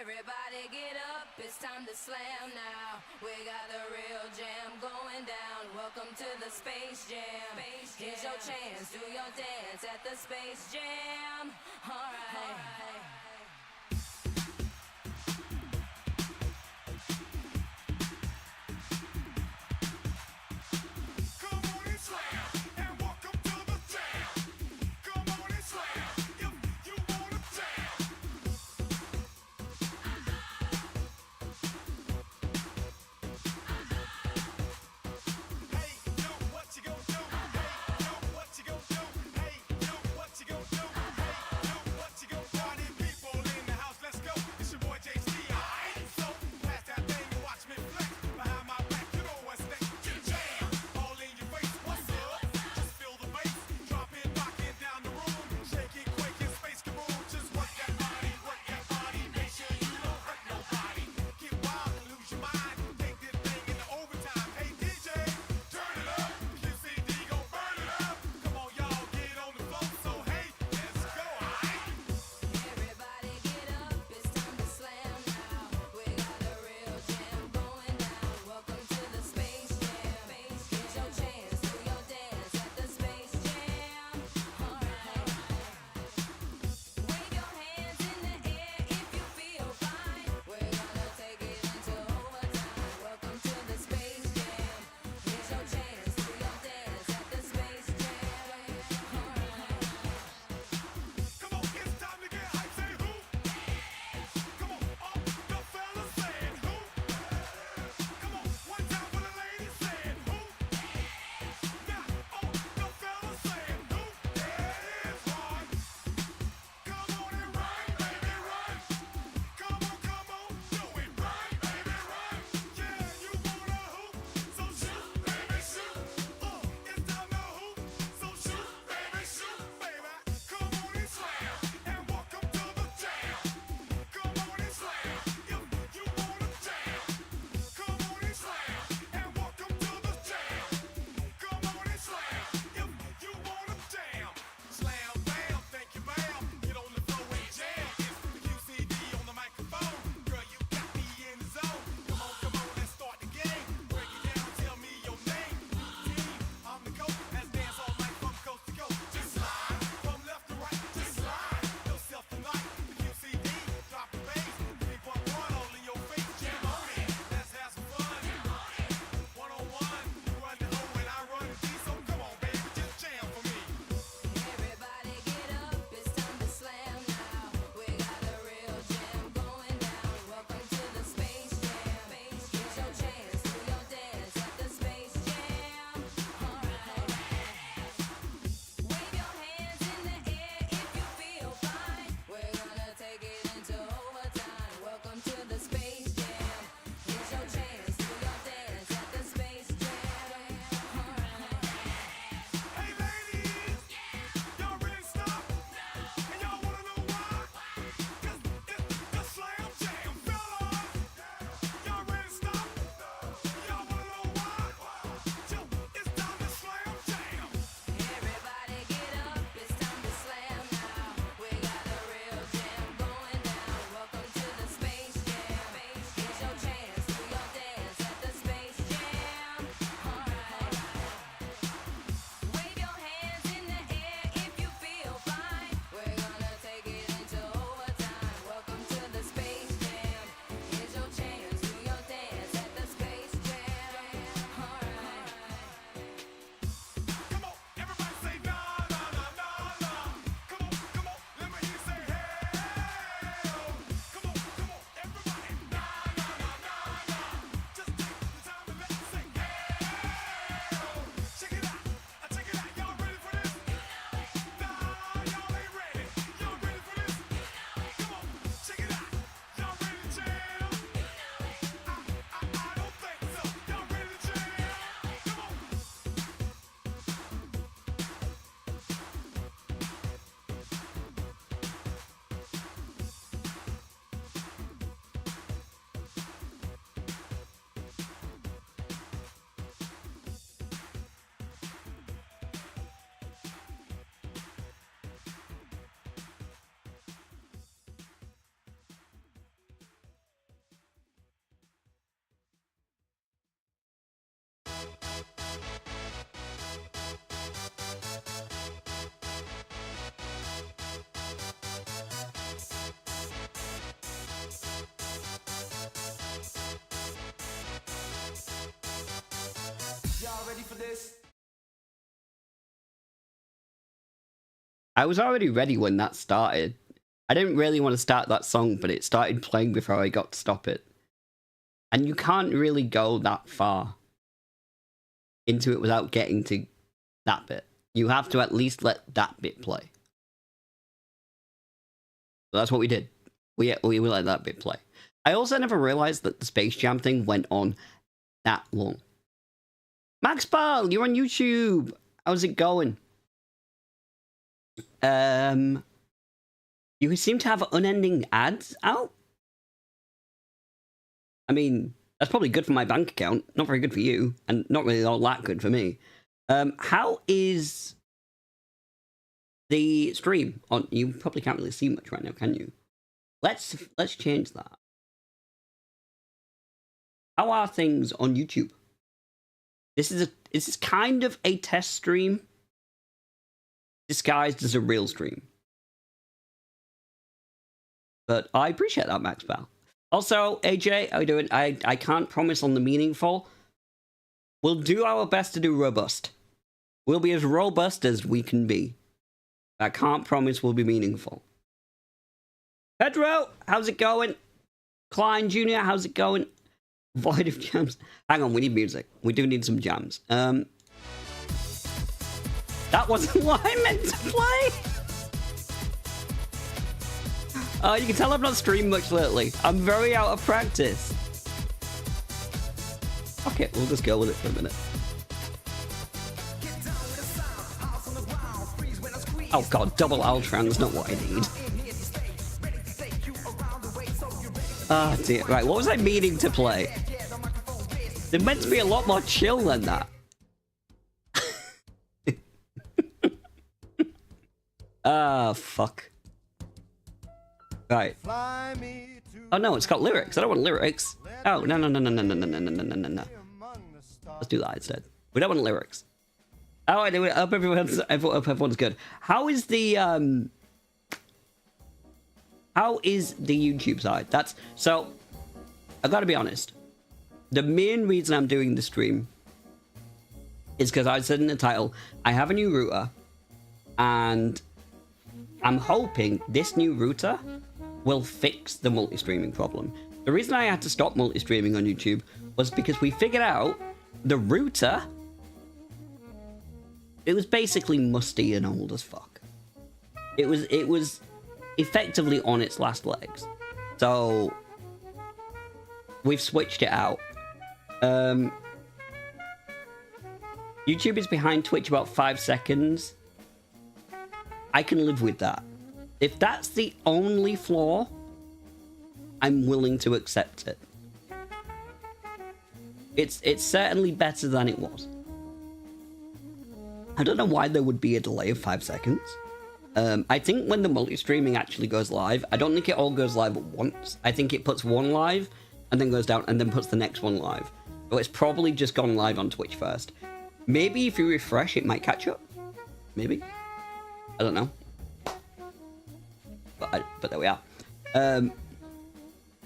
Everybody get up, it's time to slam now. We got the real jam going down. Welcome to the Space Jam. Here's your chance, do your dance at the Space Jam. Alright. Party people. I was already ready when that started. I didn't really want to start that song, but it started playing before I got to stop it. And you can't really go that far into it without getting to that bit. You have to at least let that bit play. So that's what we did. We let that bit play. I also never realized that the Space Jam thing went on that long. Max Ball, you're on YouTube. How's it going? You seem to have unending ads out. I mean, that's probably good for my bank account. Not very good for you, and not really all that good for me. How is the stream on? You probably can't really see much right now, can you? Let's change that. How are things on YouTube? This is kind of a test stream disguised as a real stream. But I appreciate that, Max Bell. Also, AJ, how you doing? I can't promise on the meaningful. We'll do our best to do robust. We'll be as robust as we can be. I can't promise we'll be meaningful. Pedro, how's it going? Klein Jr., how's it going? Void of jams. Hang on, we need music. We do need some jams. That wasn't what I meant to play. You can tell I've not streamed much lately. I'm very out of practice. Okay, we'll just go with it for a minute. Oh god, double Ultron's not what I need. Ah, dear. Right, what was I meaning to play? They're meant to be a lot more chill than that. Ah, fuck. Right. Oh no, it's got lyrics. I don't want lyrics. Oh, no. Let's do that instead. We don't want lyrics. Oh, I hope everyone's good. How is the YouTube side? So, I gotta be honest. The main reason I'm doing the stream is because I said in the title, I have a new router, and I'm hoping this new router will fix the multi-streaming problem. The reason I had to stop multi-streaming on YouTube was because we figured out the router, it was basically musty and old as fuck. It was effectively on its last legs. So we've switched it out. YouTube is behind Twitch about 5 seconds. I can live with that. If that's the only flaw, I'm willing to accept it. It's certainly better than it was. I don't know why there would be a delay of 5 seconds. I think when the multi-streaming actually goes live, I don't think it all goes live at once. I think it puts one live, and then goes down, and then puts the next one live. So it's probably just gone live on Twitch first. Maybe if you refresh, it might catch up. Maybe. I don't know. But there we are.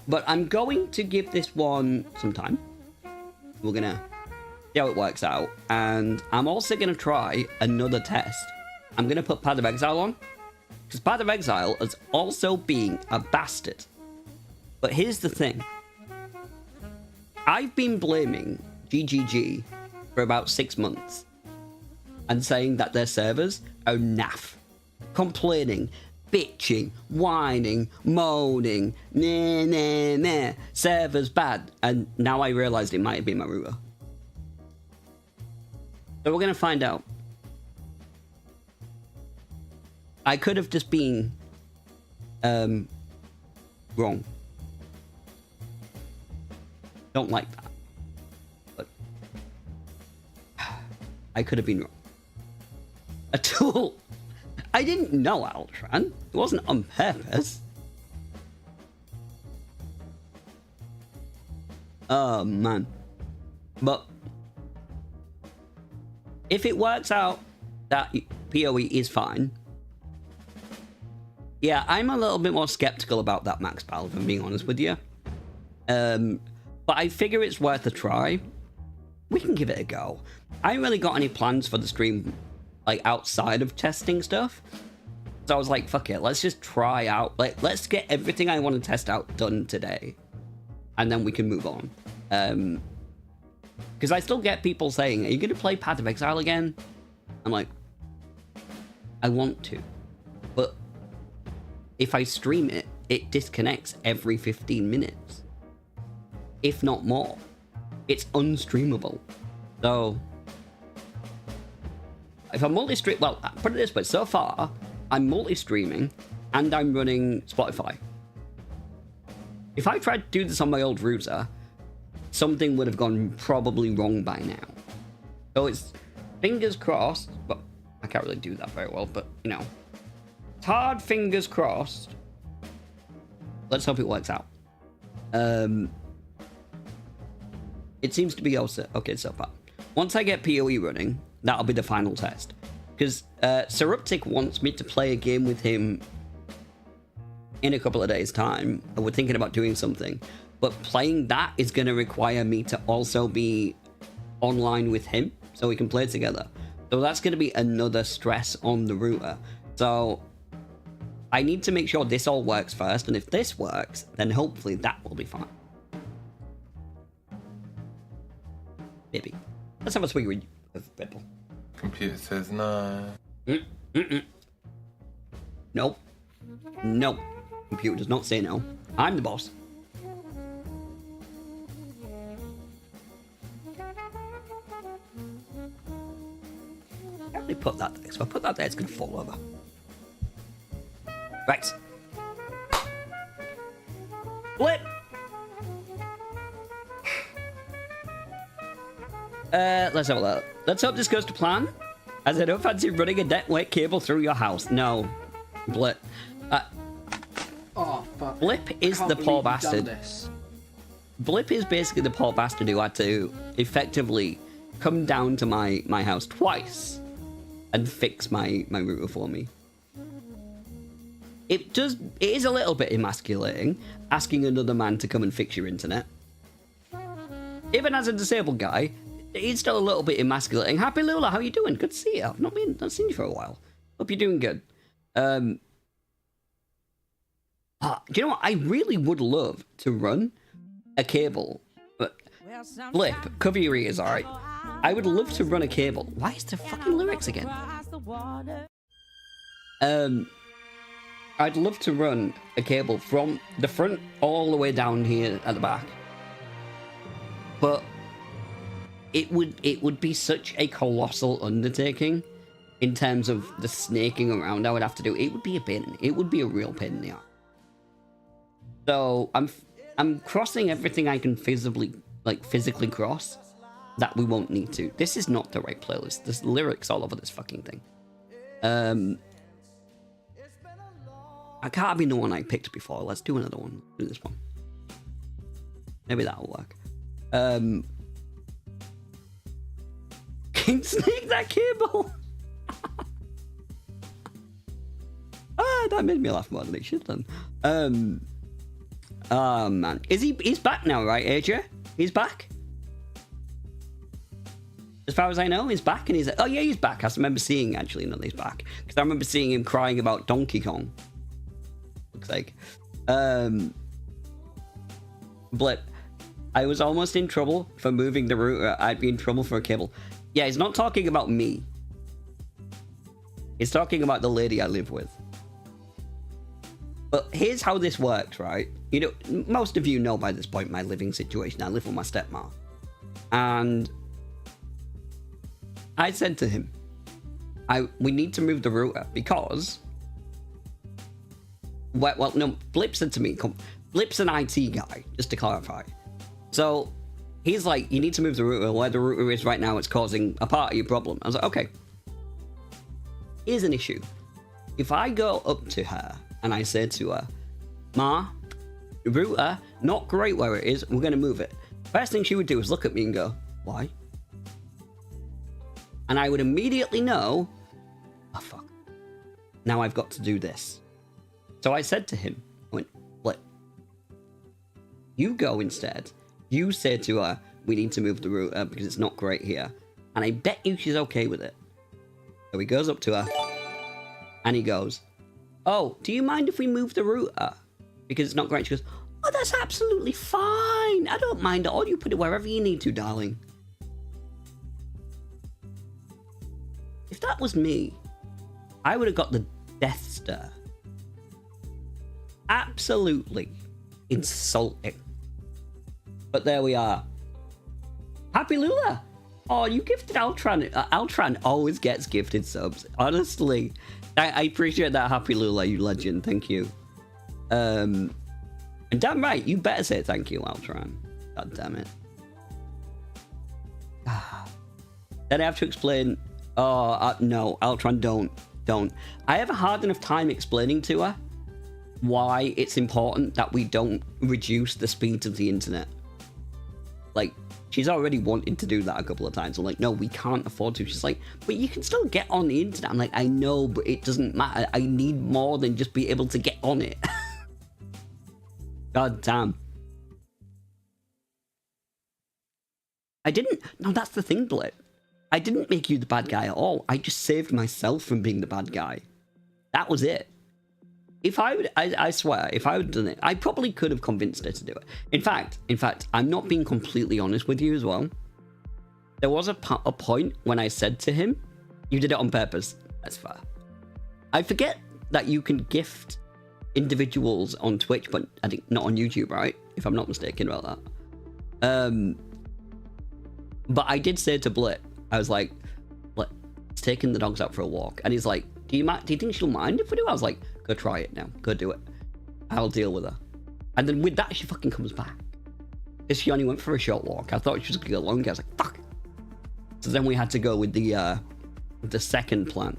But I'm going to give this one some time. We're gonna see how it works out. And I'm also gonna try another test. I'm gonna put Path of Exile on. Because Path of Exile is also being a bastard. But here's the thing. I've been blaming GGG for about 6 months. And saying that their servers are naff. Complaining, bitching, whining, moaning, nah, server's bad. And now I realized it might have been my router. So we're gonna find out. I could have just been wrong. Don't like that. But I could have been wrong. A tool. I didn't know, Altran. It wasn't on purpose. Oh, man. But if it works out that PoE is fine, yeah, I'm a little bit more skeptical about that Max Pal, if I'm being honest with you. But I figure it's worth a try. we can give it a go. I ain't really got any plans for the stream, like, outside of testing stuff. So I was like, fuck it, let's just try out, like, let's get everything I want to test out done today. And then we can move on. Because I still get people saying, are you going to play Path of Exile again? I'm like, I want to. But if I stream it, it disconnects every 15 minutes. If not more. It's unstreamable. So, if I'm multi-stream, well, put it this way, so far, I'm multi-streaming and I'm running Spotify. If I tried to do this on my old router, something would have gone probably wrong by now. So it's fingers crossed, but I can't really do that very well, but you know, it's hard fingers crossed. Let's hope it works out. It seems to be also okay so far. Once I get PoE running, that'll be the final test. Because Seruptic wants me to play a game with him in a couple of days' time. And we're thinking about doing something. But playing that is going to require me to also be online with him so we can play together. So that's going to be another stress on the router. So I need to make sure this all works first. And if this works, then hopefully that will be fine. Maybe. Let's have a swig of Red Bull. Computer says no. Nope. Nope. Computer does not say no. I'm the boss. How do they put that there? So if I put that there, it's going to fall over. Right. Flip! Let's have a look. Let's hope this goes to plan. As I don't fancy running a dead weight cable through your house. No. Blip. Oh, fuck. Blip is the poor bastard. Blip is basically the poor bastard who had to effectively come down to my house twice and fix my router for me. It is a little bit emasculating asking another man to come and fix your internet. Even as a disabled guy, it's still a little bit emasculating. Happy Lula, how you doing? Good to see you. I've not seen you for a while. Hope you're doing good. Do you know what? I really would love to run a cable. But Blip, cover your ears, alright? I would love to run a cable. Why is there fucking lyrics again? I'd love to run a cable from the front all the way down here at the back. But it would be such a colossal undertaking in terms of the snaking around I would have to do. It would be a pain. It would be a real pain in the ass. So I'm crossing everything I can physically cross that we won't need to. This is not the right playlist. There's lyrics all over this fucking thing. I can't be the one I picked before. Let's do another one. Do this one. Maybe that'll work. Can snake that cable? That made me laugh more than it should have done. Oh man. He's back now, right, AJ? He's back? As far as I know, he's back and he's oh yeah, he's back. I remember seeing actually that he's back. Because I remember seeing him crying about Donkey Kong. Looks like. Blip. I was almost in trouble for moving the router. I'd be in trouble for a cable. Yeah, he's not talking about me. He's talking about the lady I live with. But here's how this works, right? You know, most of you know by this point my living situation. I live with my stepmom. And I said to him, we need to move the router because... Well, no, Blip said to me, Blip's an IT guy, just to clarify. So, he's like, you need to move the router. Where the router is right now, it's causing a part of your problem. I was like, okay. Here's an issue. If I go up to her and I say to her, Ma, the router, not great where it is, we're going to move it. First thing she would do is look at me and go, why? And I would immediately know, oh fuck, now I've got to do this. So I said to him, I went, Blip, you go instead. You say to her, we need to move the router because it's not great here. And I bet you she's okay with it. So he goes up to her and he goes, oh, do you mind if we move the router? Because it's not great. She goes, oh, that's absolutely fine. I don't mind at all. You put it wherever you need to, darling. If that was me, I would have got the death stare. Absolutely insulting. But there we are. Happy Lula. Oh, you gifted Altran. Altran always gets gifted subs. Honestly, I appreciate that, Happy Lula, you legend. Thank you. And damn right, you better say thank you, Altran. God damn it. Then I have to explain. Oh, no, Altran, don't. I have a hard enough time explaining to her why it's important that we don't reduce the speed of the internet. Like, she's already wanted to do that a couple of times. I'm like, no, we can't afford to. She's like, but you can still get on the internet. I'm like, I know, but it doesn't matter. I need more than just be able to get on it. God damn. No, that's the thing, Blip. I didn't make you the bad guy at all. I just saved myself from being the bad guy. That was it. If I would, I swear, if I would have done it, I probably could have convinced her to do it. In fact, I'm not being completely honest with you as well. There was a point when I said to him, you did it on purpose. That's fair. I forget that you can gift individuals on Twitch, but I think not on YouTube, right? If I'm not mistaken about that. But I did say to Blip, I was like, it's taking the dogs out for a walk. And he's like, do you think she'll mind if we do? I was like, go try it now. Go do it. I'll deal with her. And then with that, she fucking comes back. Because she only went for a short walk. I thought she was going to go longer. I was like, fuck. So then we had to go with the second plan.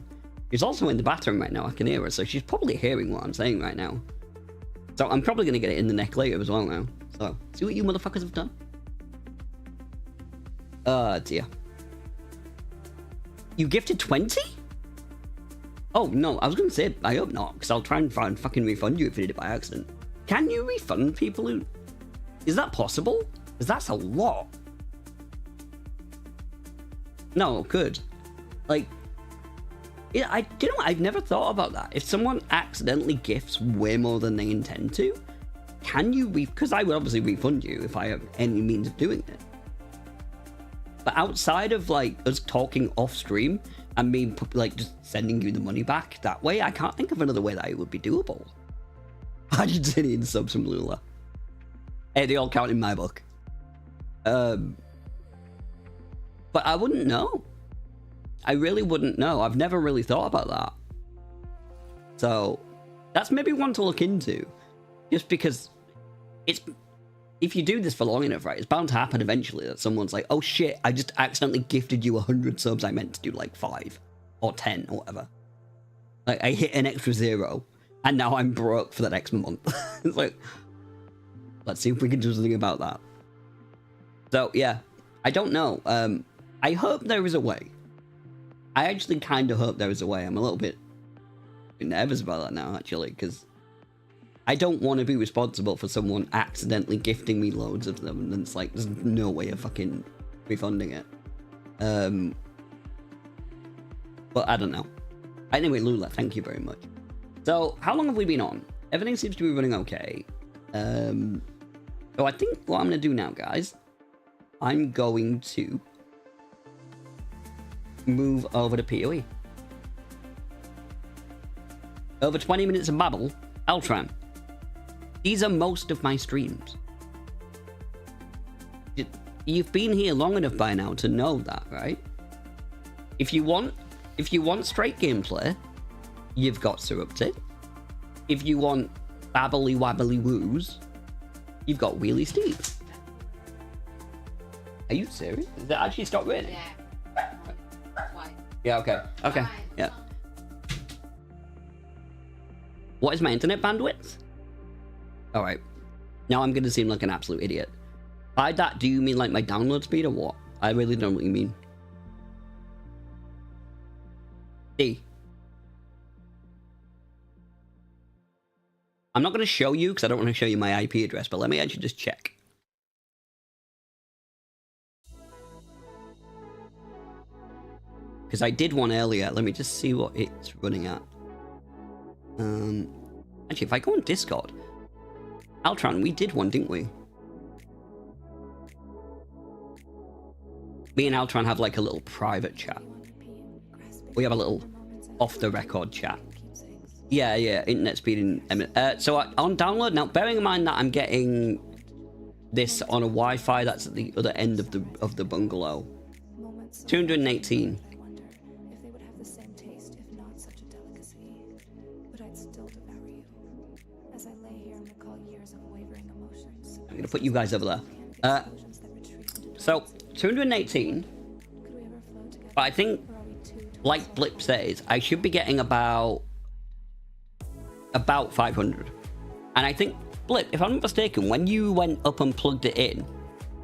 She's also in the bathroom right now. I can hear her. So she's probably hearing what I'm saying right now. So I'm probably going to get it in the neck later as well now. So, see what you motherfuckers have done? Dear. You gifted 20? Oh, no, I was going to say, I hope not, because I'll try and fucking refund you if you did it by accident. Can you refund people who... Is that possible? Because that's a lot. No, good. Like, yeah, you know what? I've never thought about that. If someone accidentally gifts way more than they intend to, can you because I would obviously refund you if I have any means of doing it. But outside of, like, us talking off stream and me, like, just sending you the money back that way, I can't think of another way that it would be doable. 100 subs from Lula. Hey, they all count in my book. But I wouldn't know. I really wouldn't know. I've never really thought about that. So, that's maybe one to look into. Just because it's... If you do this for long enough, right, it's bound to happen eventually that someone's like, oh shit, I just accidentally gifted you 100 subs. I meant to do like 5 or 10 or whatever. Like, I hit an extra 0 and now I'm broke for the next month. It's like, let's see if we can do something about that. So, yeah, I don't know. I hope there is a way. I actually kind of hope there is a way. I'm a little bit nervous about that now, actually, because I don't want to be responsible for someone accidentally gifting me loads of them, and it's like, there's no way of fucking refunding it. But I don't know. Anyway, Lula, thank you very much. So, how long have we been on? Everything seems to be running okay. So I think what I'm going to do now, guys, I'm going to move over to PoE. Over 20 minutes of babble, Altran. These are most of my streams. You've been here long enough by now to know that, right? If you want straight gameplay, you've got Surrupted. If you want babbly wabbly woos, you've got wheelysteve. Are you serious? Did that actually stop raining? Yeah. Twice. Yeah, okay. Okay. Fine. Yeah. What is my internet bandwidth? Alright. Now I'm gonna seem like an absolute idiot. By that, do you mean like my download speed or what? I really don't know what you mean. D. I'm not gonna show you because I don't want to show you my IP address, but let me actually just check. because I did one earlier. Let me just see what it's running at. Actually, if I go on Discord, Altran, we did one, didn't we? Me and Altran have like a little private chat. We have a little off-the-record chat. Yeah, internet speed and so on download now. Bearing in mind that I'm getting this on a Wi-Fi that's at the other end of the bungalow. 218. I'm gonna put you guys over there. So 218. But I think, like Blip says, I should be getting about 500. And I think, Blip, if I'm not mistaken, when you went up and plugged it in,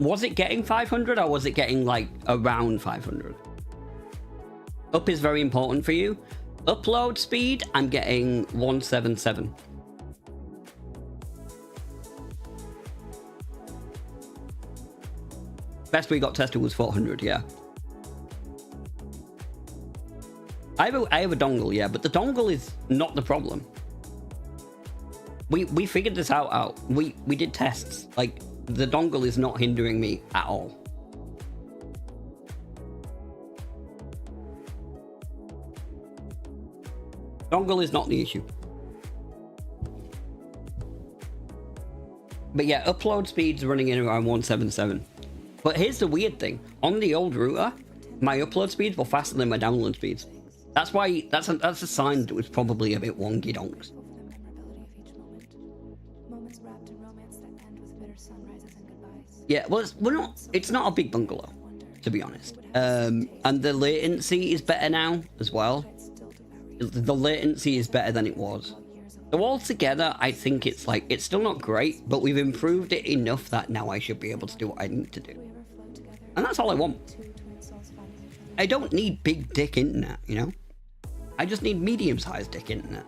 was it getting 500 or was it getting like around 500? Up is very important for you. Upload speed, I'm getting 177. Best we got tested was 400, yeah. I have a dongle, yeah, but the dongle is not the problem. We figured this out. We did tests. Like, the dongle is not hindering me at all. Dongle is not the issue. But yeah, upload speed's running in around 177. But here's the weird thing. On the old router, my upload speeds were faster than my download speeds. That's why, that's a sign that it was probably a bit wonky donks. Yeah, well, it's not a big bungalow, to be honest. And the latency is better now as well. The latency is better than it was. So altogether, I think it's like, it's still not great, but we've improved it enough that now I should be able to do what I need to do. And that's all I want. I don't need big dick internet, you know? I just need medium-sized dick internet.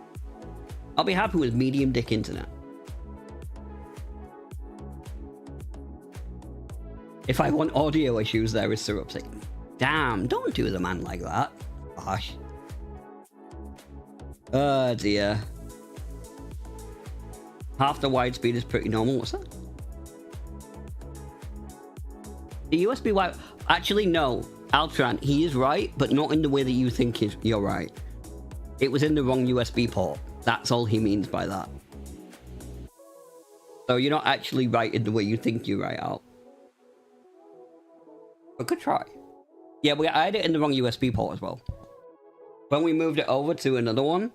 I'll be happy with medium dick internet. If I want audio issues, there is Syrup saying, damn, don't do the man like that. Gosh. Oh dear. Half the wide speed is pretty normal. What's that? The USB Wi-Fi... Actually, no. Altran, he is right, but not in the way that you think you're right. It was in the wrong USB port. That's all he means by that. So you're not actually right in the way you think you're right, Al. But good try. Yeah, I had it in the wrong USB port as well. When we moved it over to another one...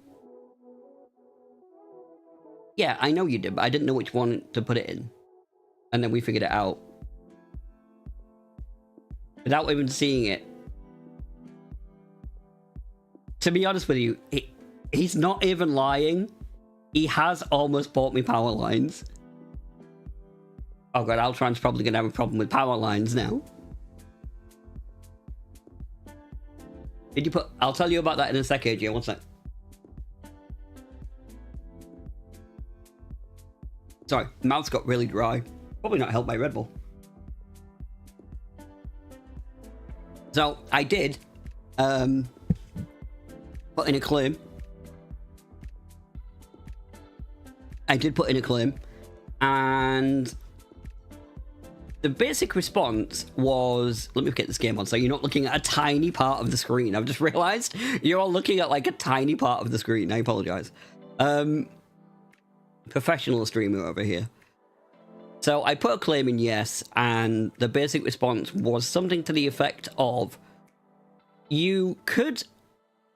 Yeah, I know you did, but I didn't know which one to put it in. And then we figured it out. Without even seeing it. To be honest with you, he's not even lying. He has almost bought me power lines. Oh god, Altran's probably going to have a problem with power lines now. Did you put... I'll tell you about that in a sec, AJ. One sec. Sorry, mouth's got really dry. Probably not helped by Red Bull. So, I did put in a claim. And the basic response was... Let me get this game on so you're not looking at a tiny part of the screen. I've just realized you're all looking at like a tiny part of the screen. I apologize. Professional streamer over here. So I put a claim in yes, and the basic response was something to the effect of, you could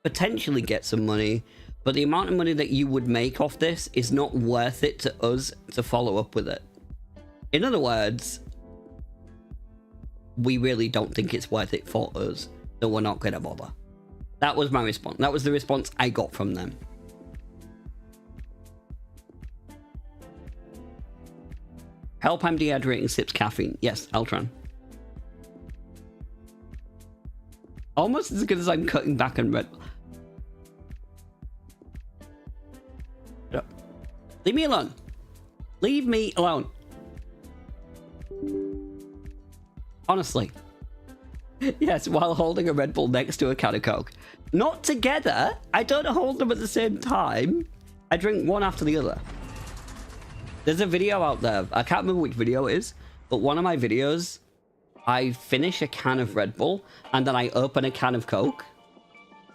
potentially get some money, but the amount of money that you would make off this is not worth it to us to follow up with it. In other words, we really don't think it's worth it for us, so we're not going to bother. That was my response. That was the response I got from them. Help, I'm dehydrating, sips caffeine. Yes, Altran. Almost as good as I'm cutting back on Red Bull. Leave me alone. Leave me alone. Honestly. Yes, while holding a Red Bull next to a can of Coke. Not together. I don't hold them at the same time. I drink one after the other. There's a video out there. I can't remember which video it is, but one of my videos, I finish a can of Red Bull and then I open a can of Coke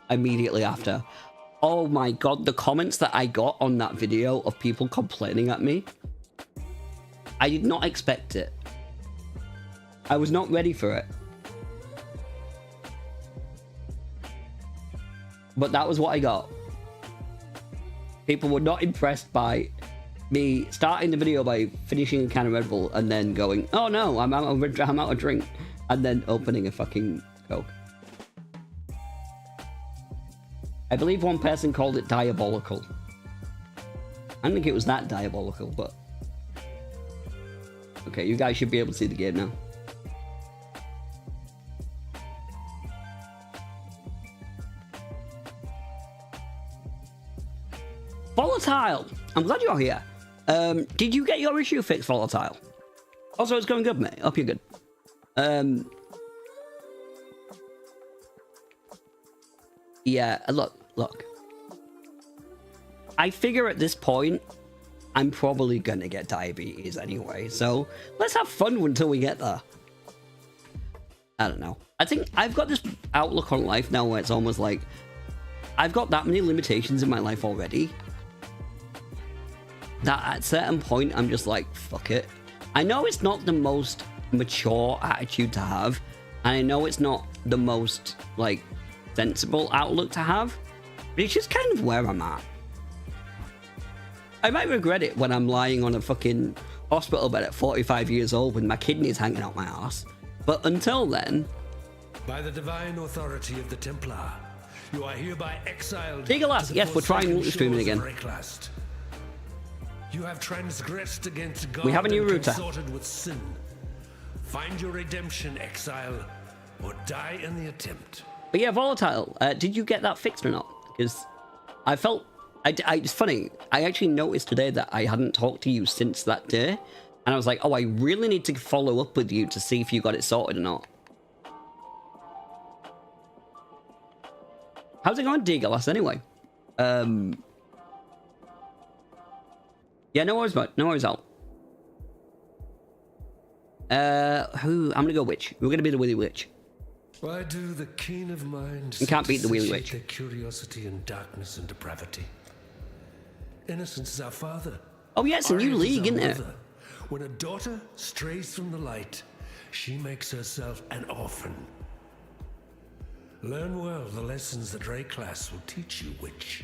immediately after. Oh my god, the comments that I got on that video of people complaining at me. I did not expect it. I was not ready for it. But that was what I got. People were not impressed by me starting the video by finishing a can of Red Bull and then going, oh no, I'm out of drink, and then opening a fucking Coke. I believe one person called it diabolical. I don't think it was that diabolical, but... Okay, you guys should be able to see the game now. Volatile! I'm glad you're here. Did you get your issue fixed, Volatile? Also, it's going good, mate. Hope you're good. Yeah, look. I figure at this point, I'm probably gonna get diabetes anyway, so let's have fun until we get there. I don't know. I think I've got this outlook on life now where it's almost like I've got that many limitations in my life already that at a certain point I'm just like, fuck it. I know it's not the most mature attitude to have, and I know it's not the most like sensible outlook to have, but it's just kind of where I'm at. I might regret it when I'm lying on a fucking hospital bed at 45 years old with my kidneys hanging out my ass, but until then... By the divine authority of the Templar, you are hereby exiled. Digalas, yes, we're trying multi-streaming again. You have transgressed against God. We have a new and router. Consorted with sin. Find your redemption, exile, or die in the attempt. But yeah, Volatile, did you get that fixed or not? Because I felt... it's funny, I actually noticed today that I hadn't talked to you since that day, and I was like, oh, I really need to follow up with you to see if you got it sorted or not. How's it going, Digalas, anyway? Yeah, no worries, bud. No worries, out. I'm gonna go witch. We're gonna be the Willy Witch. Why do the keen of mind You can't beat the Wheelie Witch. their curiosity in darkness and depravity? Innocence is our father. Oh, yeah, it's a new Ours is league, our isn't it? mother. When a daughter strays from the light, she makes herself an orphan. Learn well the lessons that Ray class will teach you, witch.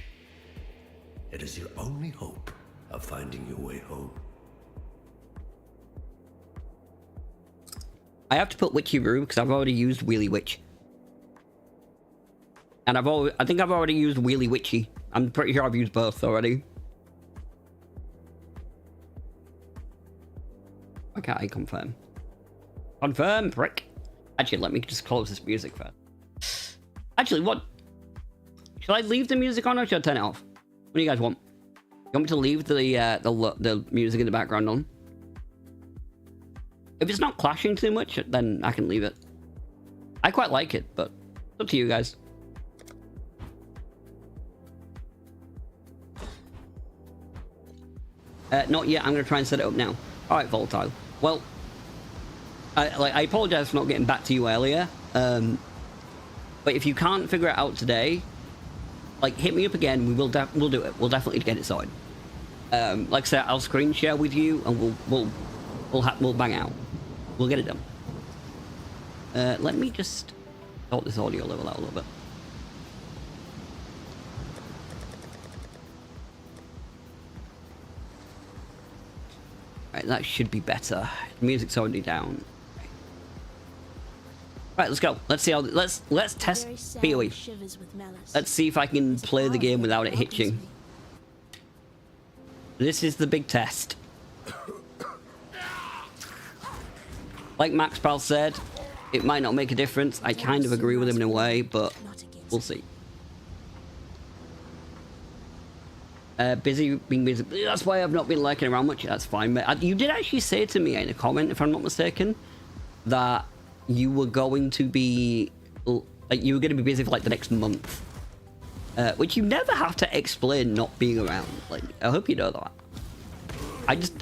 It is your only hope of finding your way home. I have to put Witchy Roo because I've already used Wheelie Witch. And I think I've already used Wheelie Witchy. I'm pretty sure I've used both already. Why can't I confirm? Confirm, prick. Actually, let me just close this music first. Actually, what? Should I leave the music on or should I turn it off? What do you guys want? You want me to leave the music in the background on? If it's not clashing too much, then I can leave it. I quite like it, but it's up to you guys. Not yet. I'm going to try and set it up now. All right, Volatile. Well, I apologize for not getting back to you earlier. But if you can't figure it out today, like, hit me up again. We'll do it. We'll definitely get it sorted. Like I said, I'll screen share with you, and we'll bang out. We'll get it done. Let me just sort this audio level out a little bit. Right, that should be better. The music's already down. Right, let's go. Let's see how. Let's test PoE. Let's see if I can play the game without it hitching. This is the big test. Like Max Pal said, it might not make a difference. I kind of agree with him in a way, but we'll see. Being busy. That's why I've not been lurking around much. That's fine, mate. You did actually say to me in a comment, if I'm not mistaken, that you were going to be like you were going to be busy for like the next month, which you never have to explain not being around. Like, I hope you know that.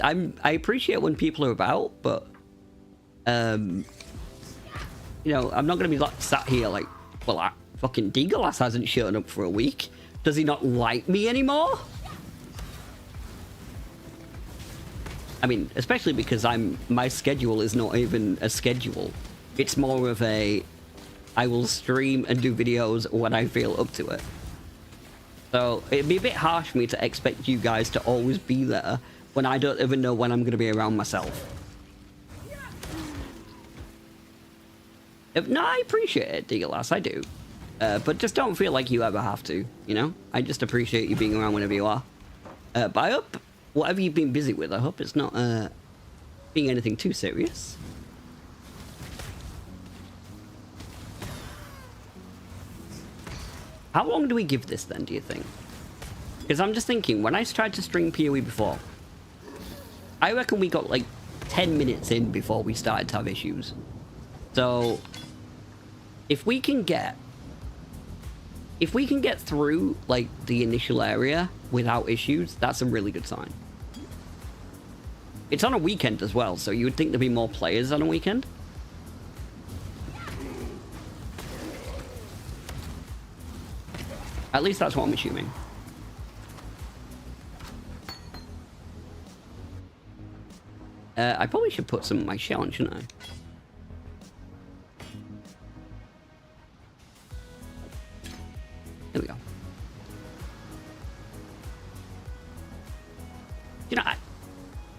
I appreciate when people are about, but you know, I'm not going to be like sat here like, well, fucking Deaglass hasn't shown up for a week. Does he not like me anymore? I mean, especially because my schedule is not even a schedule. It's more of a, I will stream and do videos when I feel up to it. So it'd be a bit harsh for me to expect you guys to always be there when I don't even know when I'm going to be around myself. No, I appreciate it, Deaglass, I do. But just don't feel like you ever have to, you know? I just appreciate you being around whenever you are. But I hope whatever you've been busy with, I hope it's not being anything too serious. How long do we give this then, do you think? Because I'm just thinking, when I tried to stream PoE before, I reckon we got like 10 minutes in before we started to have issues. So if we can get through like the initial area without issues, that's a really good sign. It's on a weekend as well, so you would think there'd be more players on a weekend. At least that's what I'm assuming. I probably should put some of my shit on, shouldn't I? There we go. You know,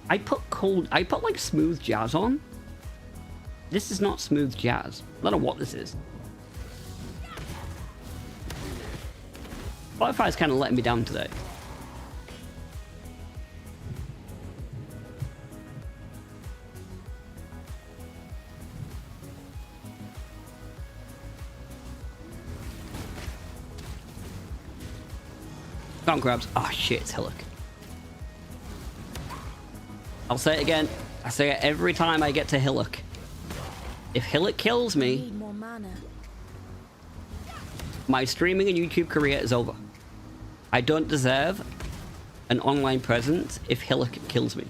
I put like smooth jazz on. This is not smooth jazz. I don't know what this is. Spotify's kind of letting me down today. Come on, Grabs. Oh shit, it's Hillock. I'll say it again. I say it every time I get to Hillock. If Hillock kills me, my streaming and YouTube career is over. I don't deserve an online presence if Hillock kills me.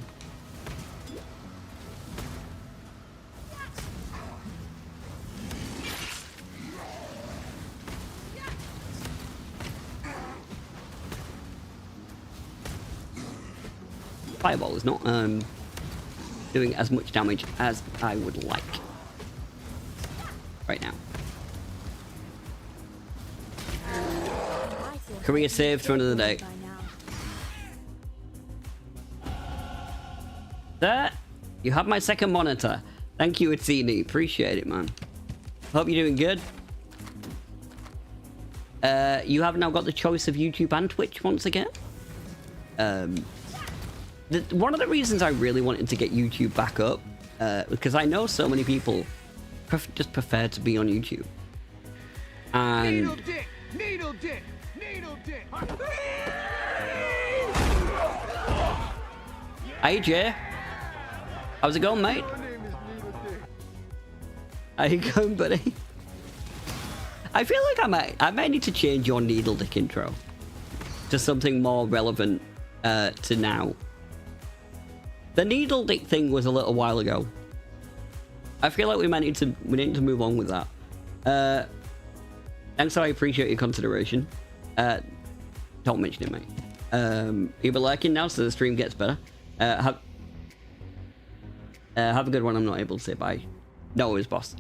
Fireball is not doing as much damage as I would like right now. Career saved for another day. There, you have my second monitor. Thank you, Atsini. Appreciate it, man. Hope you're doing good. You have now got the choice of YouTube and Twitch once again. One of the reasons I really wanted to get YouTube back up, because I know so many people just prefer to be on YouTube. And Needle dick, needle dick, needle dick. Hey Jay, how's it going, mate? How you going, buddy? I feel like I might need to change your needle dick intro to something more relevant to now. The needle dick thing was a little while ago. I feel like we need to move on with that. Thanks, I appreciate your consideration. Don't mention it, mate. You'll be liking now, so the stream gets better. Have a good one. I'm not able to say bye. No worries, boss.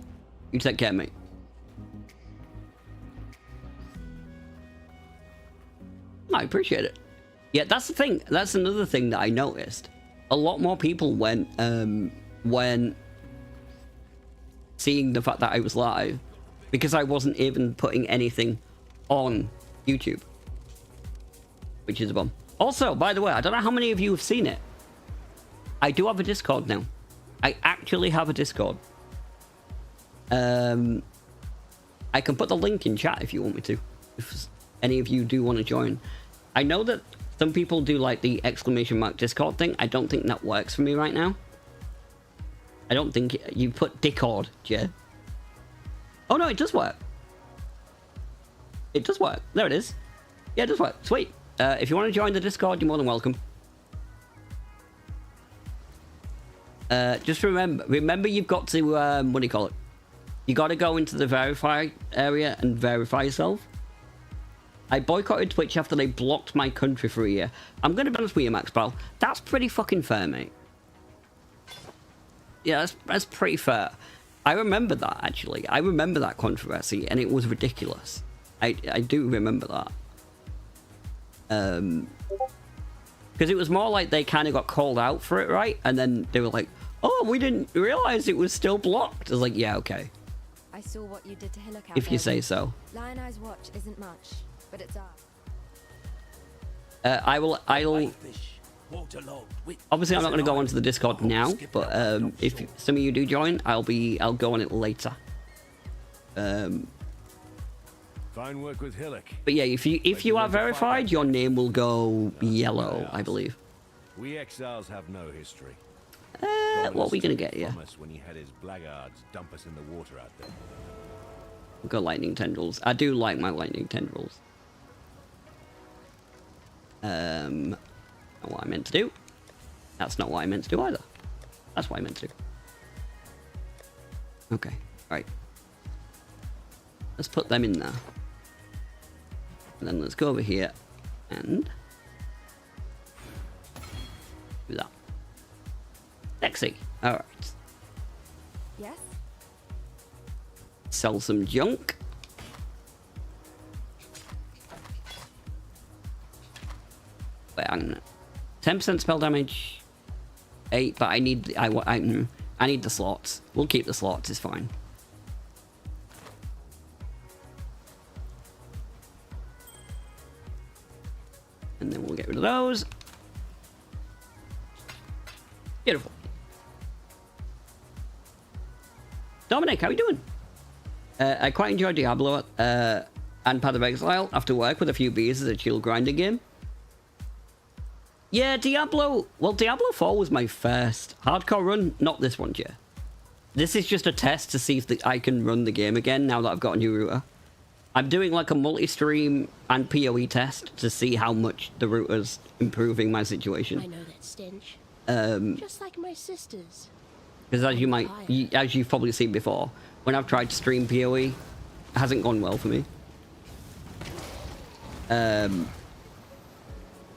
You take care, mate. I appreciate it. Yeah, that's the thing. That's another thing that I noticed. A lot more people went when seeing the fact that I was live, because I wasn't even putting anything on YouTube, which is a bum. Also, by the way, I don't know how many of you have seen it. I do have a Discord now. I actually have a Discord. I can put the link in chat if you want me to, if any of you do want to join. I know that some people do like the exclamation mark Discord thing. I don't think that works for me right now. I don't think you put Discord, Jay. Oh no, it does work. It does work. There it is. Yeah, it does work. Sweet. If you want to join the Discord, you're more than welcome. Just remember you've got to, what do you call it? You got to go into the verify area and verify yourself. I boycotted Twitch after they blocked my country for a year. I'm going to be honest with you, Max Bell. That's pretty fucking fair, mate. Yeah, that's pretty fair. I remember that, actually. I remember that controversy, and it was ridiculous. I do remember that. Because it was more like they kind of got called out for it, right? And then they were like, oh, we didn't realize it was still blocked. I was like, yeah, okay. I saw what you did to Hillock out If you there. say so. Lion Eye's watch isn't much, but it's ours. I'll obviously I'm not going to go onto the Discord now, but if some of you do join, I'll go on it later. Fine work with Hillock. But yeah, if you are verified, your name will go yellow, I believe. We exiles have no history. What are we gonna get here? When he had his blackguards dump us in the water out there. We've got lightning tendrils. I do like my lightning tendrils. Not what I meant to do. That's not what I meant to do either. That's what I meant to do. Okay, right. Let's put them in there. And then let's go over here and do that. Sexy. All right. Yes? Sell some junk. Wait, hang on. 10% spell damage. 8, but I need I need the slots. We'll keep the slots. It's fine. And then we'll get rid of those. Beautiful. Dominic, how are you doing? I quite enjoyed Diablo and Path of Exile after work with a few beers as a chill grinding game. Yeah, Diablo 4 was my first hardcore run, not this one, yeah. This is just a test to see if I can run the game again now that I've got a new router. I'm doing like a multi-stream and PoE test to see how much the router's improving my situation. I know that stench. Just like my sisters. Because as you've probably seen before, when I've tried to stream PoE, it hasn't gone well for me.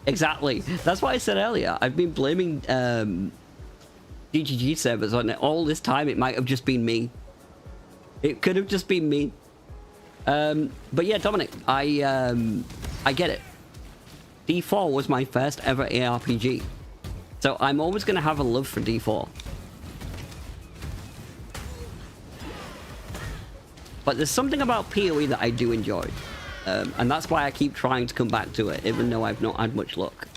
Exactly. That's what I said earlier. I've been blaming GGG servers on it all this time. It might have just been me. It could have just been me. But yeah, Dominic, I get it. D4 was my first ever ARPG. So I'm always going to have a love for D4. But there's something about PoE that I do enjoy. And that's why I keep trying to come back to it, even though I've not had much luck.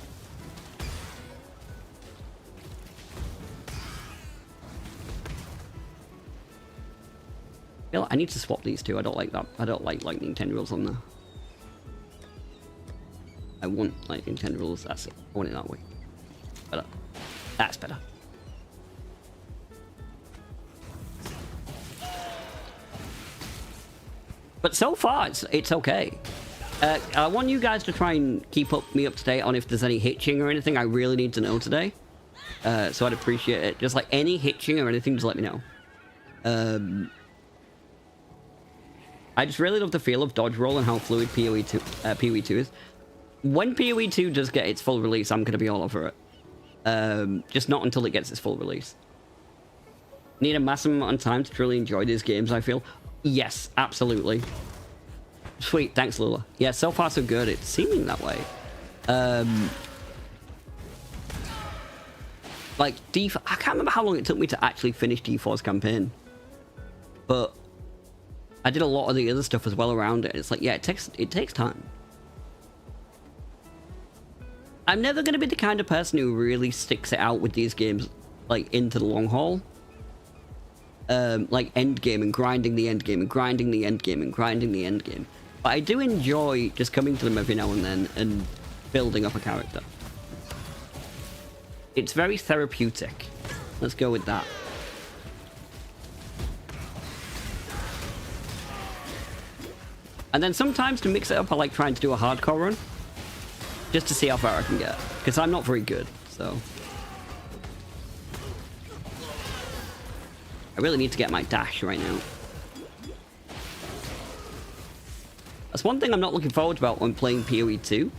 I need to swap these two. I don't like that. I don't like lightning tendrils on there. I want lightning tendrils. That's it. I want it that way. Better. That's better. But so far, it's okay. I want you guys to try and keep me up to date on if there's any hitching or anything I really need to know today. So I'd appreciate it. Just like any hitching or anything, just let me know. I just really love the feel of dodge roll and how fluid PoE 2 is. When PoE 2 does get its full release, I'm going to be all over it. Just not until it gets its full release. Need a massive amount of time to truly enjoy these games, I feel. Yes, absolutely. Sweet, thanks, Lula. Yeah, so far so good. It's seeming that way. Like, D4... I can't remember how long it took me to actually finish D4's campaign. But I did a lot of the other stuff as well around it. It's like, yeah, it takes time. I'm never going to be the kind of person who really sticks it out with these games, like, into the long haul. Like end game and grinding the end game and grinding the end game and grinding the end game. But I do enjoy just coming to them every now and then and building up a character. It's very therapeutic. Let's go with that. And then sometimes to mix it up, I like trying to do a hardcore run. Just to see how far I can get. Because I'm not very good, so... I really need to get my dash right now. That's one thing I'm not looking forward to about when playing PoE 2.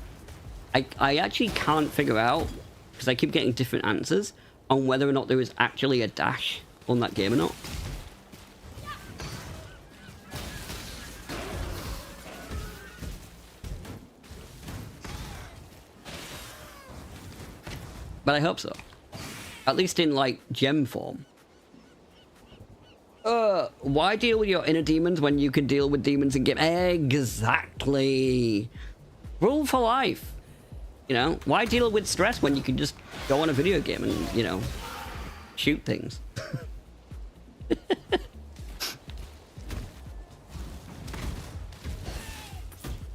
I actually can't figure out, because I keep getting different answers, on whether or not there is actually a dash on that game or not. But I hope so. At least in, like, gem form. Why deal with your inner demons when you can deal with demons in game? Exactly. Rule for life. You know, why deal with stress when you can just go on a video game and, you know, shoot things?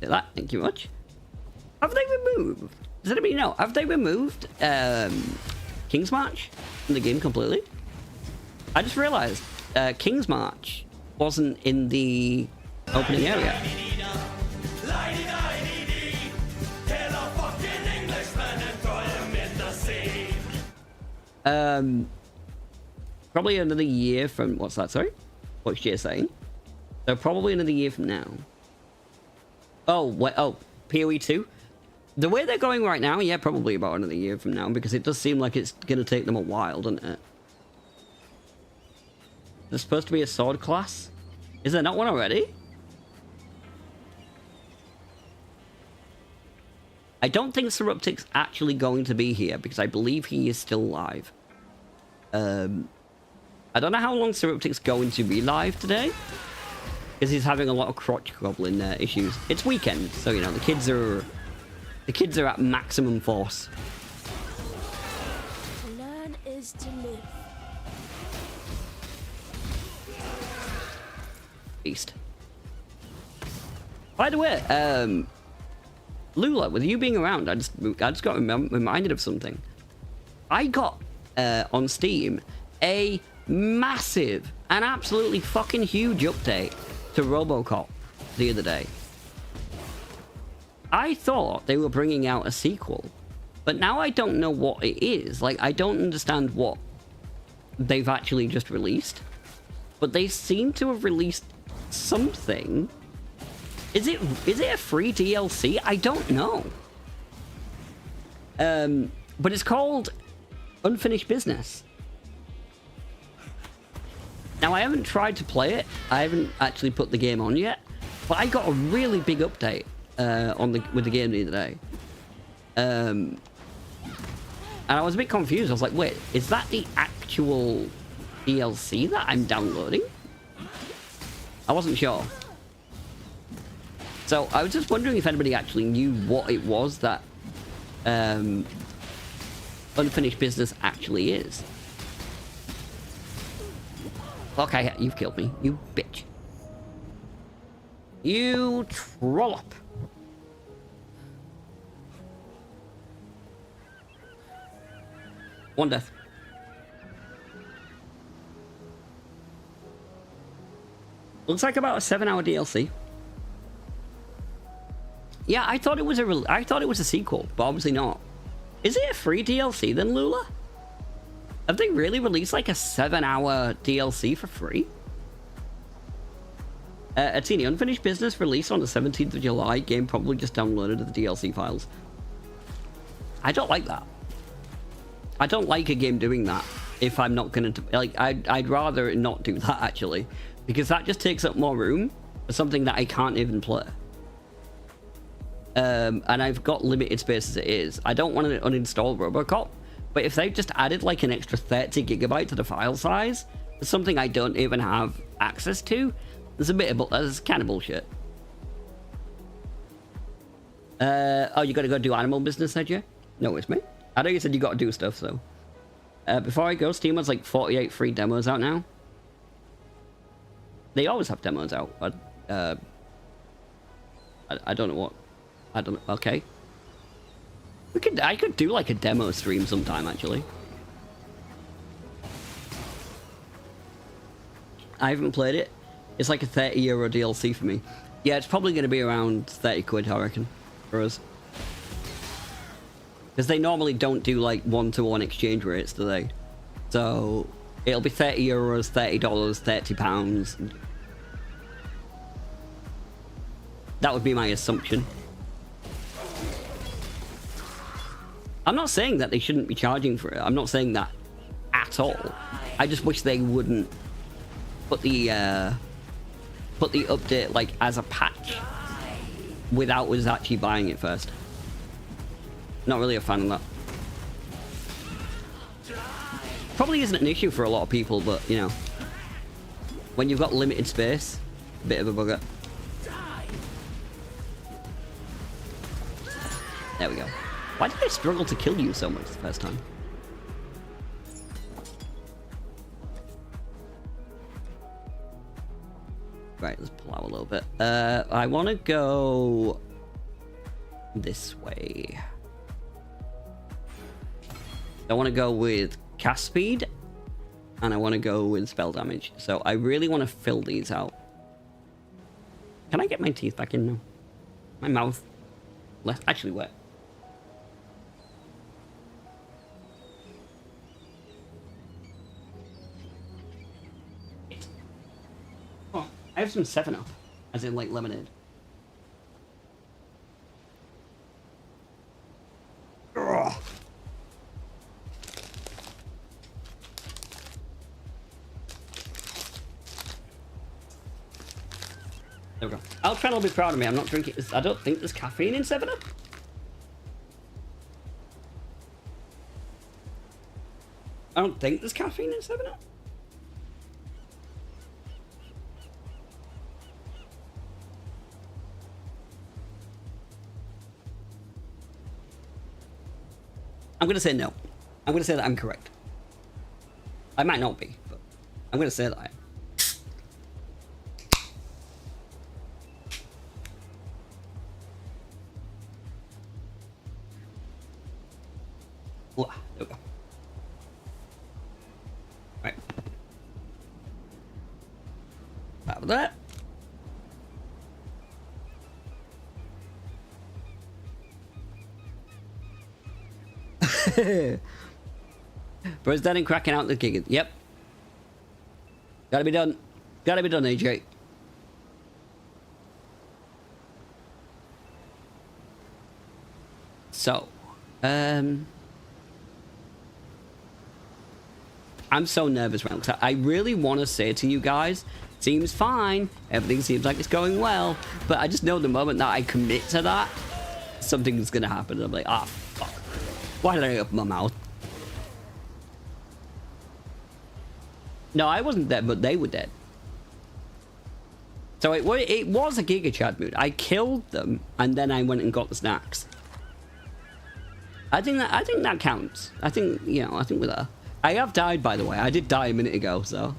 That, thank you much. Have they removed? Does anybody know? Have they removed King's March from the game completely? I just realized King's March wasn't in the opening area. Probably another year from... What's that, sorry? What's Jay saying? So probably another year from now. Oh, wait, oh, PoE 2? The way they're going right now, yeah, probably about another year from now, because it does seem like it's going to take them a while, doesn't it? There's supposed to be a sword class? Is there not one already? I don't think Surruptic's actually going to be here, because I believe he is still live. I don't know how long Surruptic's going to be live today, because he's having a lot of crotch goblin issues. It's weekend, so, you know, the kids are at maximum force. To learn is to live. Beast. By the way, Lula, with you being around, I just got reminded of something. I got on Steam a massive and absolutely fucking huge update to RoboCop the other day. I thought they were bringing out a sequel, but now I don't know what it is. Like, I don't understand what they've actually just released, but they seem to have released something. Is it a free DLC? I don't know. But it's called Unfinished Business. Now, I haven't tried to play it. I haven't actually put the game on yet, but I got a really big update with the game the other day. And I was a bit confused. I was like, wait, is that the actual DLC that I'm downloading? I wasn't sure. So I was just wondering if anybody actually knew what it was that Unfinished Business actually is. Okay, you've killed me, you bitch. You trollop. One death. Looks like about a 7-hour DLC. Yeah, I thought it was a sequel, but obviously not. Is it a free DLC then, Lula? Have they really released like a 7-hour DLC for free? Atini, Unfinished Business released on the 17th of July. Game probably just downloaded the DLC files. I don't like that. I don't like a game doing that if I'm not gonna... Like, I'd rather not do that, actually. Because that just takes up more room for something that I can't even play. And I've got limited space as it is. I don't want to uninstall Robocop, but if they've just added like an extra 30 gigabyte to the file size, it's something I don't even have access to. It's a bit of that's kind of bullshit. Oh, you gotta go do animal business, said you? No, it's me. I know you said you gotta do stuff, so. Before I go, Steam has like 48 free demos out now. They always have demos out, but I don't know what. I don't. Okay. I could do like a demo stream sometime, actually. I haven't played it. It's like a €30 DLC for me. Yeah, it's probably going to be around 30 quid, I reckon, for us. Because they normally don't do like one-to-one exchange rates, do they? So it'll be 30 euros, $30, 30 pounds. That would be my assumption. I'm not saying that they shouldn't be charging for it. I'm not saying that at all. I just wish they wouldn't put the update like as a patch without us actually buying it first. Not really a fan of that. Probably isn't an issue for a lot of people, but you know, when you've got limited space, a bit of a bugger. There we go. Why did I struggle to kill you so much the first time? Right, let's pull out a little bit. I want to go this way. I want to go with cast speed, and I want to go with spell damage. So I really want to fill these out. Can I get my teeth back in now? My mouth less actually wet. Oh, I have some 7-Up, as in like lemonade. Ugh. There we go. Altran will be proud of me. I'm not drinking this. I don't think there's caffeine in 7-Up. I don't think there's caffeine in 7-Up. I'm going to say no. I'm going to say that I'm correct. I might not be, but I'm going to say that I am. There we go. Right. Out of that. Bro's done and cracking out the gig. Yep. Gotta be done. Gotta be done, AJ. So, I'm so nervous right now. I really want to say to you guys, seems fine. Everything seems like it's going well. But I just know the moment that I commit to that, something's going to happen. I'm like, ah, fuck. Why did I open my mouth? No, I wasn't dead, but they were dead. So it was a Giga Chad mood. I killed them, and then I went and got the snacks. I think that counts. I think, you know, I think we're there. I have died, by the way. I did die a minute ago, so.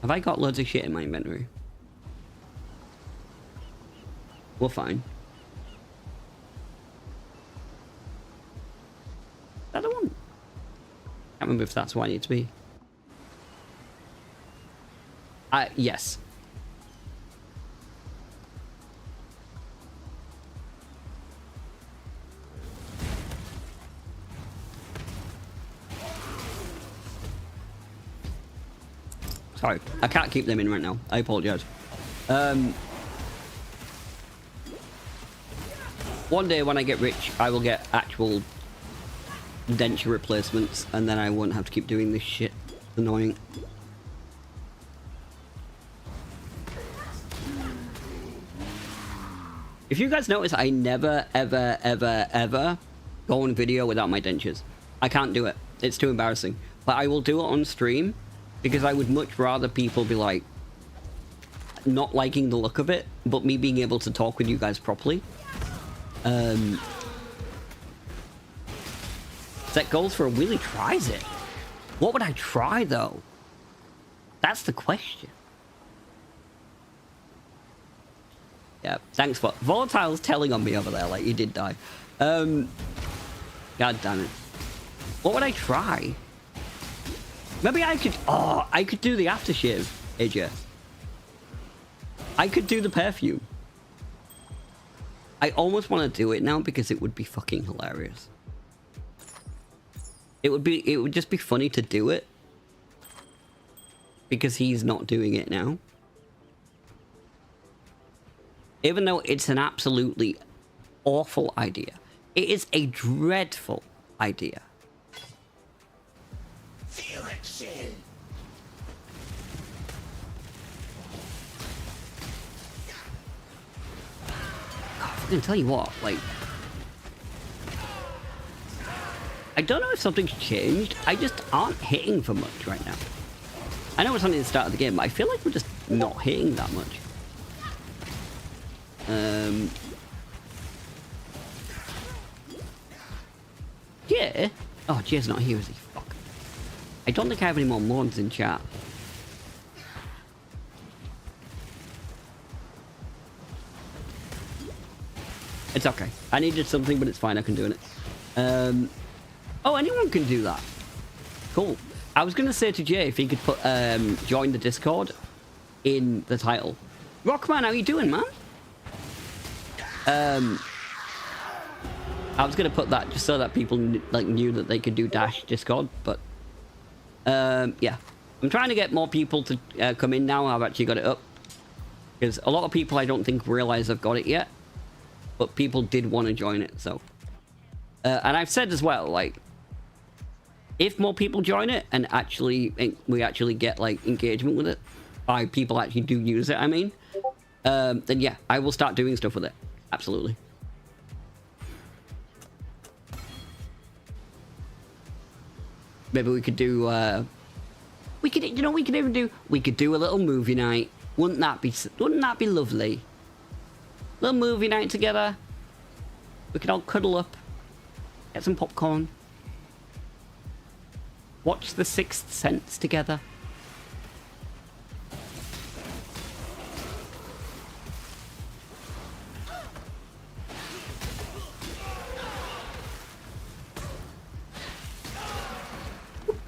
Have I got loads of shit in my inventory? We're fine. Is that the one? Can't remember if that's what I need to be. Yes. Sorry, I can't keep them in right now. I apologize. One day when I get rich, I will get actual denture replacements, and then I won't have to keep doing this shit. It's annoying. If you guys notice, I never, ever, ever, ever go on video without my dentures. I can't do it. It's too embarrassing. But I will do it on stream, because I would much rather people be like, not liking the look of it, but me being able to talk with you guys properly. Set goals for a wheelie tries it. What would I try, though? That's the question. Yeah, thanks for... Volatile's telling on me over there, like you did die. God damn it. What would I try? Maybe I could... Oh, I could do the aftershave, AJ. I could do the perfume. I almost want to do it now because it would be fucking hilarious. It would just be funny to do it. Because he's not doing it now. Even though it's an absolutely awful idea. It is a dreadful idea. Feel it, Sin. I'm gonna tell you what, like... I don't know if something's changed. I just aren't hitting for much right now. I know it's only the start of the game, but I feel like we're just not hitting that much. Yeah. Oh, Jay's not here, is he? Fuck. I don't think I have any more mods in chat. It's okay. I needed something, but it's fine. I can do it. Oh, anyone can do that. Cool. I was going to say to Jay if he could put join the Discord in the title. Rockman, how you doing, man? I was going to put that just so that people knew that they could do dash Discord, but yeah. I'm trying to get more people to come in now. I've actually got it up. Because a lot of people I don't think realize I've got it yet. But people did want to join it, so. And I've said as well, like, if more people join it and we actually get like engagement with it, by people actually do use it, I mean, then yeah, I will start doing stuff with it. Absolutely. Maybe we could do, we could do a little movie night. Wouldn't that be lovely? Little movie night together. We could all cuddle up, get some popcorn, watch The Sixth Sense together.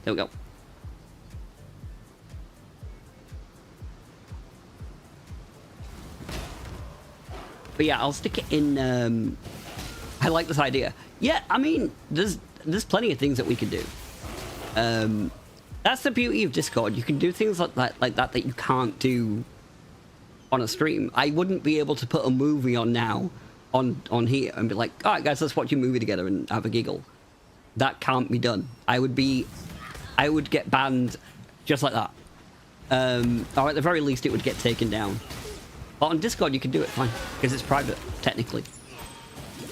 There we go. But yeah, I'll stick it in. I like this idea. Yeah, I mean, there's plenty of things that we can do. That's the beauty of Discord. You can do things like that you can't do on a stream. I wouldn't be able to put a movie on now on here and be like, all right, guys, let's watch a movie together and have a giggle. That can't be done. I would get banned just like that. Or at the very least, it would get taken down. But on Discord, you can do it fine, because it's private, technically. You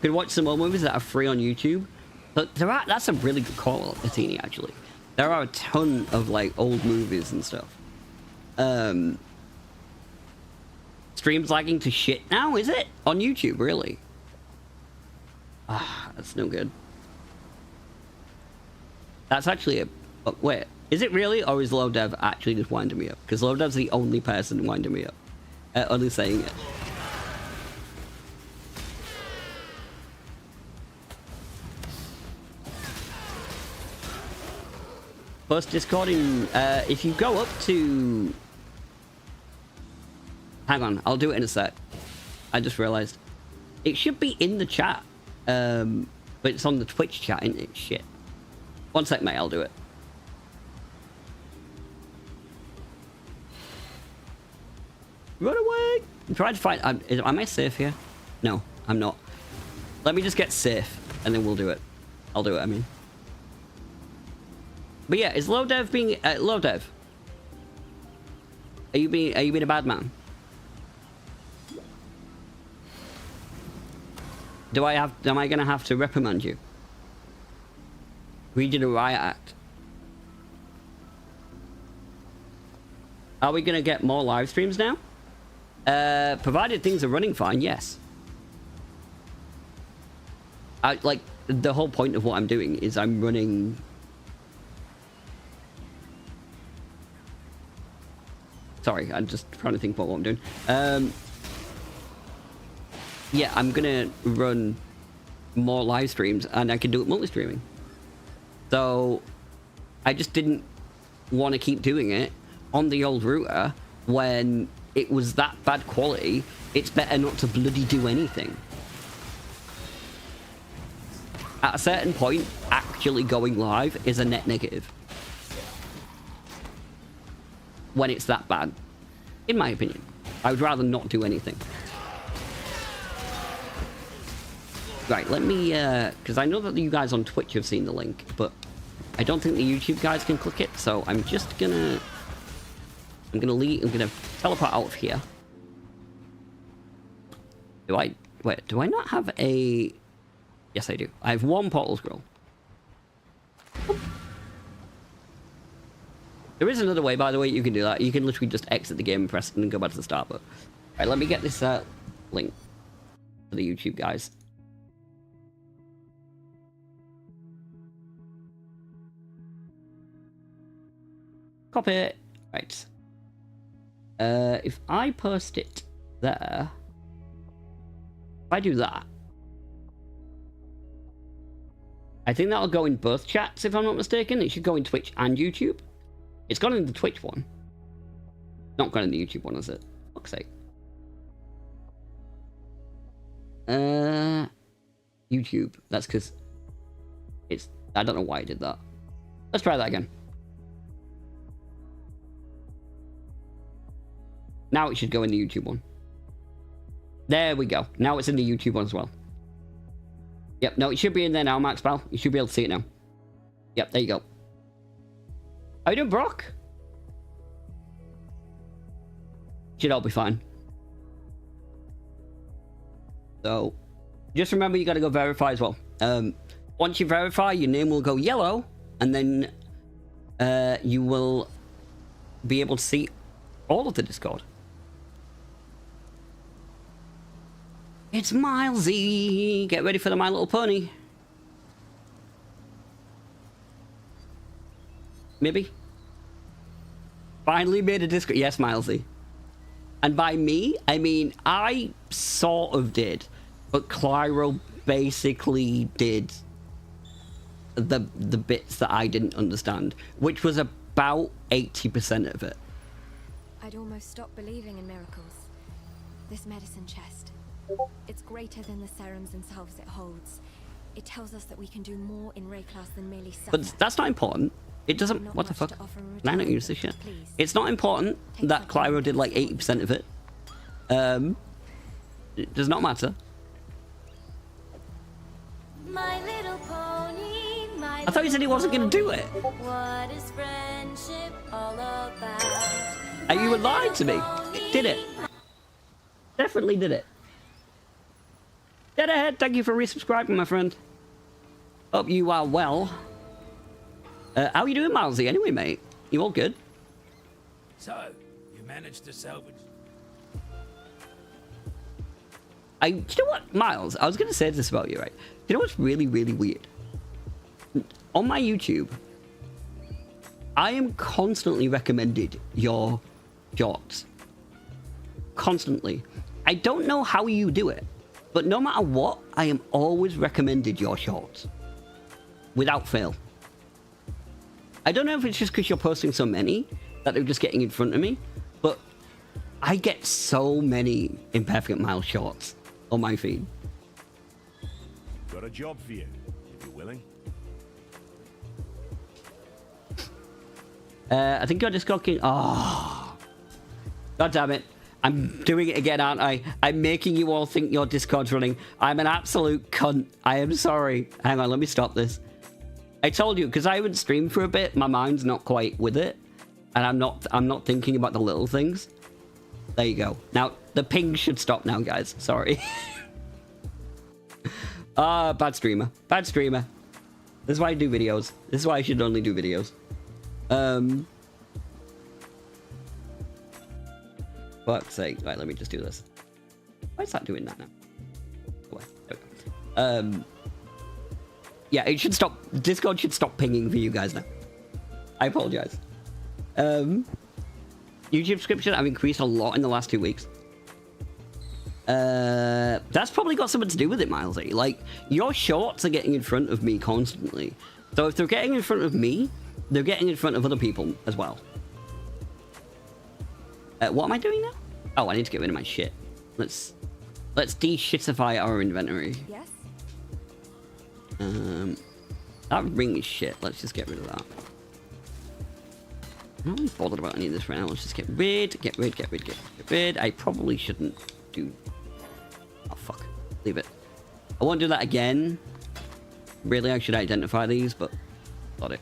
can watch some more movies that are free on YouTube. But that's a really good call, Atini, actually. There are a ton of, like, old movies and stuff. Stream's lagging to shit now, is it? On YouTube, really? Ah, that's no good. That's actually a... Oh, wait. Is it really, or is Low Dev actually just winding me up? Because Low Dev's the only person winding me up. Only saying it. Post Discord in... if you go up to... Hang on, I'll do it in a sec. I just realised. It should be in the chat. But it's on the Twitch chat, isn't it? Shit. One sec, mate, I'll do it. Run away! I'm trying to find... am I safe here? No, I'm not. Let me just get safe, and then we'll do it. I'll do it, I mean. But yeah, is Low Dev being... Low Dev? Are you being a bad man? Am I gonna have to reprimand you? We did a riot act. Are we gonna get more live streams now? Provided things are running fine, yes. Like, the whole point of what I'm doing is I'm running... Sorry, I'm just trying to think about what I'm doing. Yeah, I'm gonna run more live streams, and I can do it multi-streaming. So, I just didn't want to keep doing it on the old router when it was that bad quality, it's better not to bloody do anything. At a certain point, actually going live is a net negative. When it's that bad. In my opinion. I would rather not do anything. Right, let me, because I know that you guys on Twitch have seen the link, but I don't think the YouTube guys can click it, so I'm just gonna... I'm gonna teleport out of here. Wait, do I not have a... Yes, I do. I have one portal scroll. There is another way, by the way, you can do that. You can literally just exit the game and press it and go back to the start button. Right, let me get this link for the YouTube guys. Copy it. Right. If I post it there, if I do that, I think that'll go in both chats, if I'm not mistaken. It should go in Twitch and YouTube. It's gone in the Twitch one. Not gone in the YouTube one, is it? Fuck's sake. YouTube. That's because it's... I don't know why I did that. Let's try that again. Now it should go in the YouTube one. There we go. Now it's in the YouTube one as well. Yep, no, it should be in there now, Max Pal. You should be able to see it now. Yep, there you go. How you doing, Brock? Should all be fine. So, just remember you gotta go verify as well. Once you verify, your name will go yellow, and then you will be able to see all of the Discord. It's Milesy! Get ready for the My Little Pony. Maybe? Finally made a Discord. Yes, Milesy. And by me, I mean, I sort of did. But Clyro basically did the bits that I didn't understand. Which was about 80% of it. I'd almost stopped believing in miracles. This medicine chest. It's greater than the serums themselves it holds. It tells us that we can do more in Ray class than merely suffer. But that's not important. It doesn't... What the fuck? Can I not use this shit? It's not important that Clyro did like 80% of it. It does not matter. My little pony, my I thought you said he wasn't going to do it. What is friendship all about? And you were lying to me. Did it. Definitely did it. Dead ahead. Thank you for resubscribing, my friend. Hope you are well. How you doing, Milesy? Anyway, mate. You all good? So, you managed to salvage... You know what, Miles? I was going to say this about you, right? You know what's really, really weird? On my YouTube, I am constantly recommended your shorts. Constantly. I don't know how you do it, but no matter what, I am always recommended your shorts. Without fail. I don't know if it's just because you're posting so many that they're just getting in front of me, but I get so many Imperfect Miles shorts on my feed. Got a job for you, if you're willing. I think you're just cooking. Oh, God damn it. I'm doing it again, aren't I? I'm making you all think your Discord's running. I'm an absolute cunt. I am sorry. Hang on, let me stop this. I told you, because I haven't streamed for a bit, my mind's not quite with it. And I'm not thinking about the little things. There you go. Now, the ping should stop now, guys. Sorry. Bad streamer. Bad streamer. This is why I do videos. This is why I should only do videos. Fuck's sake. Right, let me just do this. Why is that doing that now? Go away. Yeah, it should stop. Discord should stop pinging for you guys now. I apologize. YouTube subscription, I've increased a lot in the last 2 weeks. That's probably got something to do with it, Milesy. Like, your shorts are getting in front of me constantly. So if they're getting in front of me, they're getting in front of other people as well. What am I doing now? Oh, I need to get rid of my shit. Let's de-shitify our inventory. Yes? That ring is shit. Let's just get rid of that. I'm not really bothered about any of this right now. Let's just get rid. I probably shouldn't do... Oh, fuck. Leave it. I won't do that again. Really, I should identify these, but... Got it.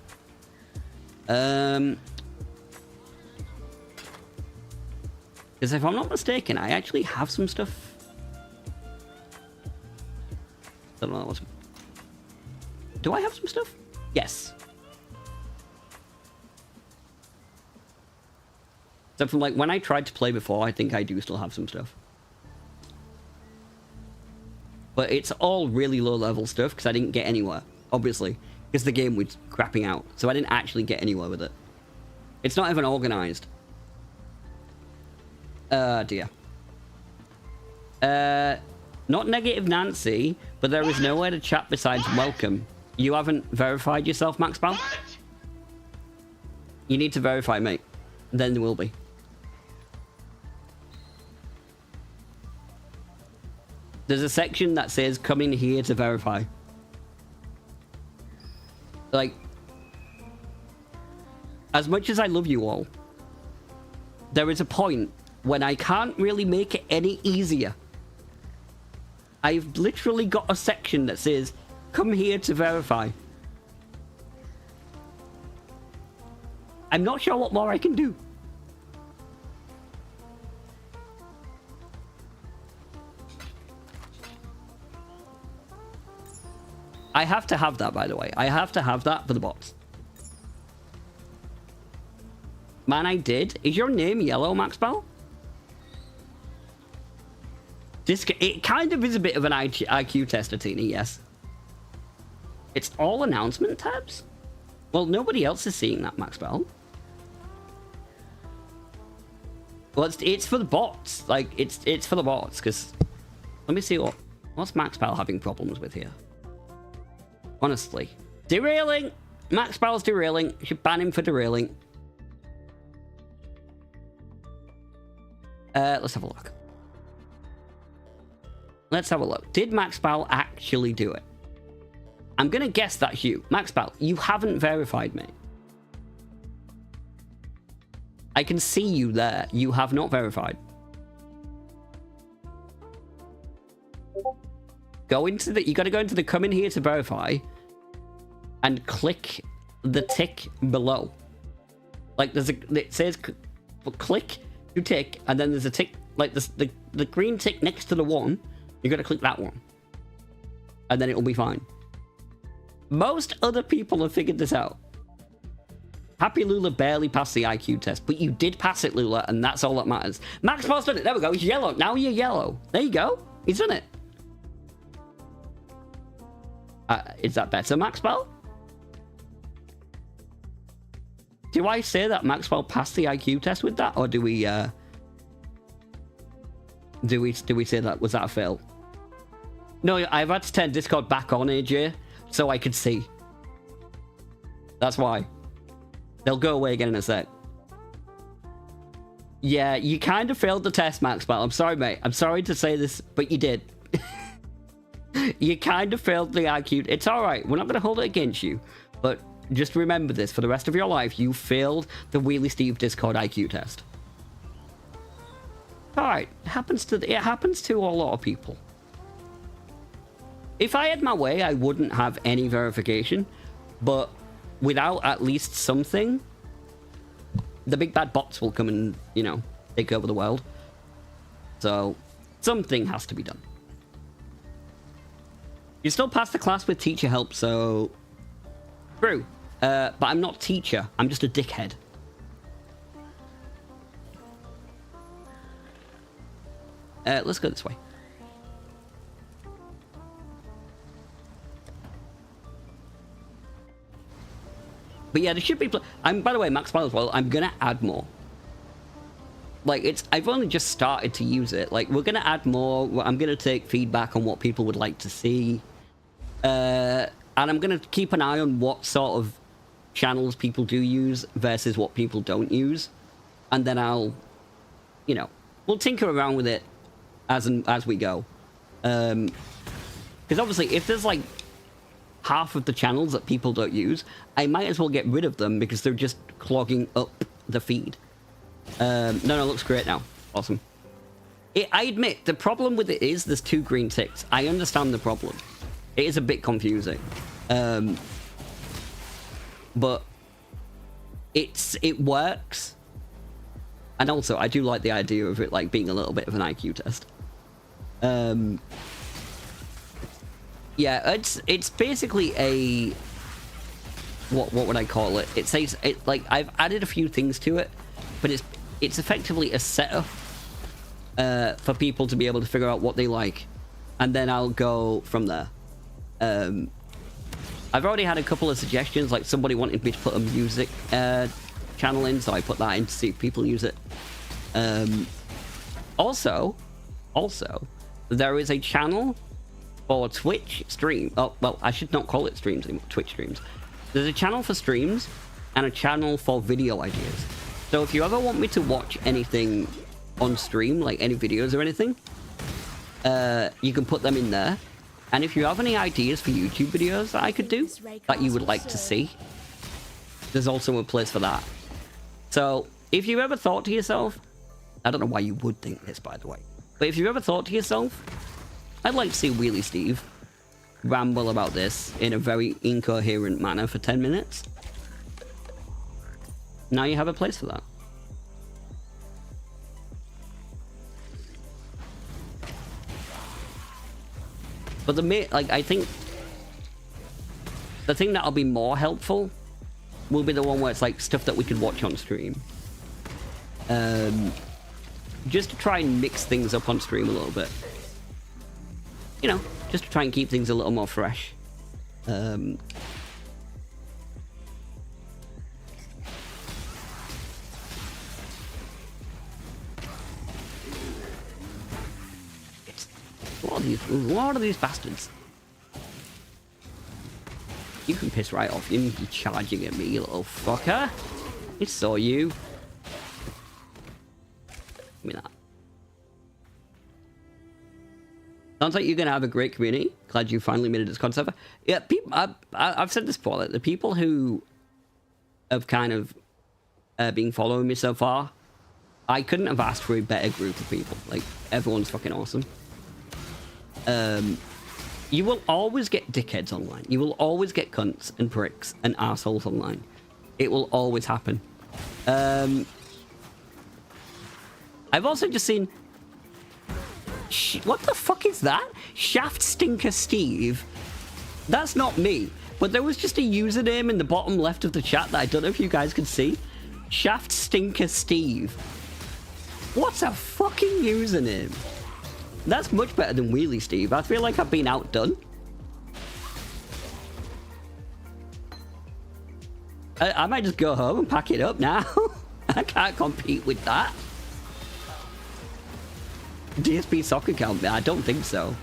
Because if I'm not mistaken, I actually have some stuff. I don't know what's... Do I have some stuff? Yes. So from like when I tried to play before, I think I do still have some stuff. But it's all really low level stuff because I didn't get anywhere, obviously. Because the game was crapping out. So I didn't actually get anywhere with it. It's not even organized. Dear. Not negative Nancy, but there is nowhere to chat besides welcome. You haven't verified yourself, Max Bell? You need to verify, mate. Then there will be. There's a section that says, come in here to verify. Like, as much as I love you all, there is a point when I can't really make it any easier. I've literally got a section that says, come here to verify. I'm not sure what more I can do. I have to have that, by the way. I have to have that for the bots. Man, I did. Is your name Yellow, Max Bell? It kind of is a bit of an IQ tester, Tina, yes. It's all announcement tabs? Well, nobody else is seeing that, Max Bell. Well, it's for the bots. Like, it's for the bots, because... Let me see what's Max Bell having problems with here. Honestly. Derailing! Max Bell's derailing. You should ban him for derailing. Let's have a look. Let's have a look. Did Max Bell actually do it? I'm gonna guess that's you. Max Bell, you haven't verified me. I can see you there. You have not verified. You gotta go into the come in here to verify and click the tick below. Like it says click to tick, and then there's a tick, like the green tick next to the one. You gotta click that one. And then it'll be fine. Most other people have figured this out. Happy Lula barely passed the IQ test, but you did pass it, Lula, and that's all that matters. Max Bell's done it. There we go. He's yellow. Now you're yellow. There you go. He's done it. Is that better, Max Bell? Do I say that Max Bell passed the IQ test with that, or do we say that was that a fail? No, I've had to turn Discord back on, AJ, so I could see. That's why. They'll go away again in a sec. Yeah, you kind of failed the test, Max Bell. I'm sorry, mate. I'm sorry to say this, but you did. You kind of failed the IQ. It's alright. We're not going to hold it against you. But just remember this. For the rest of your life, you failed the Wheelie Steve Discord IQ test. Alright. It happens to a lot of people. If I had my way, I wouldn't have any verification. But without at least something, the big bad bots will come and, you know, take over the world. So, something has to be done. You still pass the class with teacher help, so... True. But I'm not teacher. I'm just a dickhead. Let's go this way. But yeah, there should be... by the way, Max Bell as well, I'm gonna add more. Like, I've only just started to use it. Like, we're gonna add more. I'm gonna take feedback on what people would like to see. And I'm gonna keep an eye on what sort of channels people do use versus what people don't use. And then I'll you know, we'll tinker around with it as we go. Because obviously, if there's like half of the channels that people don't use, I might as well get rid of them because they're just clogging up the feed. No, it looks great now. Awesome. I admit, the problem with it is there's 2 green ticks. I understand the problem. It is a bit confusing. But it works. And also, I do like the idea of it like being a little bit of an IQ test. Yeah, it's basically a... What would I call it? It says... like, I've added a few things to it, but it's effectively a setup for people to be able to figure out what they like. And then I'll go from there. I've already had a couple of suggestions, like somebody wanted me to put a music channel in, so I put that in to see if people use it. Also, there is a channel for Twitch stream. Oh, well, I should not call it streams anymore. Twitch streams. There's a channel for streams and a channel for video ideas. So if you ever want me to watch anything on stream, like any videos or anything, you can put them in there. And if you have any ideas for YouTube videos that I could do that you would like to see, there's also a place for that. So if you ever thought to yourself, I don't know why you would think this, by the way, but if you ever thought to yourself, I'd like to see Wheelie Steve ramble about this in a very incoherent manner for 10 minutes, now you have a place for that. But I think the thing that'll be more helpful will be the one where it's like stuff that we could watch on stream. Just to try and mix things up on stream a little bit. You know, just to try and keep things a little more fresh. What are these bastards? You can piss right off. You're charging at me, you little fucker. I saw you. Give me that. Sounds like you're gonna have a great community. Glad you finally made a Discord server. Yeah, people. I've said this before. Like, the people who have kind of been following me so far, I couldn't have asked for a better group of people. Like, everyone's fucking awesome. You will always get dickheads online. You will always get cunts and pricks and assholes online. It will always happen. I've also just seen... What the fuck is that? Shaft Stinker Steve? That's not me. But there was just a username in the bottom left of the chat that I don't know if you guys could see. Shaft Stinker Steve. What's a fucking username? That's much better than Wheelie Steve. I feel like I've been outdone. I might just go home and pack it up now. I can't compete with that. DSP soccer count? I don't think so.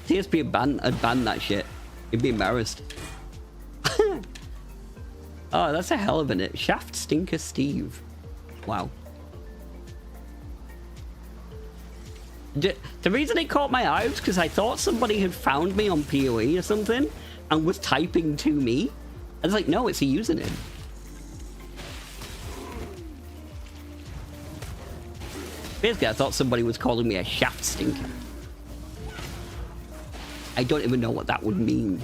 DSP would ban that shit. He'd be embarrassed. Oh, that's a hell of a name. Shaft Stinker Steve. Wow. The reason it caught my eye was because I thought somebody had found me on PoE or something and was typing to me. I was like, no, it's a username. Basically, I thought somebody was calling me a shaft stinker. I don't even know what that would mean.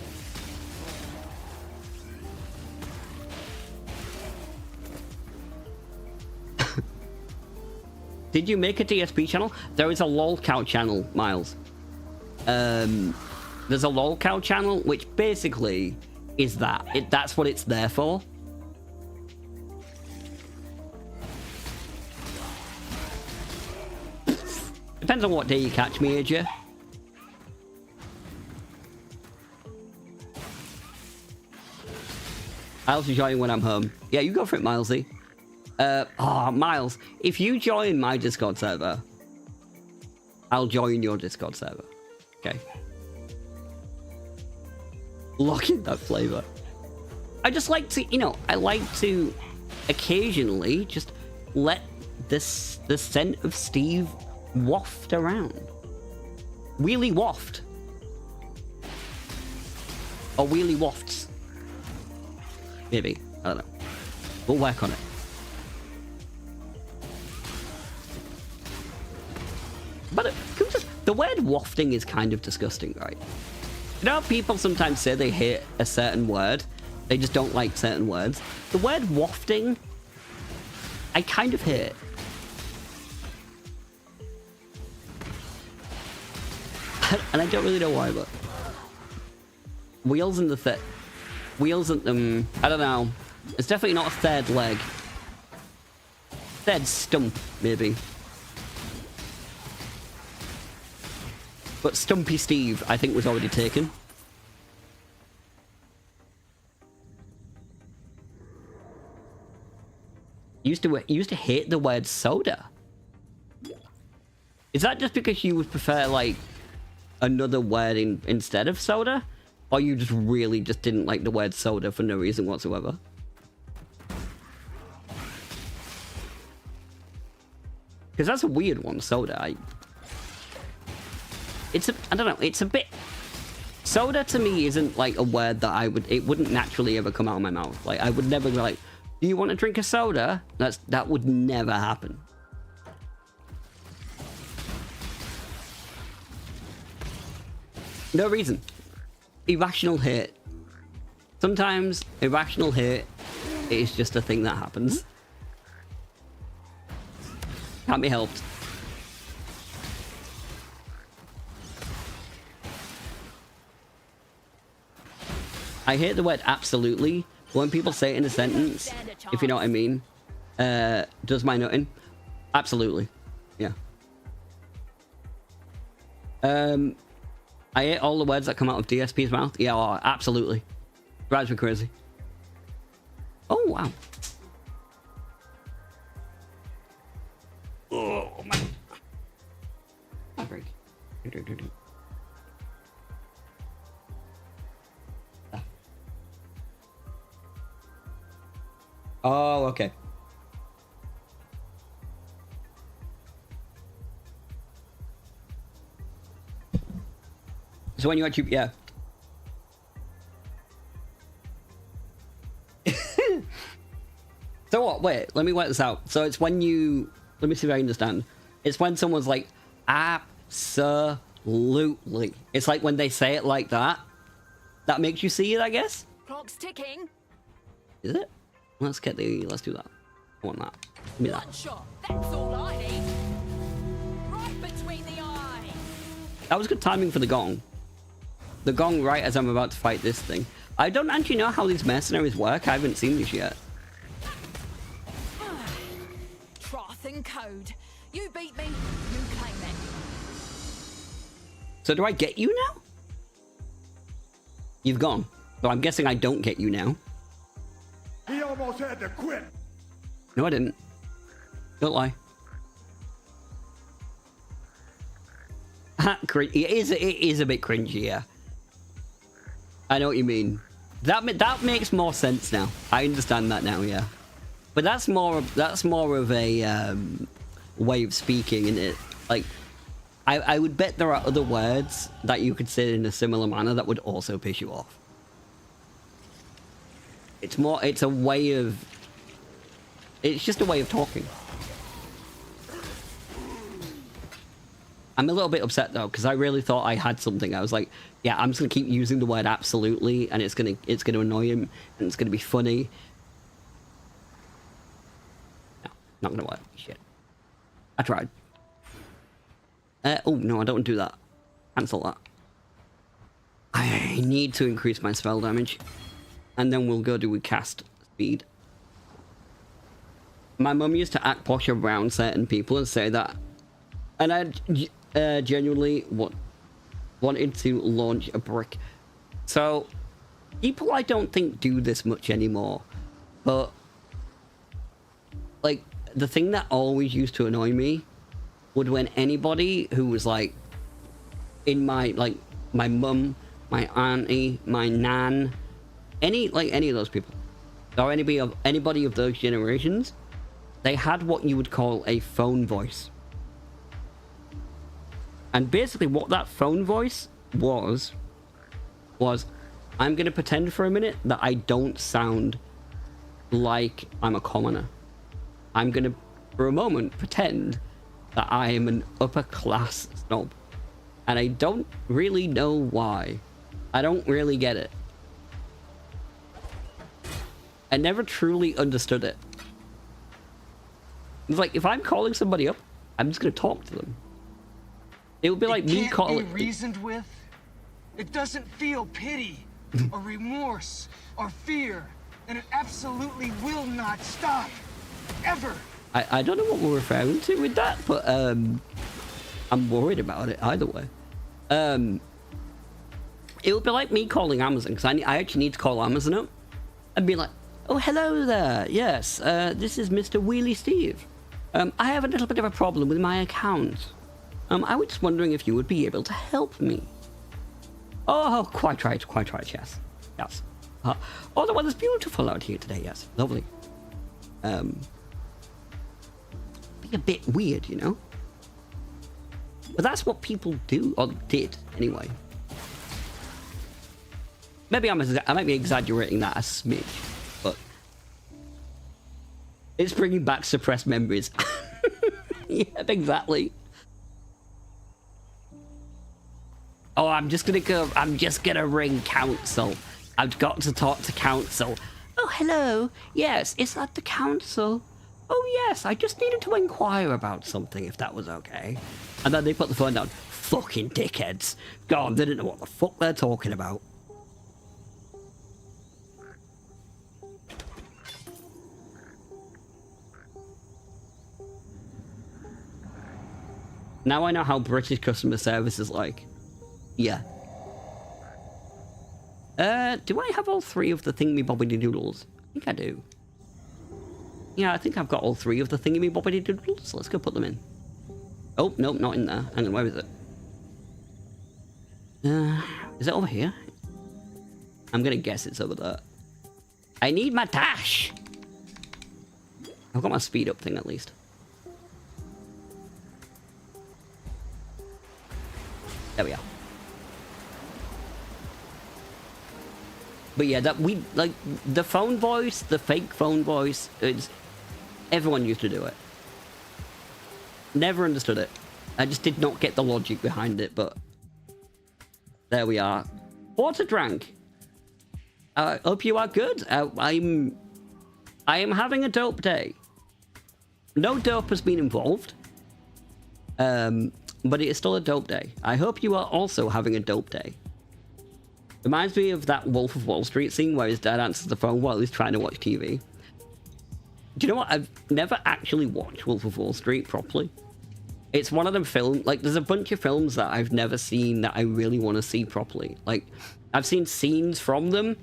Did you make a DSP channel? There is a lolcow channel, Miles. There's a lolcow channel, which basically is that. That's what it's there for. Depends on what day you catch me, AJ. I'll join when I'm home. Yeah, you go for it, Milesy. Miles, if you join my Discord server, I'll join your Discord server. Okay. Lock in that flavor. I just like to, you know, I like to occasionally just let the scent of Steve waft around. Wheelie waft. Or wheelie wafts. Maybe. I don't know. We'll work on it. But the word wafting is kind of disgusting, right? You know how people sometimes say they hate a certain word? They just don't like certain words. The word wafting, I kind of hate. And I don't really know why, but wheels and the wheels and them. I don't know. It's definitely not a third leg. Third stump, maybe. But Stumpy Steve, I think, was already taken. You used to hate the word soda. Is that just because you would prefer like another word instead of soda, or you just really just didn't like the word soda for no reason whatsoever? Because that's a weird one, soda. I don't know. It's a bit. Soda to me isn't like a word that it wouldn't naturally ever come out of my mouth. Like I would never be like, "Do you want to drink a soda?" That would never happen. No reason. Irrational hate. Sometimes irrational hate is just a thing that happens. Can't be helped. I hate the word absolutely. When people say it in a sentence, if you know what I mean, does my nutting? Absolutely. Yeah. I hate all the words that come out of DSP's mouth. Yeah, oh, absolutely. Drives me crazy. Oh, wow. Oh, my. Maverick. Oh, okay. So when you actually, yeah. So what? Wait, let me work this out. So it's when you, let me see if I understand. It's when someone's like, absolutely. It's like when they say it like that. That makes you see it, I guess? Clock's ticking. Is it? Let's do that. I want that. Give me that. One shot. That's all I need. Right between the eyes. That was good timing for the gong. The gong right as I'm about to fight this thing. I don't actually know how these mercenaries work. I haven't seen this yet. Troth and code. You beat me, you claim it. So do I get you now? You've gone. So I'm guessing I don't get you now. He almost had to quit. No, I didn't. Don't lie. It is a bit cringy, yeah. I know what you mean. That makes more sense now. I understand that now, yeah. But that's more of a way of speaking, isn't it? Like, I would bet there are other words that you could say in a similar manner that would also piss you off. It's a way of... It's just a way of talking. I'm a little bit upset though, because I really thought I had something. I was like, yeah, I'm just gonna keep using the word absolutely, and it's gonna annoy him, and it's gonna be funny. No, not gonna work. Shit. I tried. Oh no, I don't want to do that. Cancel that. I need to increase my spell damage, and then we'll go do cast speed. My mum used to act posh around certain people and say that, and I genuinely wanted to launch a brick. So people I don't think do this much anymore, but like the thing that always used to annoy me would when anybody who was like in my mum, my auntie, my nan, any of those people, or anybody of those generations, they had what you would call a phone voice. And basically what that phone voice was I'm going to pretend for a minute that I don't sound like I'm a commoner. I'm going to, for a moment, pretend that I am an upper class snob. And I don't really know why. I don't really get it. I never truly understood it. It's like, if I'm calling somebody up, I'm just going to talk to them. It would be like me calling... It can't be reasoned with. It doesn't feel pity, or remorse, or fear. And it absolutely will not stop. Ever. I don't know what we're referring to with that, but I'm worried about it either way. It would be like me calling Amazon, because I actually need to call Amazon up and be like, oh, hello there. Yes, this is Mr. wheelysteve. I have a little bit of a problem with my account. I was just wondering if you would be able to help me. Oh, quite right, yes. Yes. Oh, the weather's beautiful out here today, yes. Lovely. Be a bit weird, you know? But that's what people do, or did, anyway. Maybe I might be exaggerating that a smidge, but... It's bringing back suppressed memories. Yeah, exactly. Oh, I'm just gonna ring council. I've got to talk to council. Oh, hello. Yes, is that the council? Oh, yes, I just needed to inquire about something, if that was okay. And then they put the phone down. Fucking dickheads. God, they didn't know what the fuck they're talking about. Now I know how British customer service is like. Yeah. Do I have all three of the thingy-bobbity-doodles? I think I do. Yeah, I think I've got all three of the thingy-bobbity-doodles. Let's go put them in. Oh, nope, not in there. Hang on, where is it? Is it over here? I'm gonna guess it's over there. I need my dash! I've got my speed up thing at least. There we are. But yeah, that we like the phone voice, the fake phone voice. Everyone used to do it. Never understood it. I just did not get the logic behind it. But there we are. Water drank. Hope you are good. I am having a dope day. No dope has been involved. But it is still a dope day. I hope you are also having a dope day. Reminds me of that Wolf of Wall Street scene where his dad answers the phone while he's trying to watch TV. Do you know what? I've never actually watched Wolf of Wall Street properly. It's one of them films, like there's a bunch of films that I've never seen that I really want to see properly. Like, I've seen scenes from them.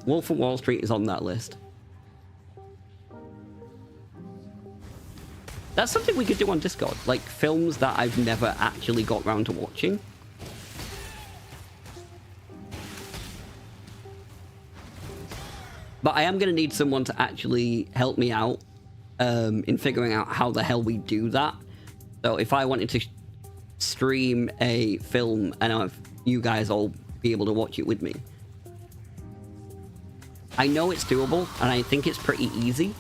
Wolf of Wall Street is on that list. That's something we could do on Discord, like films that I've never actually got round to watching. But I am going to need someone to actually help me out in figuring out how the hell we do that. So if I wanted to stream a film and have you guys all be able to watch it with me. I know it's doable and I think it's pretty easy,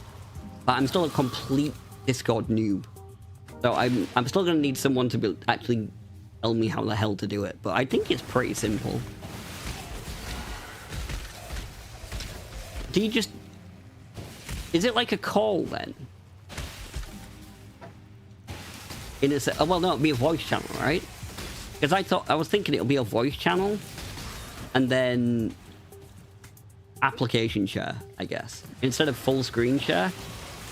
but I'm still a complete Discord noob. So I'm still going to need someone to actually tell me how the hell to do it. But I think it's pretty simple. Do you just... Is it like a call then? In a oh, well, no, it'd be a voice channel, right? Because I was thinking it'll be a voice channel and then application share, I guess. Instead of full screen share,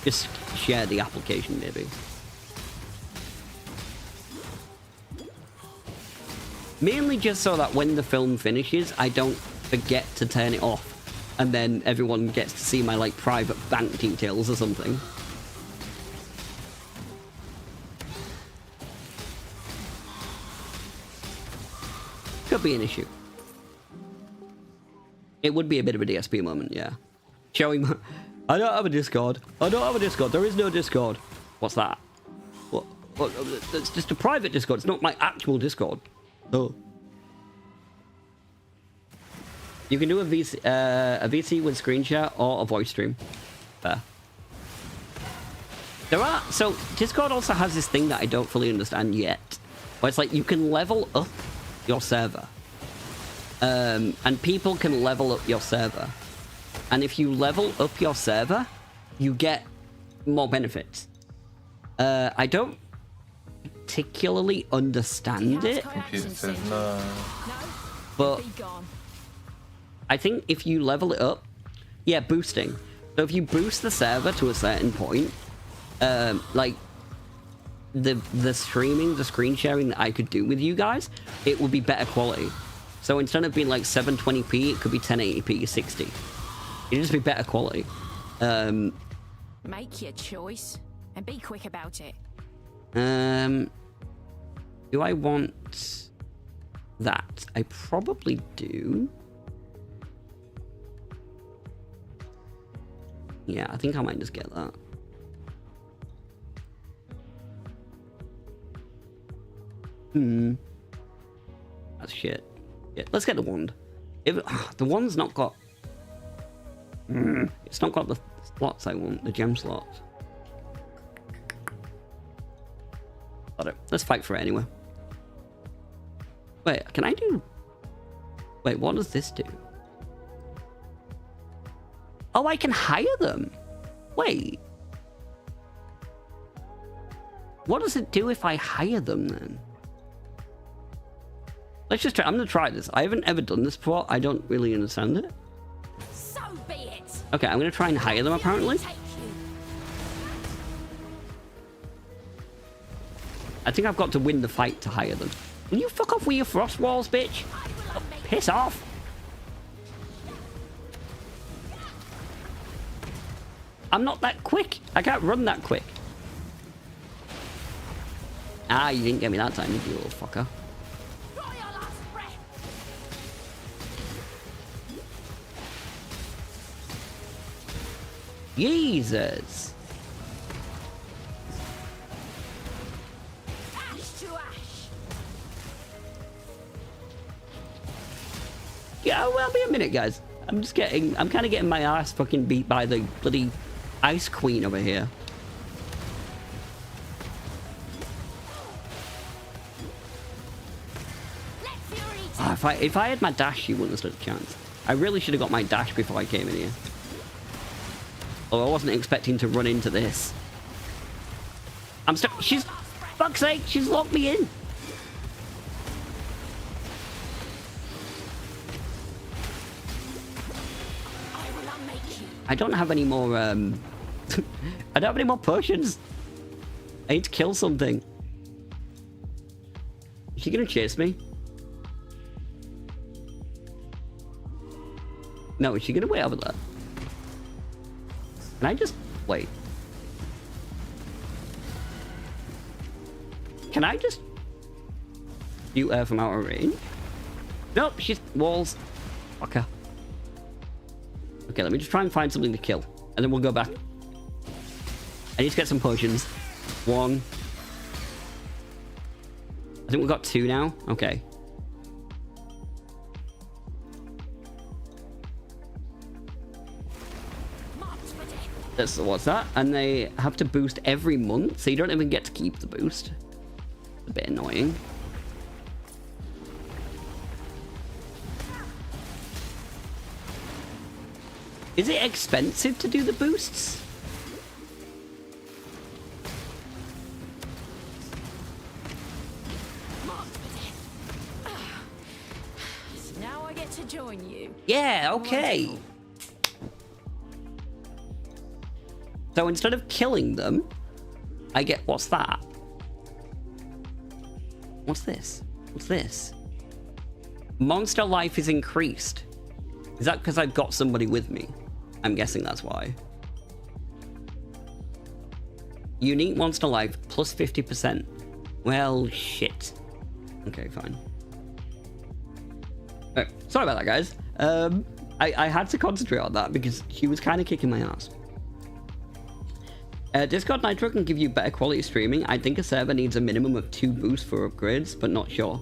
just share the application, maybe. Mainly just so that when the film finishes, I don't forget to turn it off. And then everyone gets to see my, like, private bank details or something. Could be an issue. It would be a bit of a DSP moment, yeah. Showing I don't have a Discord. I don't have a Discord. There is no Discord. What's that? What? It's just a private Discord. It's not my actual Discord. Oh. You can do a VC with screen share or a voice stream. Fair. So Discord also has this thing that I don't fully understand yet. Where it's like you can level up your server. And people can level up your server. And if you level up your server, you get more benefits. I don't particularly understand it. Computer says no. But I think if you level it up, yeah, boosting. So if you boost the server to a certain point, like the streaming, the screen sharing that I could do with you guys, it would be better quality. So instead of being like 720p, it could be 1080p, 60. It'd just be better quality. Make your choice and be quick about it. Do I want that? I probably do. Yeah, I think I might just get that. That's shit. Yeah, let's get the wand. If the wand's not got... it's not got the slots I want, the gem slots. Got it. Let's fight for it anyway. Wait, can I do... Wait, what does this do? Oh, I can hire them. Wait. What does it do if I hire them then? Let's just try. I'm going to try this. I haven't ever done this before. I don't really understand it. So be it. Okay, I'm going to try and hire them apparently. I think I've got to win the fight to hire them. Will you fuck off with your frost walls, bitch? Oh, piss off. I'm not that quick. I can't run that quick. Ah, you didn't get me that time, did you, little fucker? Jesus. Yeah, well, be a minute, guys. I'm kind of getting my ass fucking beat by the bloody Ice Queen over here. Oh, if I had my dash, she wouldn't have stood a chance. I really should have got my dash before I came in here. Oh, I wasn't expecting to run into this. I'm stuck. She's... Fuck's sake, she's locked me in. I don't have any more, I don't have any more potions. I need to kill something. Is she gonna chase me? No, is she gonna wait over there? Can I just wait? Can I just shoot her from out of range? Nope, she's walls. Fuck her. Okay, let me just try and find something to kill. And then we'll go back. I need to get some potions. 1. I think we've got 2 now. Okay. What's that? And they have to boost every month, so you don't even get to keep the boost. A bit annoying. Is it expensive to do the boosts? So now I get to join you. Yeah, okay. So instead of killing them, I get... What's that? What's this? What's this? Monster life is increased. Is that because I've got somebody with me? I'm guessing that's why. Unique monster life plus 50%. Well, shit. Okay, fine. Sorry about that, guys. I had to concentrate on that because she was kind of kicking my ass. Discord Nitro can give you better quality streaming. I think a server needs a minimum of 2 boosts for upgrades, but not sure.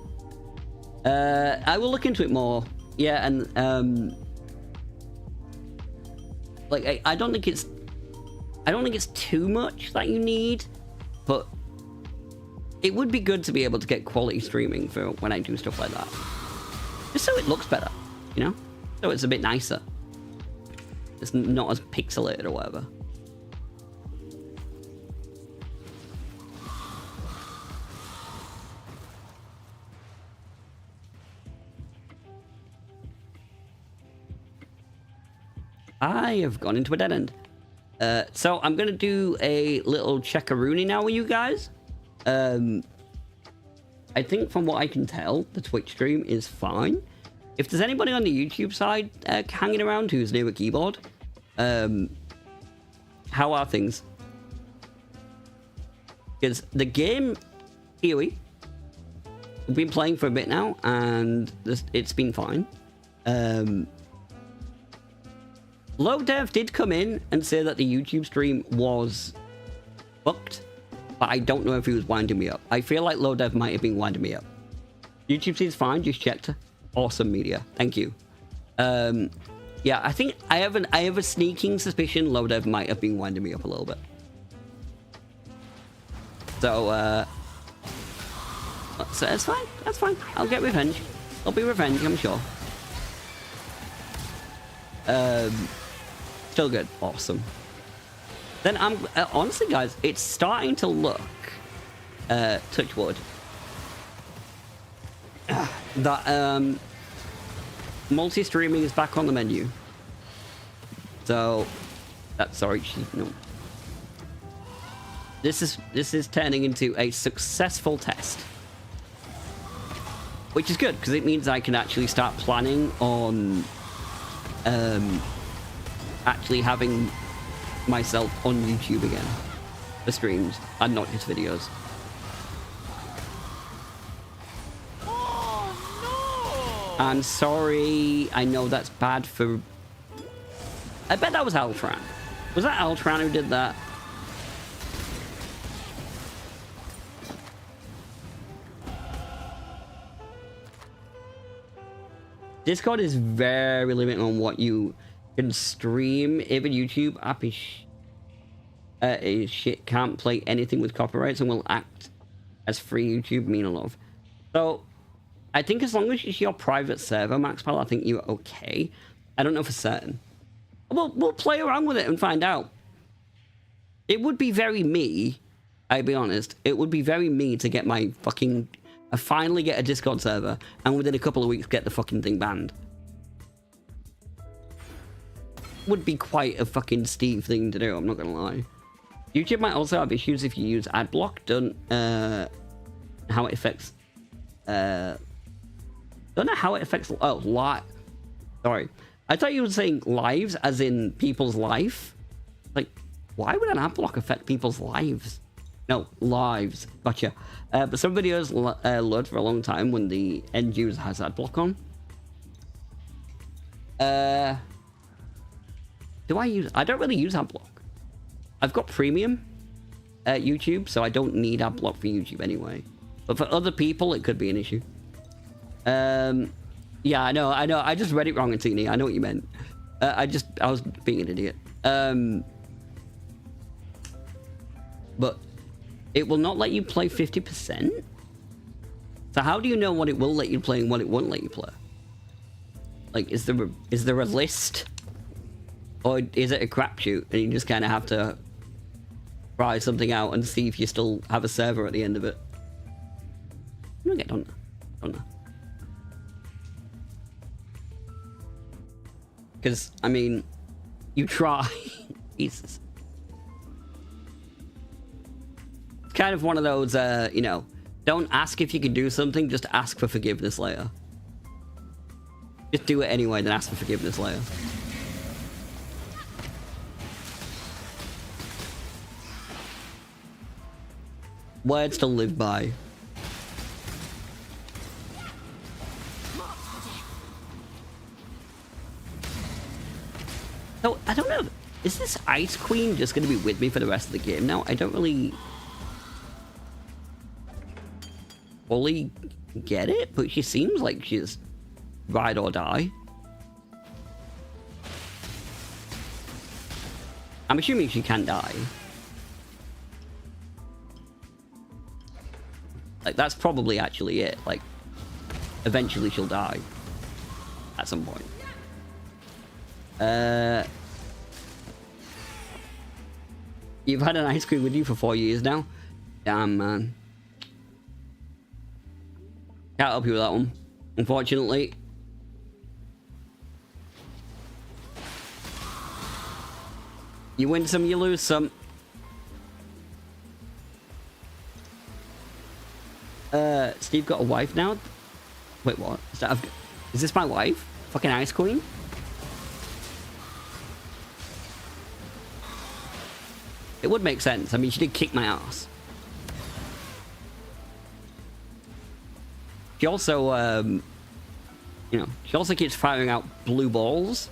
I will look into it more. Yeah, and like I don't think it's too much that you need, but it would be good to be able to get quality streaming for when I do stuff like that. Just so it looks better, you know? So it's a bit nicer. It's not as pixelated or whatever. I have gone into a dead end. So I'm going to do a little checkaroonie now with you guys. I think from what I can tell, the Twitch stream is fine. If there's anybody on the YouTube side hanging around who's near a keyboard, how are things? Because the game, PoE, we've been playing for a bit now, and it's been fine. Low Dev did come in and say that the YouTube stream was fucked, but I don't know if he was winding me up. I feel like Low Dev might have been winding me up. YouTube seems fine, just checked. Awesome media, thank you. Yeah, I think I have a sneaking suspicion Low Dev might have been winding me up a little bit. So it's fine, that's fine. I'll get revenge. I'll be revenge, I'm sure. Still good. Awesome. Then I'm honestly, guys, it's starting to look touch wood that multi-streaming is back on the menu. So that's sorry, no. This is turning into a successful test, which is good because it means I can actually start planning on actually having myself on YouTube again for streams and not just videos. Oh, no! I'm sorry. I know that's bad for... I bet that was Altran. Was that Altran who did that? Discord is very limited on what you can stream. Even YouTube app is shit. Can't play anything with copyrights and will act as free YouTube mean a lot of. So I think as long as it's your private server, Maxpal, I think you're okay. I don't know for certain. We'll play around with it and find out. It would be very me, I'll be honest. It would be very me to get my fucking... I finally get a Discord server and within a couple of weeks get the fucking thing banned. Would be quite a fucking Steve thing to do, I'm not gonna lie. YouTube might also have issues if you use adblock. Don't how it affects don't know how it affects sorry. I thought you were saying lives as in people's life. Like, why would an adblock affect people's lives? No, lives. Gotcha. But some videos load for a long time when the end user has adblock on. Do I use... I don't really use adblock. I've got premium YouTube, so I don't need adblock for YouTube anyway. But for other people, it could be an issue. Yeah, I know. I just read it wrong, Antini. I know what you meant. I was being an idiot. But it will not let you play 50%? So how do you know what it will let you play and what it won't let you play? Like, is there a list? Or is it a crapshoot and you just kind of have to try something out and see if you still have a server at the end of it? I don't know. Because, I mean, you try. Jesus. It's kind of one of those, you know, don't ask if you can do something, just ask for forgiveness later. Just do it anyway, then ask for forgiveness later. Words to live by. So, I don't know. Is this Ice Queen just going to be with me for the rest of the game now? I don't really fully get it, but she seems like she's ride or die. I'm assuming she can die. Like, that's probably actually it. Like, eventually she'll die. At some point. You've had an ice cream with you for 4 years now? Damn, man. Can't help you with that one, unfortunately. You win some, you lose some. Steve got a wife now? Wait, what? Is this my wife? Fucking Ice Queen? It would make sense. I mean, she did kick my ass. She also, you know, she also keeps firing out blue balls.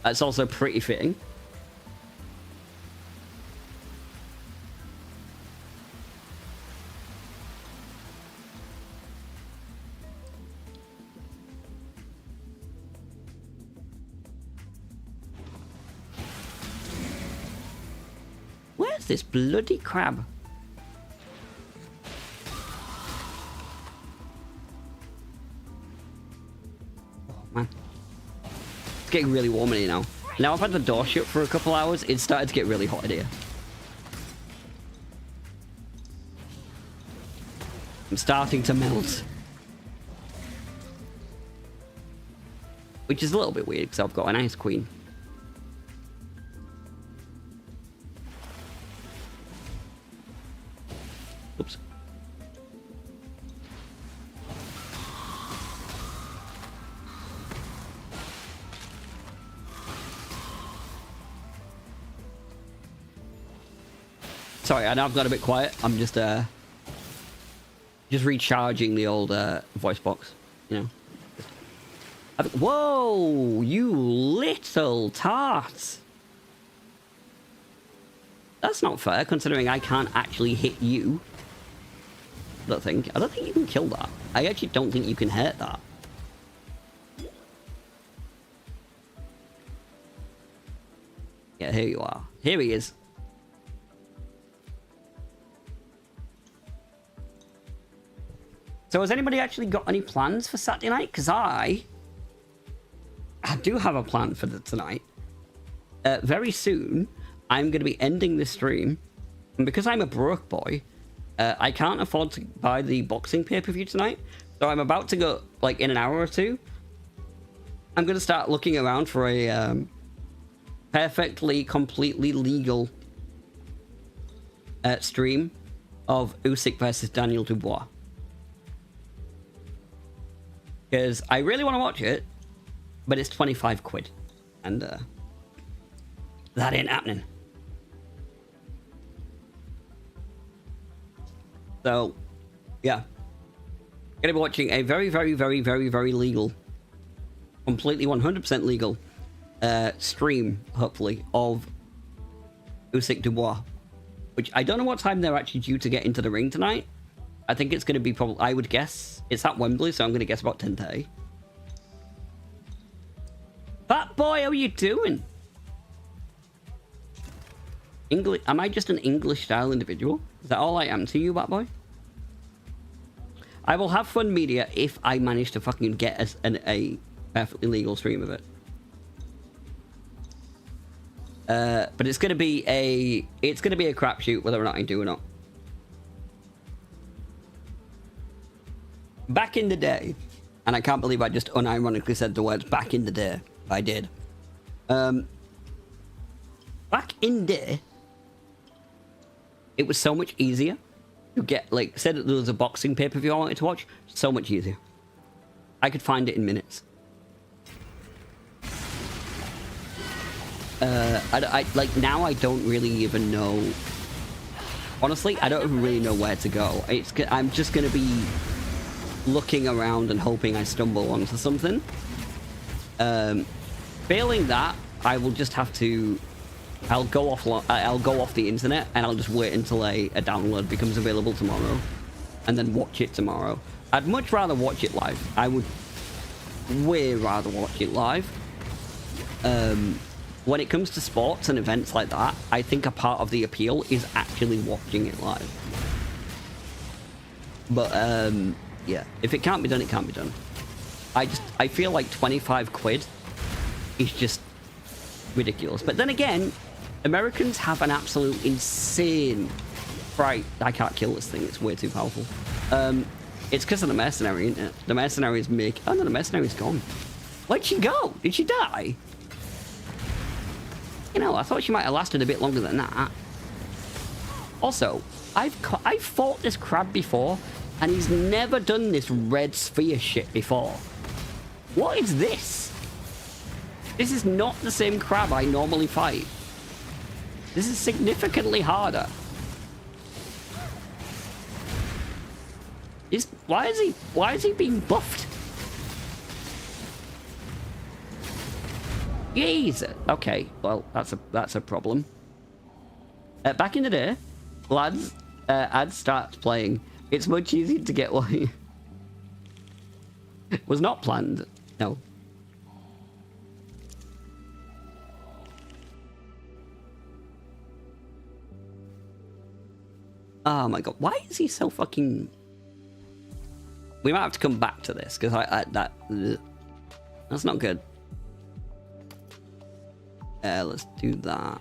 That's also pretty fitting. Where's this bloody crab? Oh, man. It's getting really warm in here now. Now I've had the door shut for a couple hours, it's started to get really hot in here. I'm starting to melt. Which is a little bit weird because I've got an Ice Queen. Oops. Sorry, I know I've got a bit quiet. I'm just recharging the old voice box, you know. Whoa, you little tart. That's not fair, considering I can't actually hit you. I don't think you can kill that. I actually don't think you can hurt that. Yeah, here you are. Here he is. So has anybody actually got any plans for Saturday night? Because I do have a plan for tonight. Very soon, I'm going to be ending this stream. And because I'm a broke boy, I can't afford to buy the boxing pay-per-view tonight. So I'm about to go, like, in an hour or two. I'm going to start looking around for a perfectly, completely legal stream of Usyk versus Daniel Dubois. Because I really want to watch it, but it's 25 quid. And that ain't happening. So, yeah. Gonna be watching a very, very, very, very, very legal, completely 100% legal stream, hopefully, of Usyk Dubois. Which I don't know what time they're actually due to get into the ring tonight. I think it's going to be probably, I would guess, it's at Wembley, so I'm going to guess about 10:30. Fat boy, how are you doing? English? Am I just an English-style individual? Is that all I am to you, Bat Boy? I will have fun media if I manage to fucking get a perfectly legal stream of it. But it's gonna be a crapshoot whether or not I do or not. Back in the day, and I can't believe I just unironically said the words "back in the day." I did. Back in day, it was so much easier to get, like, said that there was a boxing pay-per-view I wanted to watch. So much easier. I could find it in minutes. Like, now I don't really even know. Honestly, I don't even really know where to go. I'm just gonna be looking around and hoping I stumble onto something. Failing that, I will just have to. I'll go off the internet and I'll just wait until a download becomes available tomorrow, and then watch it tomorrow. I'd much rather watch it live. I would way rather watch it live. When it comes to sports and events like that, I think a part of the appeal is actually watching it live. But yeah, if it can't be done, it can't be done. I feel like 25 quid is just ridiculous. But then again, Americans have an absolute insane... Right, I can't kill this thing. It's way too powerful. It's because of the mercenary, isn't it? The mercenaries make... Oh no, the mercenary's gone. Where'd she go? Did she die? You know, I thought she might have lasted a bit longer than that. Also, I've fought this crab before, and he's never done this red sphere shit before. What is this? This is not the same crab I normally fight. This is significantly harder. Why is he being buffed? Jesus. Okay, well, that's a problem. Back in the day, lads, I'd start playing. It's much easier to get one. Was not planned. No. Oh my god, why is he so fucking... We might have to come back to this, because that's not good. Let's do that.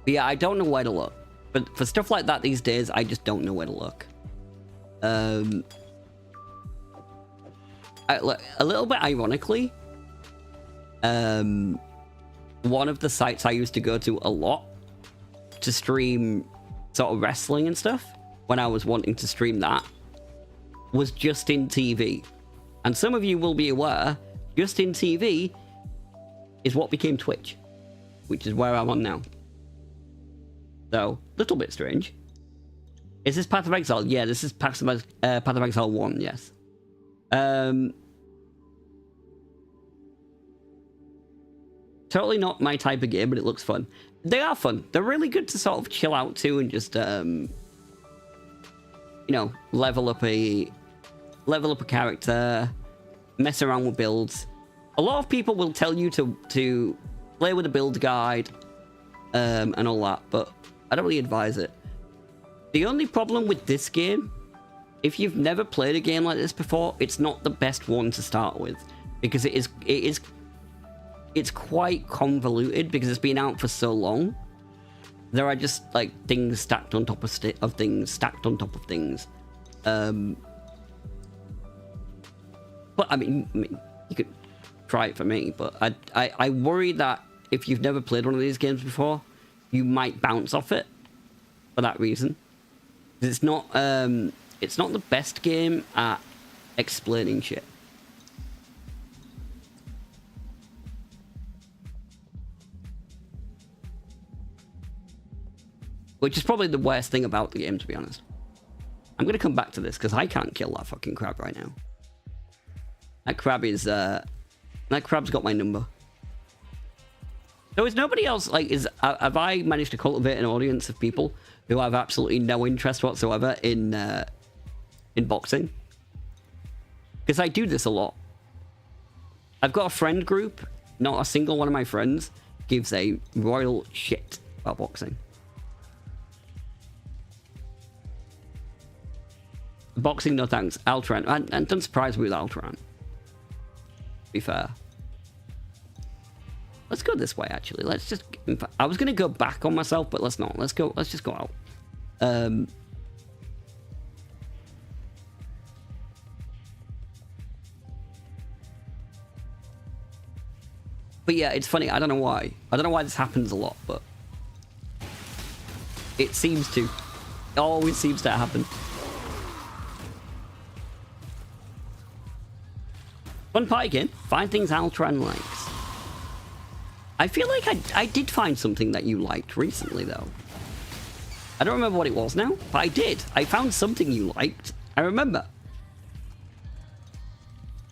But yeah, I don't know where to look. But for stuff like that these days, I just don't know where to look. A little bit ironically, one of the sites I used to go to a lot to stream sort of wrestling and stuff, when I was wanting to stream that, was Justin TV. And some of you will be aware, Justin TV is what became Twitch, which is where I'm on now. So, little bit strange. Is this Path of Exile? Yeah, this is Path of Exile 1, yes. Totally not my type of game, but it looks fun. They are fun. They're really good to sort of chill out to and just, you know, level up a character, mess around with builds. A lot of people will tell you to play with a build guide, and all that, but I don't really advise it. The only problem with this game, if you've never played a game like this before, it's not the best one to start with, because it's quite convoluted because it's been out for so long. There are just like things stacked on top of things stacked on top of things. But I mean, you could try it for me, but I worry that if you've never played one of these games before, you might bounce off it for that reason. It's not the best game at explaining shit. Which is probably the worst thing about the game, to be honest. I'm going to come back to this, because I can't kill that fucking crab right now. That crab's got my number. So is nobody else, like, have I managed to cultivate an audience of people who have absolutely no interest whatsoever in boxing? Because I do this a lot. I've got a friend group, not a single one of my friends gives a royal shit about boxing. Boxing, no thanks. Altran. And don't surprise me with Altran. To be fair. Let's go this way, actually. Let's just... In fact, I was going to go back on myself, but let's not. Let's just go out. But yeah, it's funny. I don't know why. I don't know why this happens a lot, but... It seems to. It always seems to happen. Fun party game. Find things Altran likes. I feel like I did find something that you liked recently, though. I don't remember what it was now, but I did. I found something you liked. I remember.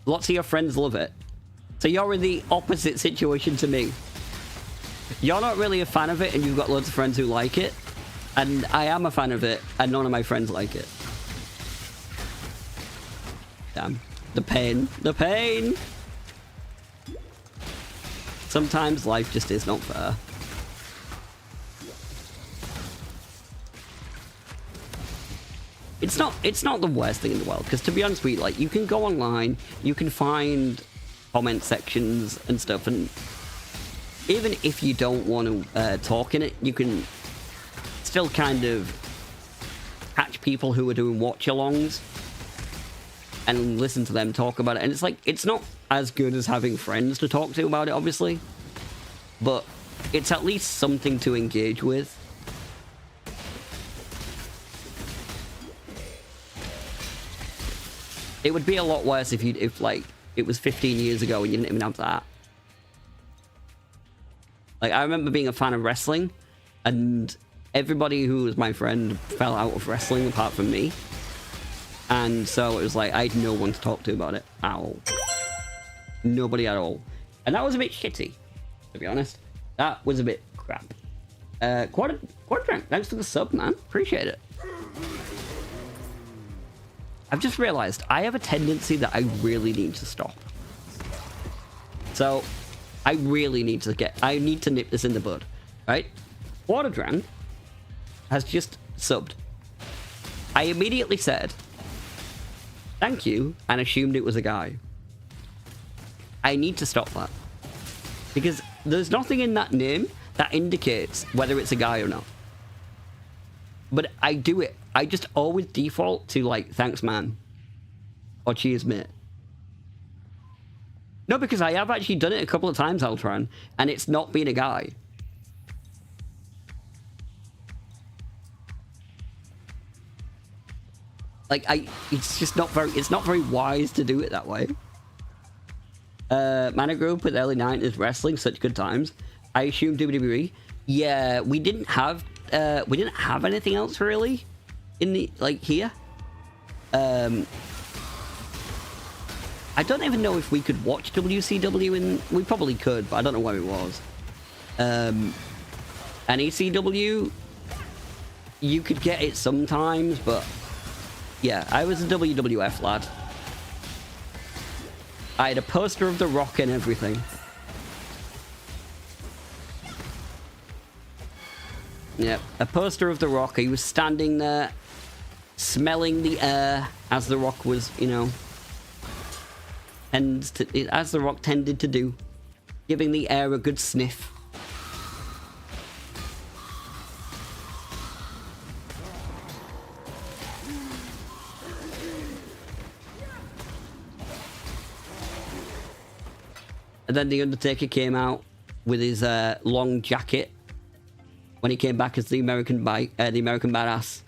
Lots of your friends love it. So you're in the opposite situation to me. You're not really a fan of it, and you've got loads of friends who like it. And I am a fan of it, and none of my friends like it. Damn. The pain. The pain! Sometimes life just is not fair. It's not the worst thing in the world, because to be honest with you, like, you can go online, you can find comment sections and stuff, and even if you don't want to talk in it, you can still kind of catch people who are doing watch-alongs and listen to them talk about it. And it's like, it's not as good as having friends to talk to about it, obviously, but it's at least something to engage with. It would be a lot worse if like it was 15 years ago and you didn't even have that. Like, I remember being a fan of wrestling, and everybody who was my friend fell out of wrestling apart from me. And so it was like, I had no one to talk to about it at all. Nobody at all. And that was a bit shitty, to be honest. That was a bit crap. Quadrank, thanks for the sub, man. Appreciate it. I've just realized I have a tendency that I really need to stop. So I really need to nip this in the bud, right? Waterdrank has just subbed. I immediately said, thank you, and assumed it was a guy. I need to stop that. Because there's nothing in that name that indicates whether it's a guy or not. But I do it. I just always default to, like, thanks, man. Or cheers, mate. No, because I have actually done it a couple of times, Altran, and it's not been a guy. Like, it's not very wise to do it that way. Man, I grew up with early 90s wrestling, such good times. I assume WWE. Yeah, we didn't have anything else really in the, like, here. I don't even know if we could watch WCW we probably could, but I don't know where it was. And ECW, you could get it sometimes, but yeah, I was a WWF lad. I had a poster of The Rock and everything. Yep, a poster of The Rock. He was standing there, smelling the air, as The Rock was, you know, as The Rock tended to do, giving the air a good sniff. And then The Undertaker came out with his long jacket when he came back as the American Badass.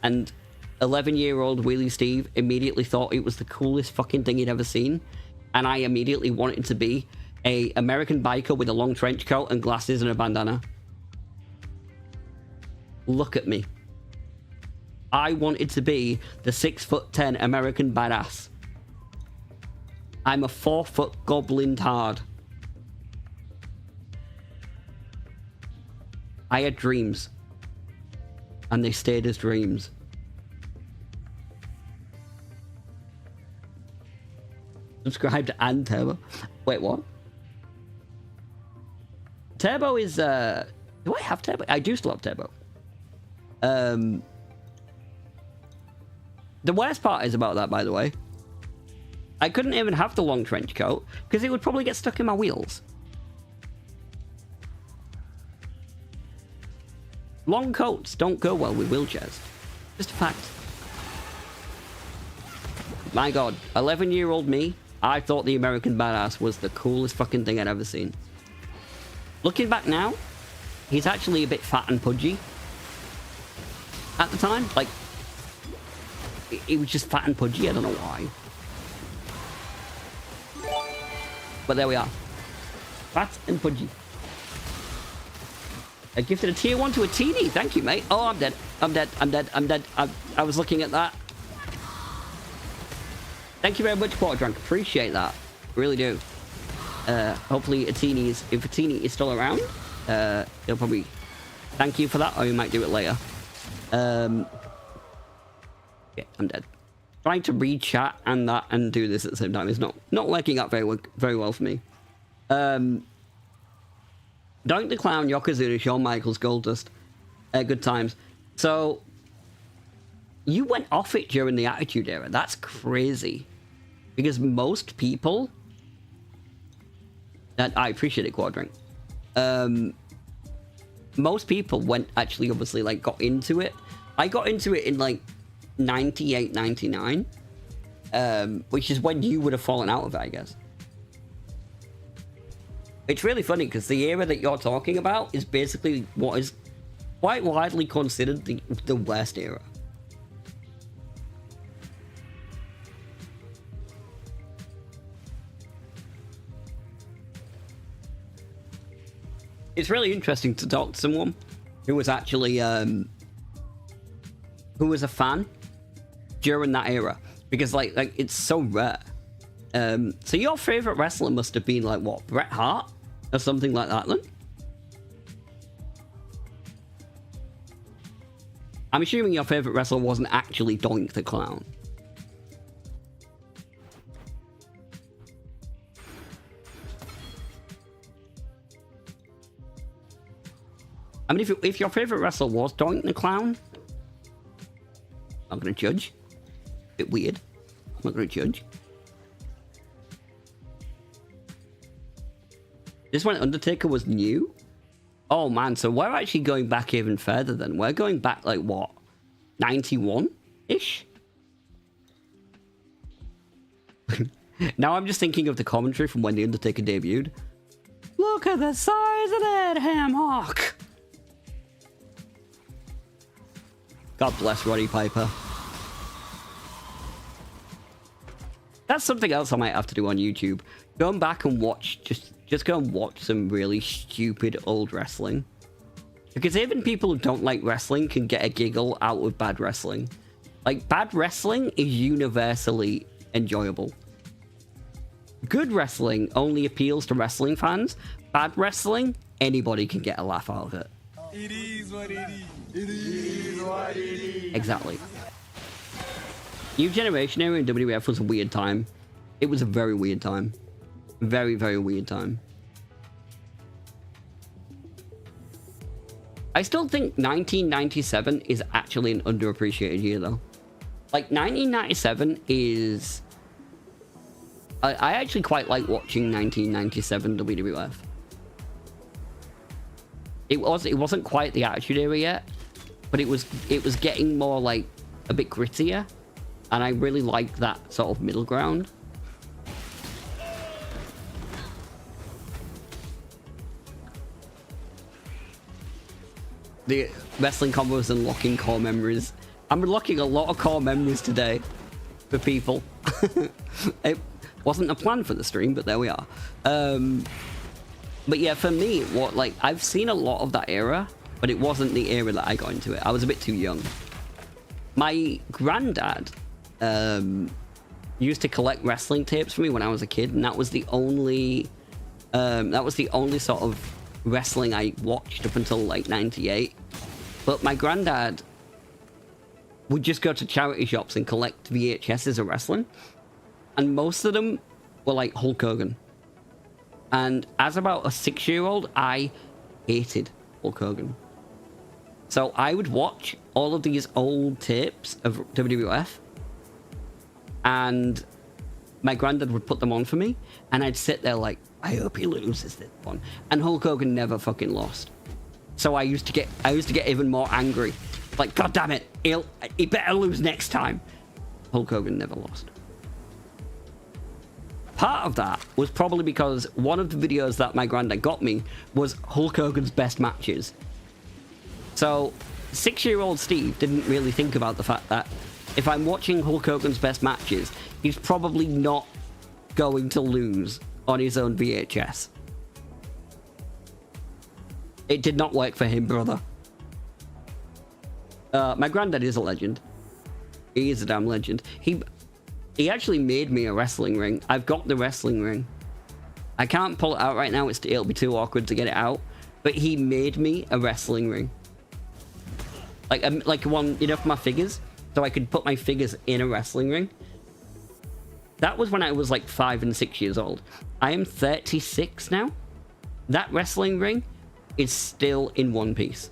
And 11-year-old Wheelie Steve immediately thought it was the coolest fucking thing he'd ever seen. And I immediately wanted to be a American biker with a long trench coat and glasses and a bandana. Look at me. I wanted to be the 6'10" American Badass. I'm a 4-foot goblin tard. I had dreams. And they stayed as dreams. Subscribed and Turbo. Wait, what? Turbo is, do I have Turbo? I do still have Turbo. The worst part is about that, by the way. I couldn't even have the long trench coat because it would probably get stuck in my wheels. Long coats don't go well with wheelchairs. Just a fact. My god, 11-year-old me, I thought the American Badass was the coolest fucking thing I'd ever seen. Looking back now, he's actually a bit fat and pudgy. At the time, like, he was just fat and pudgy, I don't know why. But there we are. Fat and pudgy. I gifted a tier 1 to a teeny. Thank you, mate. Oh, I'm dead. I'm dead. I'm dead. I'm dead. I was looking at that. Thank you very much, Quarterdrunk. Appreciate that. Really do. Hopefully if Atini is still around, he'll probably thank you for that, or he might do it later. Yeah, I'm dead. Trying to read chat and that and do this at the same time is not working out very well for me. Doink the Clown, Yokozuna, Shawn Michaels, Goldust, good times. So you went off it during the Attitude Era. That's crazy, because most people, and I appreciate it, Quadrant. Most people actually obviously like got into it. I got into it in like 98, 99, which is when you would have fallen out of it, I guess. It's really funny because the era that you're talking about is basically what is quite widely considered the worst era. It's really interesting to talk to someone who was actually who was a fan during that era, because like it's so rare. So your favorite wrestler must have been like what, Bret Hart or something like that then? I'm assuming your favorite wrestler wasn't actually Doink the Clown. I mean, if your favorite wrestler was Doink the Clown, I'm not going to judge. Bit weird. I'm not going to judge. This when Undertaker was new? Oh man, so we're actually going back even further then. We're going back like what? 91-ish? Now I'm just thinking of the commentary from when The Undertaker debuted. Look at the size of that hammock! God bless Roddy Piper. That's something else I might have to do on YouTube. Going back and watch, just go and watch some really stupid old wrestling. Because even people who don't like wrestling can get a giggle out of bad wrestling. Like, bad wrestling is universally enjoyable. Good wrestling only appeals to wrestling fans. Bad wrestling, anybody can get a laugh out of it. It is what it is. It is what it is. Exactly. New Generation era in WWF was a weird time. It was a very weird time. Very, very weird time. I still think 1997 is actually an underappreciated year, though. Like, 1997 is... I actually quite like watching 1997 WWF. It wasn't quite the Attitude Era yet, but it was getting more like a bit grittier, and I really liked that sort of middle ground. The wrestling combos unlocking core memories. I'm unlocking a lot of core memories today for people. It wasn't a plan for the stream, but there we are. But yeah, for me, I've seen a lot of that era, but it wasn't the era that I got into it. I was a bit too young. My granddad used to collect wrestling tapes for me when I was a kid, and that was the only sort of wrestling I watched up until like 98. But my granddad would just go to charity shops and collect VHSs of wrestling, and most of them were like Hulk Hogan. And as about a 6-year-old, I hated Hulk Hogan. So I would watch all of these old tapes of WWF, and my granddad would put them on for me, and I'd sit there like, I hope he loses this one. And Hulk Hogan never fucking lost. So I used to get even more angry. Like, God damn it, he better lose next time. Hulk Hogan never lost. Part of that was probably because one of the videos that my granddad got me was Hulk Hogan's best matches. So 6-year-old Steve didn't really think about the fact that if I'm watching Hulk Hogan's best matches, he's probably not going to lose on his own VHS. It did not work for him, brother. My granddad is a legend. He is a damn legend. He actually made me a wrestling ring. I've got the wrestling ring. I can't pull it out right now. It'll be too awkward to get it out. But he made me a wrestling ring. Like one, you know, for my figures. So I could put my figures in a wrestling ring. That was when I was like 5 and 6 years old. I am 36 now. That wrestling ring is still in one piece.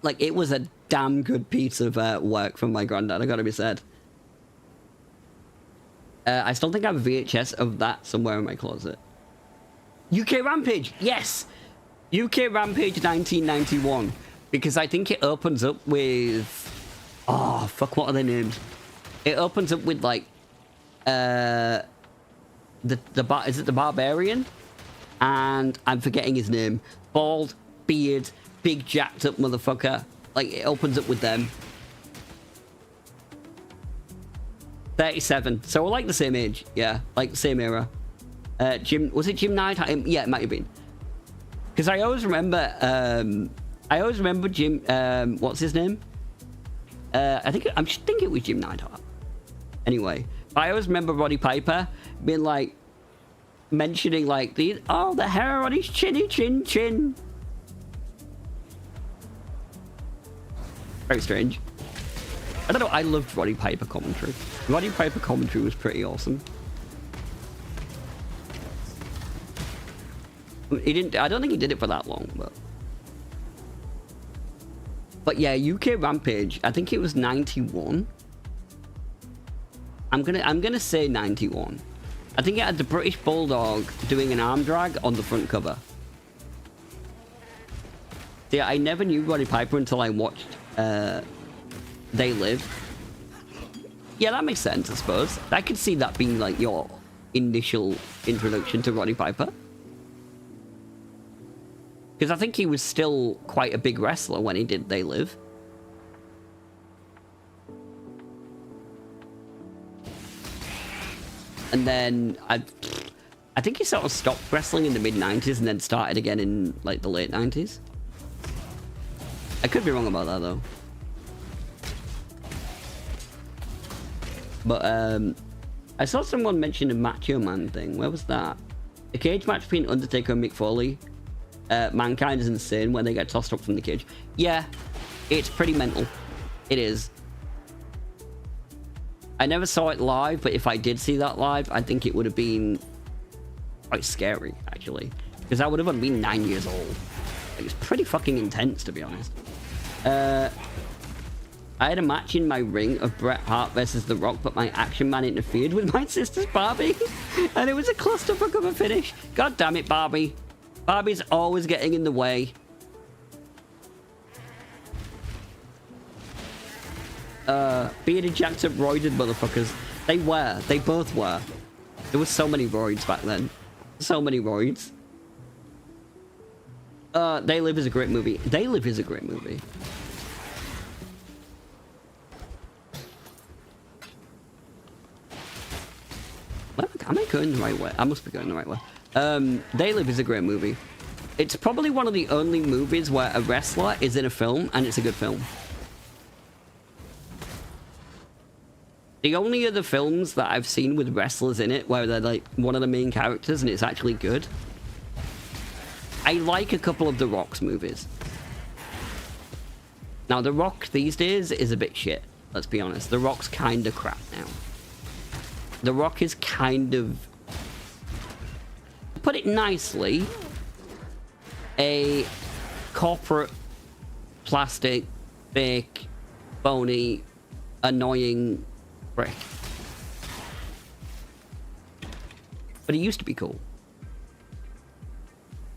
Like, it was a damn good piece of work from my granddad, I gotta be said. I still think I have a VHS of that somewhere in my closet. UK Rampage, yes! UK Rampage 1991. Because I think it opens up with... Oh, fuck, what are they named? It opens up with, like... Is it the Barbarian? And I'm forgetting his name. Bald, beard, big jacked up motherfucker. Like, it opens up with them. 37. So we're like the same age. Yeah, like the same era. Was it Jim Knight? Yeah, it might have been. Because I always remember... I always remember Jim... what's his name? I think it was Jim Neidhart. Anyway. But I always remember Roddy Piper being like... mentioning like these... Oh, the hair on his chinny chin chin. Very strange. I don't know, I loved Roddy Piper commentary. Roddy Piper commentary was pretty awesome. I don't think he did it for that long, but yeah, UK Rampage, I think it was 91. I'm gonna say 91. I think it had the British Bulldog doing an arm drag on the front cover. Yeah, I never knew Roddy Piper until I watched They Live. Yeah, that makes sense, I suppose. I could see that being like your initial introduction to Roddy Piper. Because I think he was still quite a big wrestler when he did They Live. And then I think he sort of stopped wrestling in the mid-90s and then started again in like the late 90s. I could be wrong about that though. But I saw someone mention a Macho Man thing. Where was that? A cage match between Undertaker and Mick Foley. Mankind is insane when they get tossed up from the cage. Yeah, it's pretty mental. It is. I never saw it live, but if I did see that live, I think it would have been quite scary, actually. Because I would have been 9 years old. Like, it's pretty fucking intense, to be honest. I had a match in my ring of Bret Hart versus The Rock, but my Action Man interfered with my sister's Barbie. And it was a clusterfuck of a finish. God damn it, Barbie. Barbie's always getting in the way. Bearded, jacked up, roided motherfuckers. They were. They both were. There was so many roids back then. So many roids. They Live is a great movie. They Live is a great movie. Am I going the right way? I must be going the right way. They Live is a great movie. It's probably one of the only movies where a wrestler is in a film and it's a good film. The only other films that I've seen with wrestlers in it where they're like one of the main characters and it's actually good. I like a couple of The Rock's movies. Now, The Rock these days is a bit shit. Let's be honest. The Rock's kind of crap now. The Rock is kind of... put it nicely, a corporate, plastic, fake, phony, annoying prick. But he used to be cool.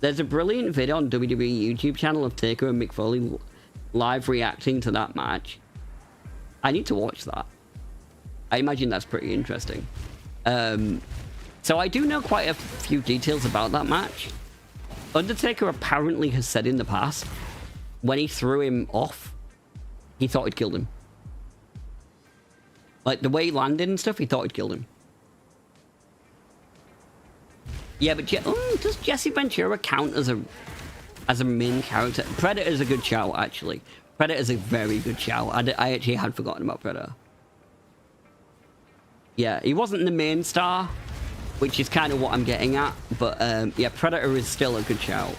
There's a brilliant video on WWE YouTube channel of Taker and Mick Foley live reacting to that match. I need to watch that. I imagine that's pretty interesting. So I do know quite a few details about that match. Undertaker apparently has said in the past, when he threw him off, he thought he'd killed him. Like, the way he landed and stuff, he thought he'd killed him. Yeah, but does Jesse Ventura count as a main character? Predator's a good shout, actually. Predator's a very good shout. I actually had forgotten about Predator. Yeah, he wasn't the main star, which is kind of what I'm getting at. But yeah, Predator is still a good shout.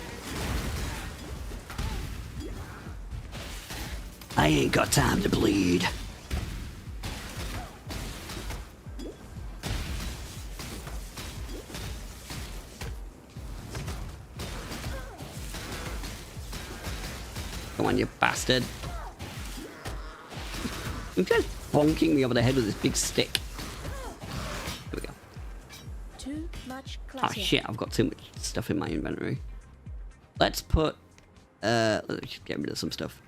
I ain't got time to bleed. Come on, you bastard. He's just bonking me over the head with this big stick. Here we go. Too much Oh clutter. shit, I've got too much stuff in my inventory. Let's put... let's just get rid of some stuff.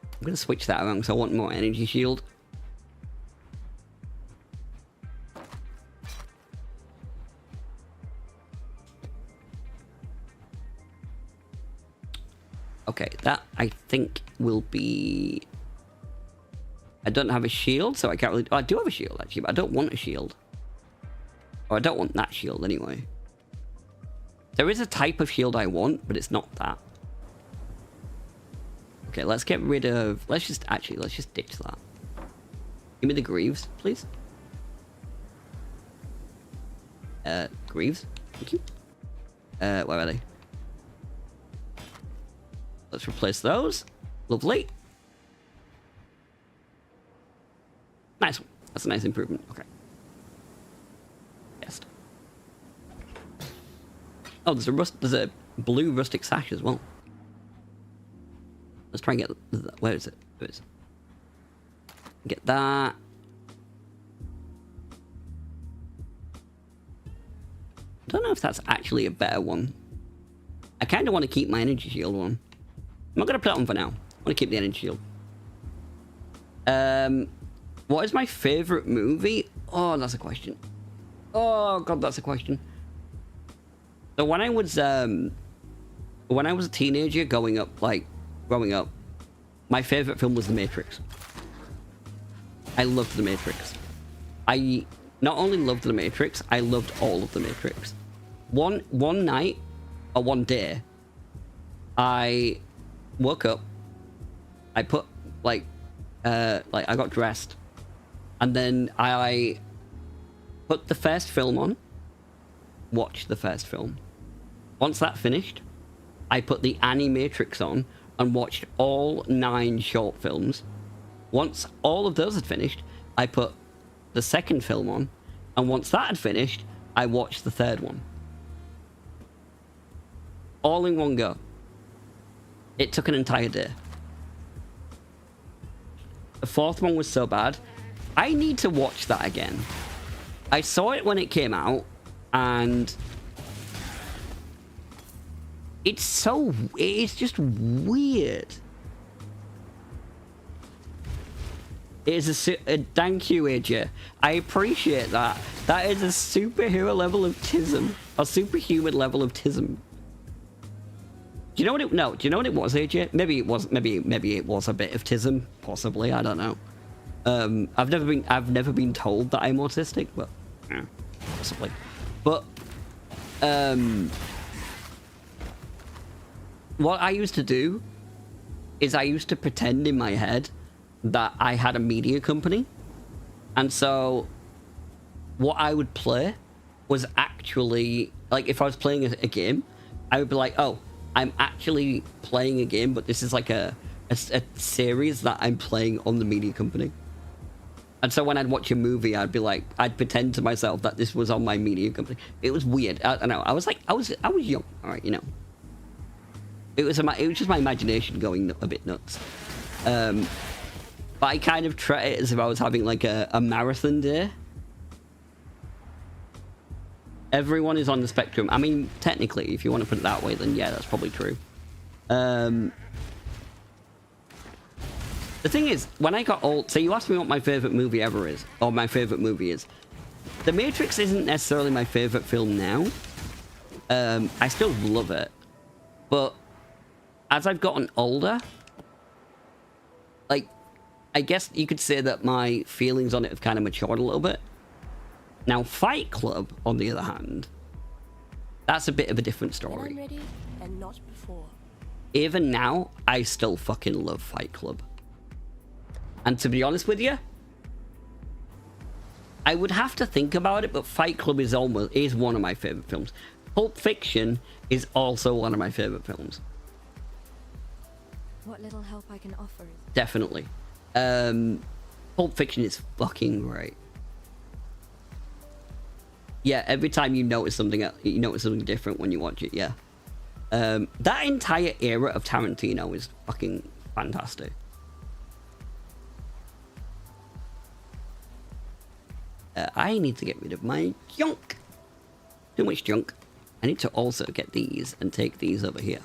I'm gonna switch that around because I want more energy shield. Okay, that I think will be... I don't have a shield, so I can't really... Oh, I do have a shield, actually, but I don't want a shield. Or I don't want that shield, anyway. There is a type of shield I want, but it's not that. Okay, let's get rid of... Let's just ditch that. Give me the greaves, please. Greaves? Thank you. Where are they? Let's replace those. Lovely. Nice one. That's a nice improvement. Okay. Yes. Oh, there's a blue rustic sash as well. Let's try and get... Where is it? There it is. Get that. I don't know if that's actually a better one. I kind of want to keep my energy shield one. I'm not going to put it on for now. I want to keep the energy shield. What is my favorite movie? Oh, that's a question. Oh, God, that's a question. So when I was a teenager growing up, my favorite film was The Matrix. I loved The Matrix. I not only loved The Matrix, I loved all of The Matrix. One night, or one day, I woke up, I put, I got dressed, and then I put the first film on, watched the first film. Once that finished, I put the Animatrix on and watched all 9 short films. Once all of those had finished, I put the second film on, and once that had finished, I watched the third one. All in one go. It took an entire day. The fourth one was so bad. I need to watch that again. I saw it when it came out, and it's just weird. It is thank you, AJ. I appreciate that. That is a superhero level of tism. A superhuman level of tism. Do you know what it... No, do you know what it was, AJ? Maybe it was... Maybe it was a bit of tism. Possibly, I don't know. I've never been told that I'm autistic, but... Yeah, possibly. But... what I used to do is I used to pretend in my head that I had a media company. And so what I would play was actually... Like, if I was playing a game, I would be like, oh, I'm actually playing a game, but this is like a series that I'm playing on the media company. And so when I'd watch a movie, I'd be like, I'd pretend to myself that this was on my media company. It was weird. I don't know. I was young, all right, you know. It was just my imagination going a bit nuts. But I kind of treat it as if I was having like a marathon day. Everyone is on the spectrum. I mean, technically, if you want to put it that way, then yeah, that's probably true. The thing is, when I got old... So you asked me what my favorite movie ever is, or my favorite movie is. The Matrix isn't necessarily my favorite film now. I still love it. But as I've gotten older, like, I guess you could say that my feelings on it have kind of matured a little bit. Now, Fight Club, on the other hand, that's a bit of a different story. When I'm ready, and not before. Even now, I still fucking love Fight Club. And to be honest with you, I would have to think about it, but Fight Club is one of my favorite films. Pulp Fiction is also one of my favorite films. What little help I can offer is... Definitely. Pulp Fiction is fucking great. Yeah, every time you notice something different when you watch it. Yeah. That entire era of Tarantino is fucking fantastic. I need to get rid of my junk. Too much junk. I need to also get these and take these over here.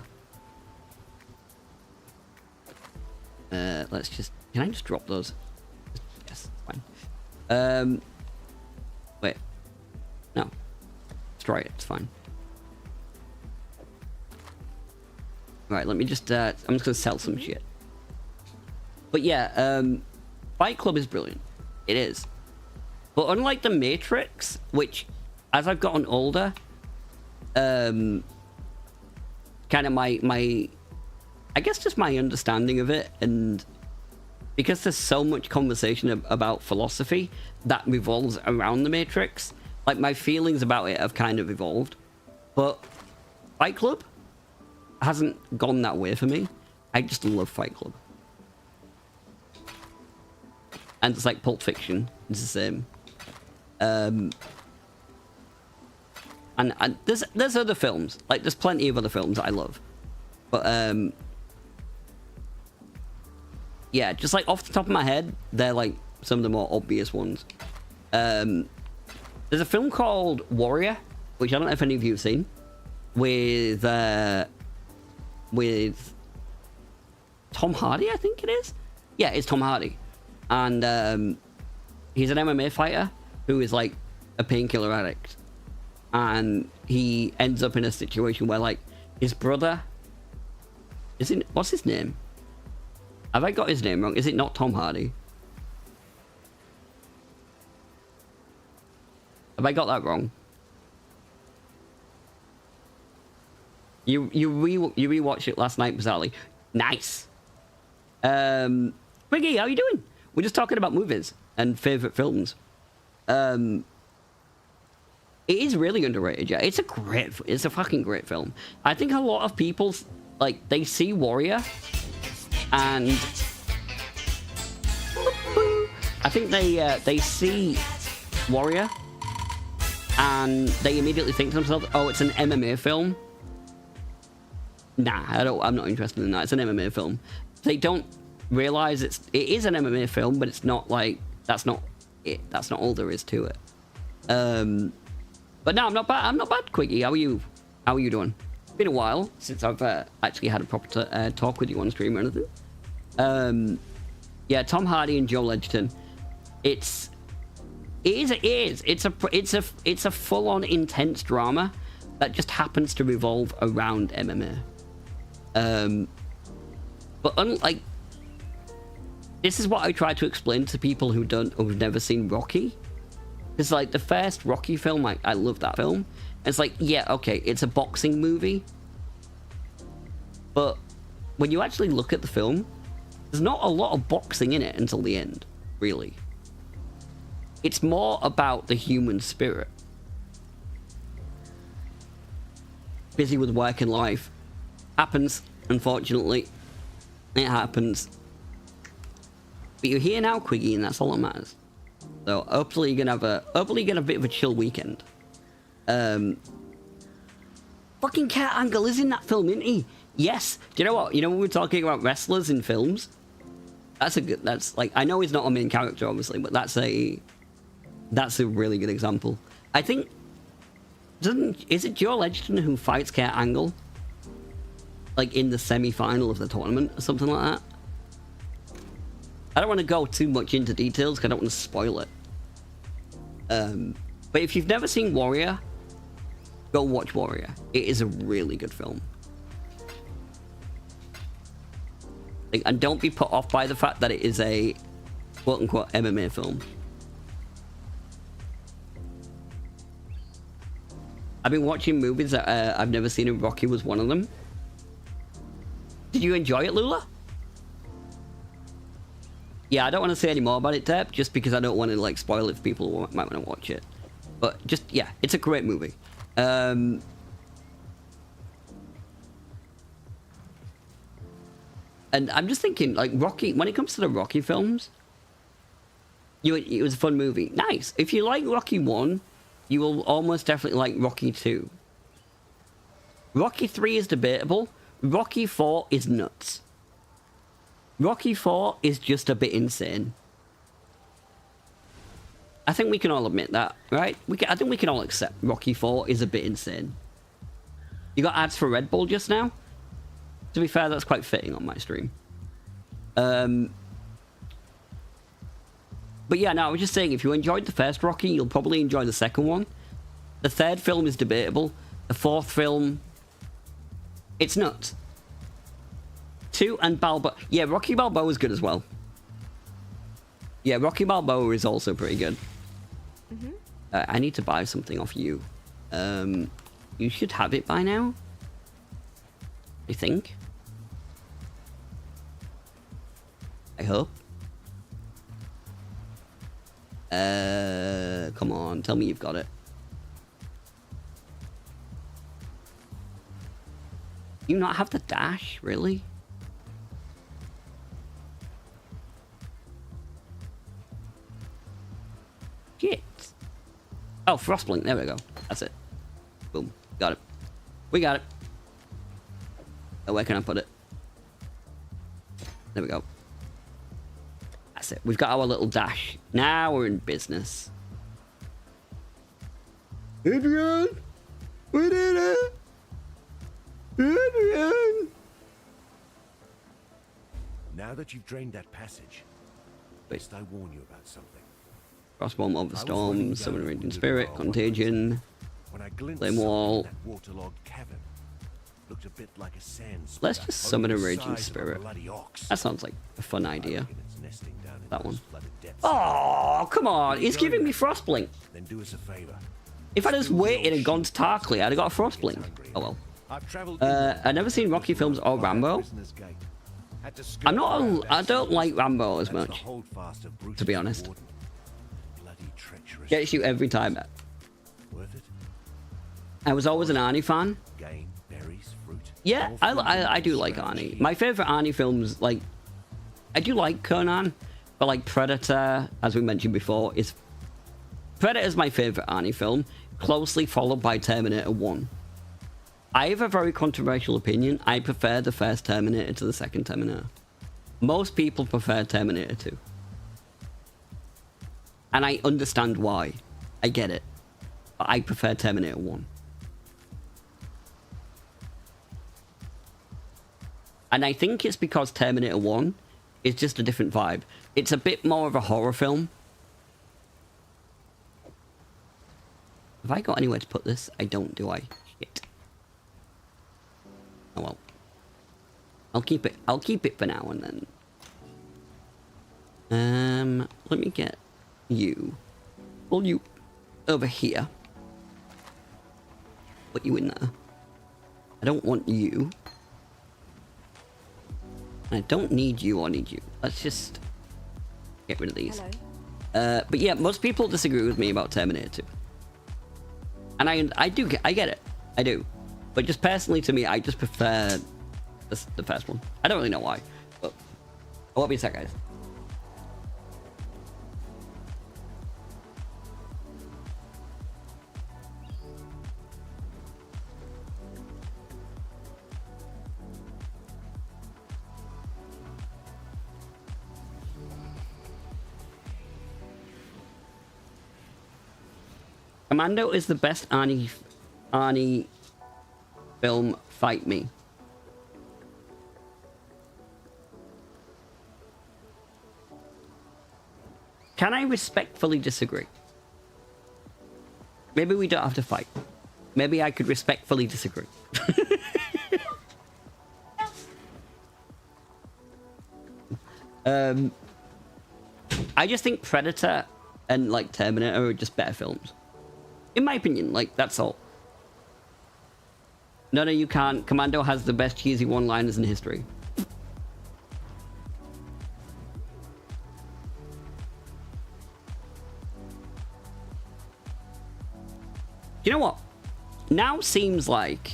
Let's just... Can I just drop those? Yes, fine. Wait. No. Destroy it, it's fine. Right, let me just... I'm just gonna sell some shit. But yeah, Fight Club is brilliant. It is. But unlike The Matrix, which, as I've gotten older, kind of my I guess just my understanding of it, and because there's so much conversation about philosophy that revolves around The Matrix, like my feelings about it have kind of evolved. But Fight Club hasn't gone that way for me. I just love Fight Club. And it's like Pulp Fiction, it's the same. And there's other films, like there's plenty of other films that I love, but yeah, just like off the top of my head, they're like some of the more obvious ones. There's a film called Warrior, which I don't know if any of you have seen, with Tom Hardy, I think it is. Yeah, it's Tom Hardy, and he's an MMA fighter who is like a painkiller addict, and he ends up in a situation where like his brother what's his name? Have I got his name wrong? Is it not Tom Hardy? Have I got that wrong? You rewatched it last night, bizarrely. Nice. Wiggy, how you doing? We're just talking about movies and favorite films. It is really underrated. Yeah, it's a fucking great film. I think a lot of people like they see Warrior, and I think they see Warrior, and they immediately think to themselves, "Oh, it's an MMA film." Nah, I'm not interested in that. It's an MMA film. They don't realize it is an MMA film, but it's not like that's not it. That's not all there is to it. But no, I'm not bad, Quiggy. How are you? How are you doing? It's been a while since I've actually had a proper talk with you on stream or anything. Yeah, Tom Hardy and Joel Edgerton. It's a full-on intense drama that just happens to revolve around MMA. But unlike, this is what I try to explain to people who've never seen Rocky. It's like the first Rocky film, I love that film. It's like, yeah, okay, it's a boxing movie, but when you actually look at the film, there's not a lot of boxing in it until the end, really. It's more about the human spirit. Busy with work and life. Happens, unfortunately. It happens. But you're here now, Quiggy, and that's all that matters. So hopefully you're gonna have a bit of a chill weekend. Fucking Kurt Angle is in that film, isn't he? Yes. Do you know what? You know when we're talking about wrestlers in films? That's like, I know he's not a main character, obviously, but that's a really good example. I think, is it Joel Edgerton who fights Kurt Angle? Like in the semi-final of the tournament or something like that? I don't want to go too much into details because I don't want to spoil it. But if you've never seen Warrior, go watch Warrior. It is a really good film. Like, and don't be put off by the fact that it is a quote-unquote MMA film. I've been watching movies that I've never seen, and Rocky was one of them. Did you enjoy it, Lula? Yeah, I don't want to say any more about it, Deb, just because I don't want to like spoil it for people who might want to watch it. But just, yeah, it's a great movie. And I'm just thinking, like, Rocky, when it comes to the Rocky films, it was a fun movie. Nice. If you like Rocky 1, you will almost definitely like Rocky 2. Rocky 3 is debatable. Rocky 4 is nuts. Rocky 4 is just a bit insane. I think we can all admit that, right? I think we can all accept Rocky 4 is a bit insane. You got ads for Red Bull just now? To be fair, that's quite fitting on my stream. But yeah, no, I was just saying, if you enjoyed the first Rocky, you'll probably enjoy the second one. The third film is debatable. The fourth film, it's nuts. 2 and Balboa. Yeah, Rocky Balboa is good as well. Yeah, Rocky Balboa is also pretty good. I need to buy something off you. You should have it by now, I think. I hope. Come on, tell me you've got it. You not have the dash, really? Shit. Oh, Frostblink, there we go. That's it. Boom. Got it. We got it. Oh, where can I put it? There we go. That's it. We've got our little dash. Now we're in business. Adrian! We did it! Adrian! Now that you've drained that passage, best I warn you about something. Crossbomb of the Storm, Summon Raging Spirit, Contagion, Flame Wall. That waterlogged cavern looked a bit like a sand spider. Let's just summon a over the Raging size of a Spirit. bloody ox. That sounds like a fun idea. I reckon it's nesting down in That those one. flooded depths. Oh, come on. He's giving me Frostblink. Then do us a favor. If I'd just waited and gone to Tarkley, I'd have got a Frostblink. Oh well. I've traveled I've never seen Rocky films or Rambo. I'm not. I don't like Rambo as much, to be honest. Gets you every time. Worth it? I was always an Arnie fan. Game, berries, fruit. Yeah, I do like Arnie. My favorite Arnie films, like, I do like Conan, but like Predator, as we mentioned before, is Predator's my favorite Arnie film, closely followed by Terminator 1. I have a very controversial opinion. I prefer the first Terminator to the second Terminator. Most people prefer Terminator 2. And I understand why. I get it. But I prefer Terminator 1. And I think it's because Terminator 1 is just a different vibe. It's a bit more of a horror film. Have I got anywhere to put this? I don't, do I? Shit. Oh well. I'll keep it for now and then. Let me get you. Pull you over here. Put you in there. I don't want you. I don't need you or need you. Let's just get rid of these. Hello. But yeah, most people disagree with me about Terminator 2. And I get it. I do. But just personally to me, I just prefer the first one. I don't really know why. But I won't be a sec, guys. Commando is the best Arnie film. Fight me. Can I respectfully disagree? Maybe we don't have to fight. Maybe I could respectfully disagree. I just think Predator and like Terminator are just better films. In my opinion, like, that's all. No, you can't. Commando has the best cheesy one-liners in history. You know what? Now seems like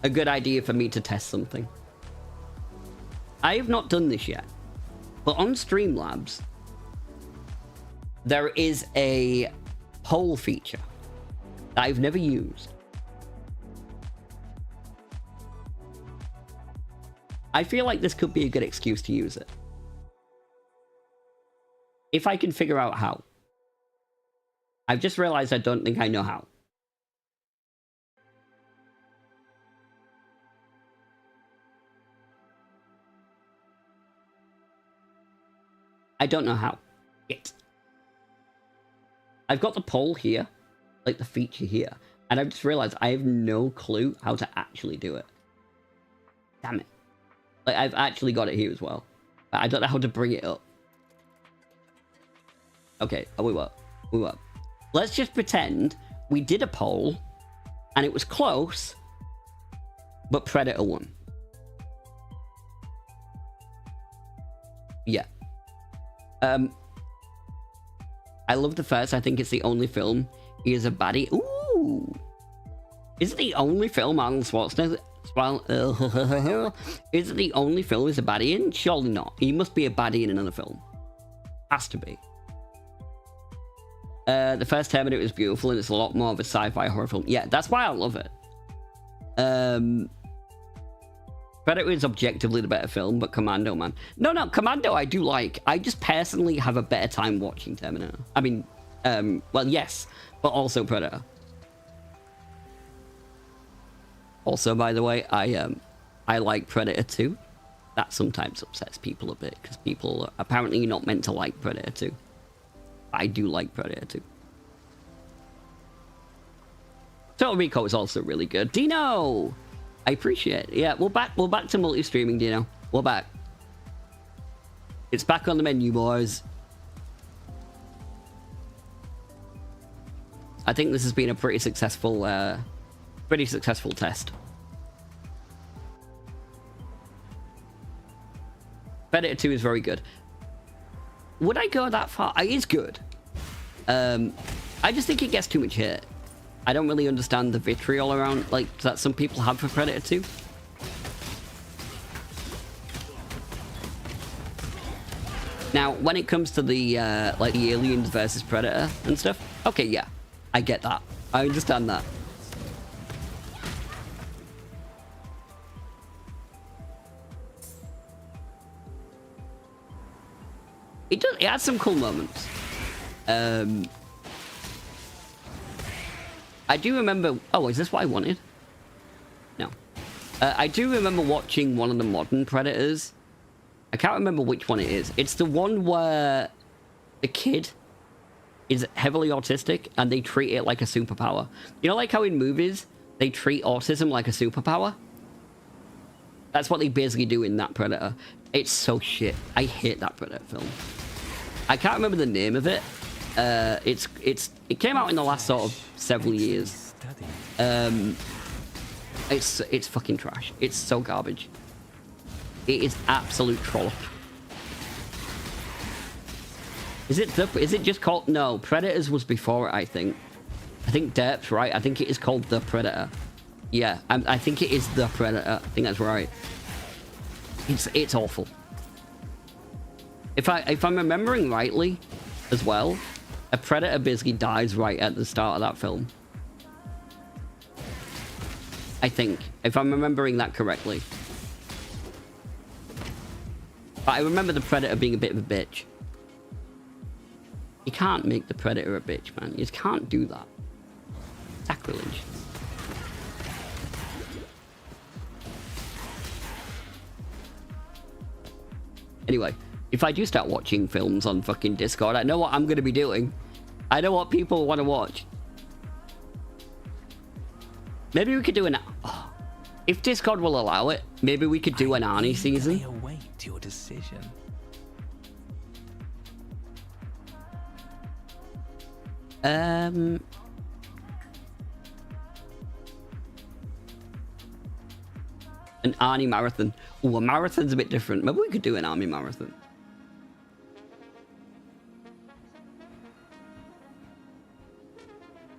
a good idea for me to test something. I have not done this yet, but on Streamlabs, there is a poll feature that I've never used. I feel like this could be a good excuse to use it. If I can figure out how. I've just realized I don't think I know how. I don't know how. Yet. I've got the poll here, like the feature here, and I've just realized I have no clue how to actually do it. Damn it. Like, I've actually got it here as well, but I don't know how to bring it up. Okay, oh, we were. Let's just pretend we did a poll, and it was close, but Predator won. Yeah. I love the first. I think it's the only film he is a baddie. Ooh! Is it the only film Arnold Schwarzenegger... Is it the only film he's a baddie in? Surely not. He must be a baddie in another film. Has to be. The first Terminator was beautiful, and it's a lot more of a sci-fi horror film. Yeah, that's why I love it. Predator is objectively the better film, but Commando, man. No, Commando I do like. I just personally have a better time watching Terminator. I mean, well, yes, but also Predator. Also, by the way, I like Predator 2. That sometimes upsets people a bit, because people are apparently not meant to like Predator 2. I do like Predator 2. Total Recall is also really good. Dino! I appreciate it. Yeah, we're back to multi-streaming, Dino. We're back. It's back on the menu, boys. I think this has been a pretty successful test. Predator 2 is very good. Would I go that far? It is good. I just think it gets too much hate. I don't really understand the vitriol around, like, that some people have for Predator 2. Now, when it comes to the, like, the Aliens versus Predator and stuff, okay, yeah, I get that. I understand that. It has some cool moments. I do remember... Oh, is this what I wanted? No. I do remember watching one of the modern Predators. I can't remember which one it is. It's the one where the kid is heavily autistic and they treat it like a superpower. You know, like how in movies, they treat autism like a superpower? That's what they basically do in that Predator. It's so shit. I hate that Predator film. I can't remember the name of it. It came out in the last sort of several years. It's fucking trash. It's so garbage. It is absolute trollop. Is it just called... No, Predators was before it, I think. I think Derp's right. I think it is called The Predator. Yeah, I think it is The Predator. I think that's right. It's awful. If I'm remembering rightly as well, a Predator basically dies right at the start of that film. I think, if I'm remembering that correctly. But I remember the Predator being a bit of a bitch. You can't make the Predator a bitch, man. You just can't do that. Sacrilege. Anyway, if I do start watching films on fucking Discord, I know what I'm going to be doing. I know what people want to watch. Maybe we could do an... Oh, if Discord will allow it, maybe we could do an Arnie season. I await your decision. An Arnie marathon. Oh, a marathon's a bit different. Maybe we could do an Army marathon.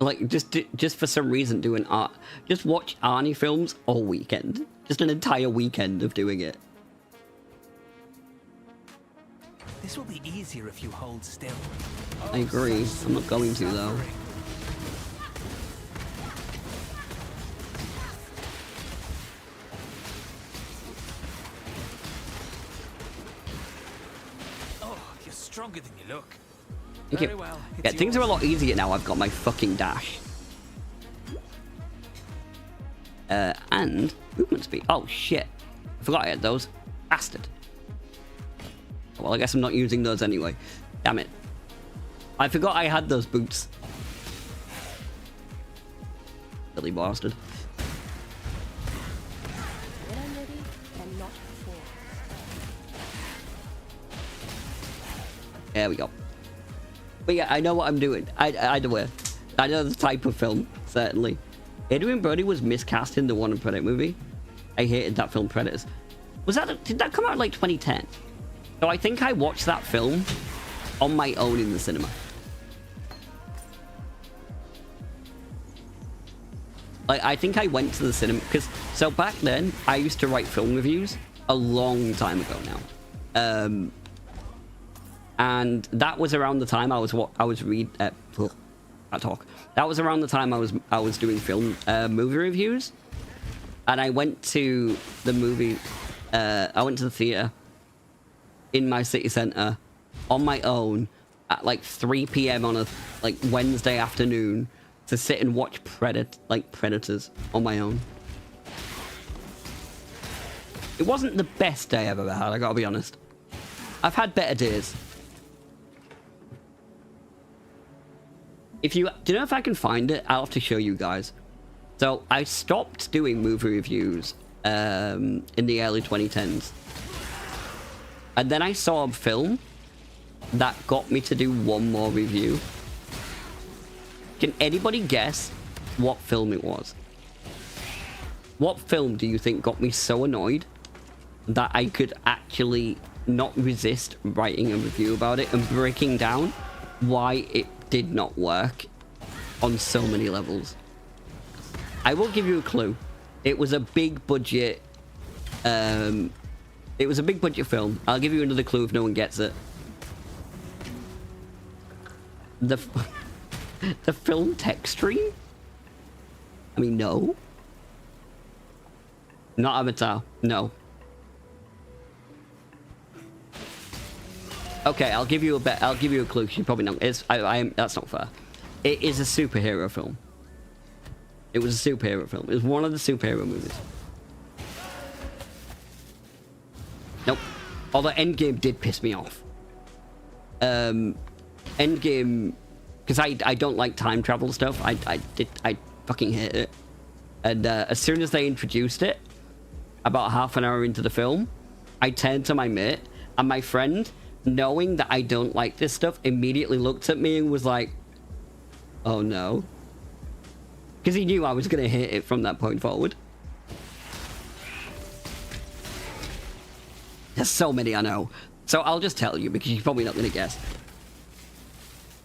like just for some reason doing art. Just watch Arnie films all weekend. Just an entire weekend of doing it. This will be easier if you hold still. I agree. I'm not going to though. Oh, you're stronger than you look. Thank you. Very well. Yeah, It's things are a yours. lot easier now. I've got my fucking dash. And movement speed. Oh shit! I forgot I had those. Bastard. Well, I guess I'm not using those anyway. Damn it! I forgot I had those boots. Silly bastard. When I'm ready, and not before. There we go. But yeah, I know what I'm doing. Either way, I know the type of film, certainly. Adrian Brody was miscast in the Warner Predator movie. I hated that film, Predators. Did that come out in like 2010? So I think I watched that film on my own in the cinema. Like, I think I went to the cinema because, so back then I used to write film reviews a long time ago now. And that was around the time That was around the time I was doing film movie reviews, and I went to the movie. I went to the theater in my city center on my own at like 3 p.m. on a like Wednesday afternoon to sit and watch Predators on my own. It wasn't the best day I've ever had. I gotta be honest. I've had better days. Do you know if I can find it? I'll have to show you guys. So I stopped doing movie reviews in the early 2010s. And then I saw a film that got me to do one more review. Can anybody guess what film it was? What film do you think got me so annoyed that I could actually not resist writing a review about it and breaking down why it did not work on so many levels? I will give you a clue. It was a big budget film. I'll give you another clue if no one gets it. The film Tech Stream? I mean, no. Not Avatar. No. Okay, I'll give you a clue. You probably know. That's not fair. It is a superhero film. It was a superhero film. It was one of the superhero movies. Nope. Although Endgame did piss me off. Endgame, because I don't like time travel stuff. I fucking hate it. And as soon as they introduced it, about half an hour into the film, I turned to my mate, and my friend, knowing that I don't like this stuff, immediately looked at me and was like, oh no. Because he knew I was going to hate it from that point forward. There's so many I know. So I'll just tell you because you're probably not going to guess.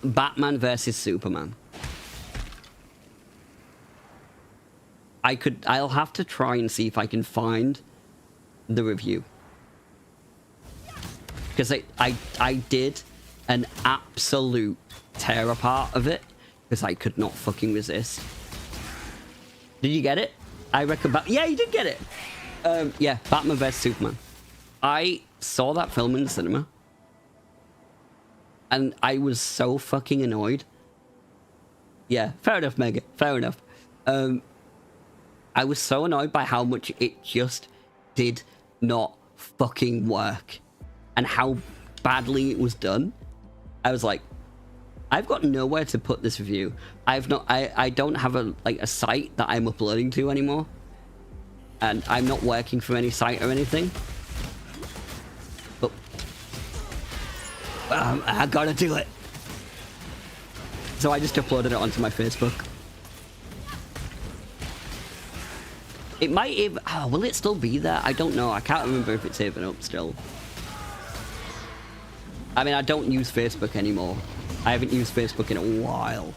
Batman versus Superman. I'll have to try and see if I can find the review. Because I did an absolute tear apart of it because I could not fucking resist. Did you get it? I reckon. Yeah, you did get it. Yeah, Batman vs Superman. I saw that film in the cinema, and I was so fucking annoyed. Yeah, fair enough, Mega. Fair enough. I was so annoyed by how much it just did not fucking work, and how badly it was done. I was like, I've got nowhere to put this review. I don't have a site that I'm uploading to anymore, and I'm not working for any site or anything. But I gotta do it. So I just uploaded it onto my Facebook. It might even... Oh, will it still be there? I don't know. I can't remember if it's even up still. I mean, I don't use Facebook anymore. I haven't used Facebook in a while.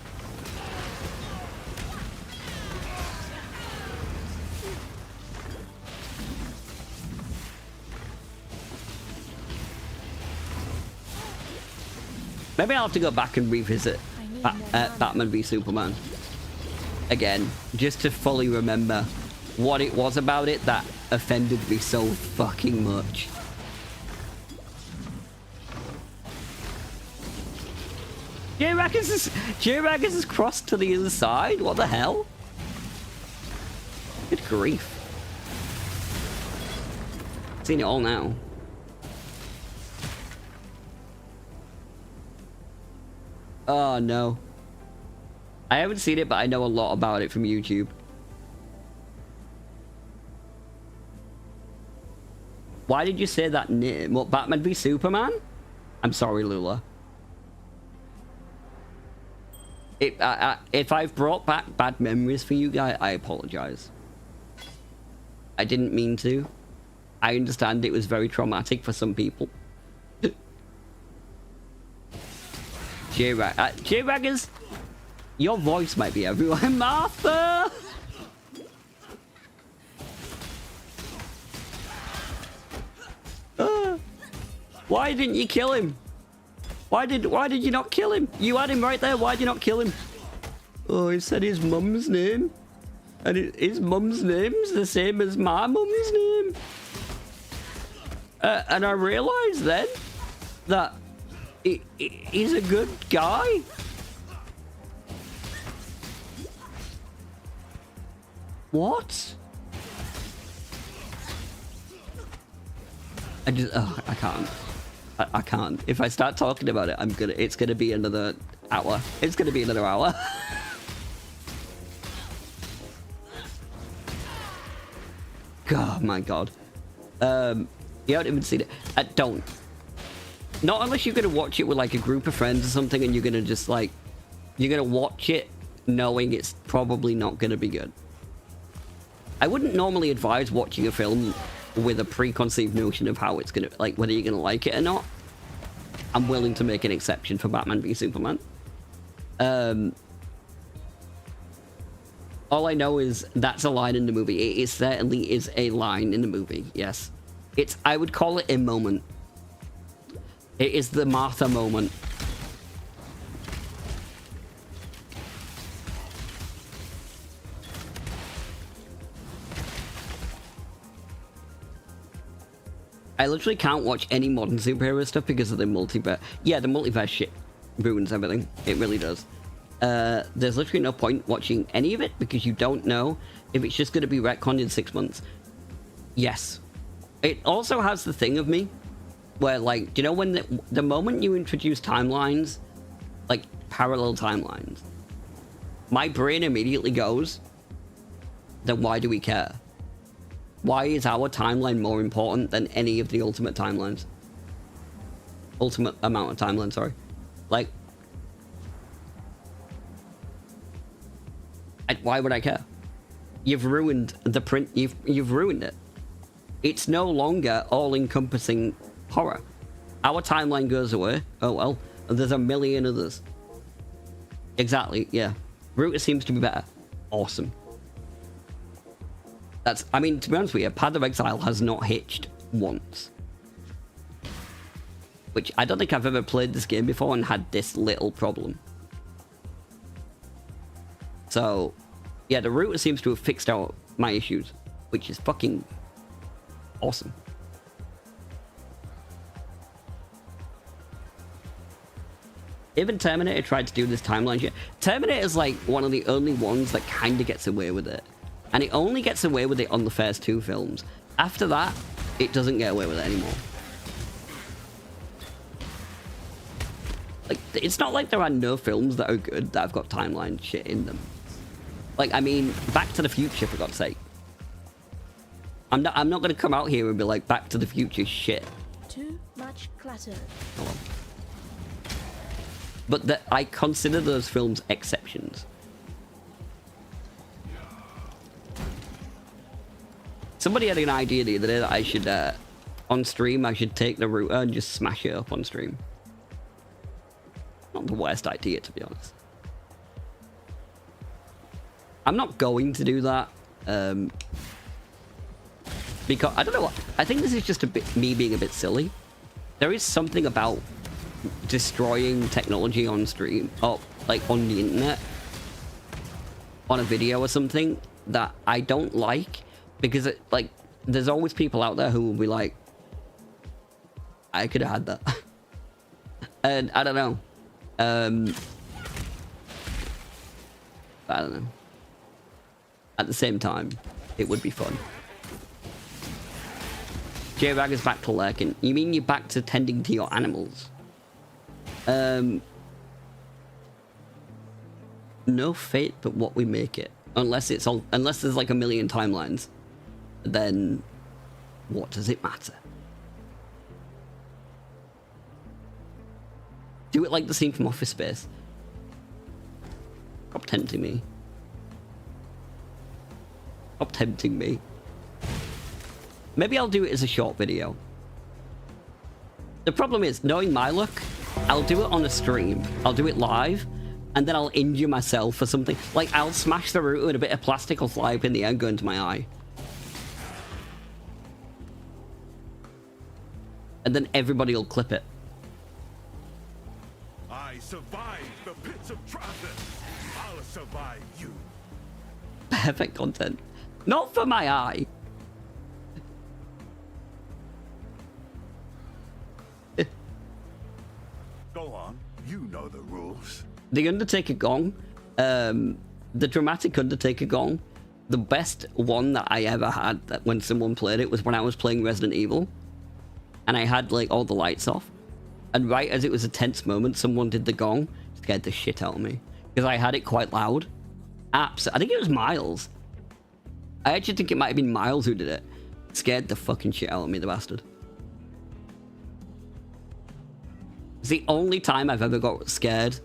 Maybe I'll have to go back and revisit Batman v Superman again, just to fully remember what it was about it that offended me so fucking much. J-Raggers is crossed to the other side? What the hell? Good grief. Seen it all now. Oh no. I haven't seen it, but I know a lot about it from YouTube. Why did you say that name? What, Batman v Superman? I'm sorry, Lula. If I've brought back bad memories for you guys, I apologize. I didn't mean to. I understand it was very traumatic for some people. J-Raggers, your voice might be everywhere. Martha! Why didn't you kill him? Why did you not kill him? You had him right there. Why did you not kill him? Oh, he said his mum's name. And his mum's name's the same as my mum's name. And I realized then that he's a good guy. What? I can't. I can't. If I start talking about it, it's gonna be another hour. It's gonna be another hour. Oh my god. You haven't even seen it. Don't. Not unless you're gonna watch it with like a group of friends or something, and you're gonna just like, you're gonna watch it knowing it's probably not gonna be good. I wouldn't normally advise watching a film with a preconceived notion of how it's gonna, like, whether you're gonna like it or not. I'm willing to make an exception for Batman v Superman. All I know is that's a line in the movie. It certainly is a line in the movie, yes. I would call it a moment. It is the Martha moment. I literally can't watch any modern superhero stuff because of the multiverse. Yeah, the multiverse shit ruins everything. It really does. There's literally no point watching any of it because you don't know if it's just going to be retconned in 6 months. Yes. It also has the thing of me where, like, do you know when the moment you introduce timelines, like parallel timelines, my brain immediately goes, then why do we care? Why is our timeline more important than any of the ultimate timelines? Ultimate amount of timeline, sorry. Like, why would I care? You've ruined the print. You've ruined it. It's no longer all-encompassing horror. Our timeline goes away. Oh well. There's a million others. Exactly. Yeah. Router seems to be better. Awesome. I mean, to be honest with you, Path of Exile has not hitched once. Which, I don't think I've ever played this game before and had this little problem. So, yeah, the router seems to have fixed out my issues, which is fucking awesome. Even Terminator tried to do this timeline shit. Terminator is like one of the only ones that kind of gets away with it. And it only gets away with it on the first 2 films. After that, it doesn't get away with it anymore. Like, it's not like there are no films that are good that have got timeline shit in them. Like, I mean, Back to the Future, for God's sake. I'm not going to come out here and be like, Back to the Future shit. Too much clutter. Oh well. But I consider those films exceptions. Somebody had an idea the other day that I should, on stream, I should take the router and just smash it up on stream. Not the worst idea, to be honest. I'm not going to do that. Because, I don't know what, I think this is just a bit, me being a bit silly. There is something about destroying technology on stream, or like on the internet, on a video or something that I don't like, because it, like, there's always people out there who will be like, I could have had that. And I don't know. I don't know. At the same time, it would be fun. J-Rag is back to lurking. You mean you're back to tending to your animals? No fate but what we make it. Unless it's all, unless there's like a million timelines, then what does it matter? Do it like the scene from Office Space. Stop tempting me. Stop tempting me. Maybe I'll do it as a short video. The problem is, knowing my luck, I'll do it on a stream. I'll do it live, and then I'll injure myself or something. Like, I'll smash the router and a bit of plastic will fly up in the air and go into my eye. And then everybody will clip it. I survived the pits of Travis. I'll survive you. Perfect content. Not for my eye. Go on. You know the rules. The Undertaker gong, the dramatic Undertaker gong, the best one that I ever had that when someone played it was when I was playing Resident Evil, and I had like all the lights off, and right as it was a tense moment, someone did the gong, scared the shit out of me because I had it quite loud. I think it was Miles. I actually think it might have been Miles who did it. Scared the fucking shit out of me, the bastard. It's the only time I've ever got scared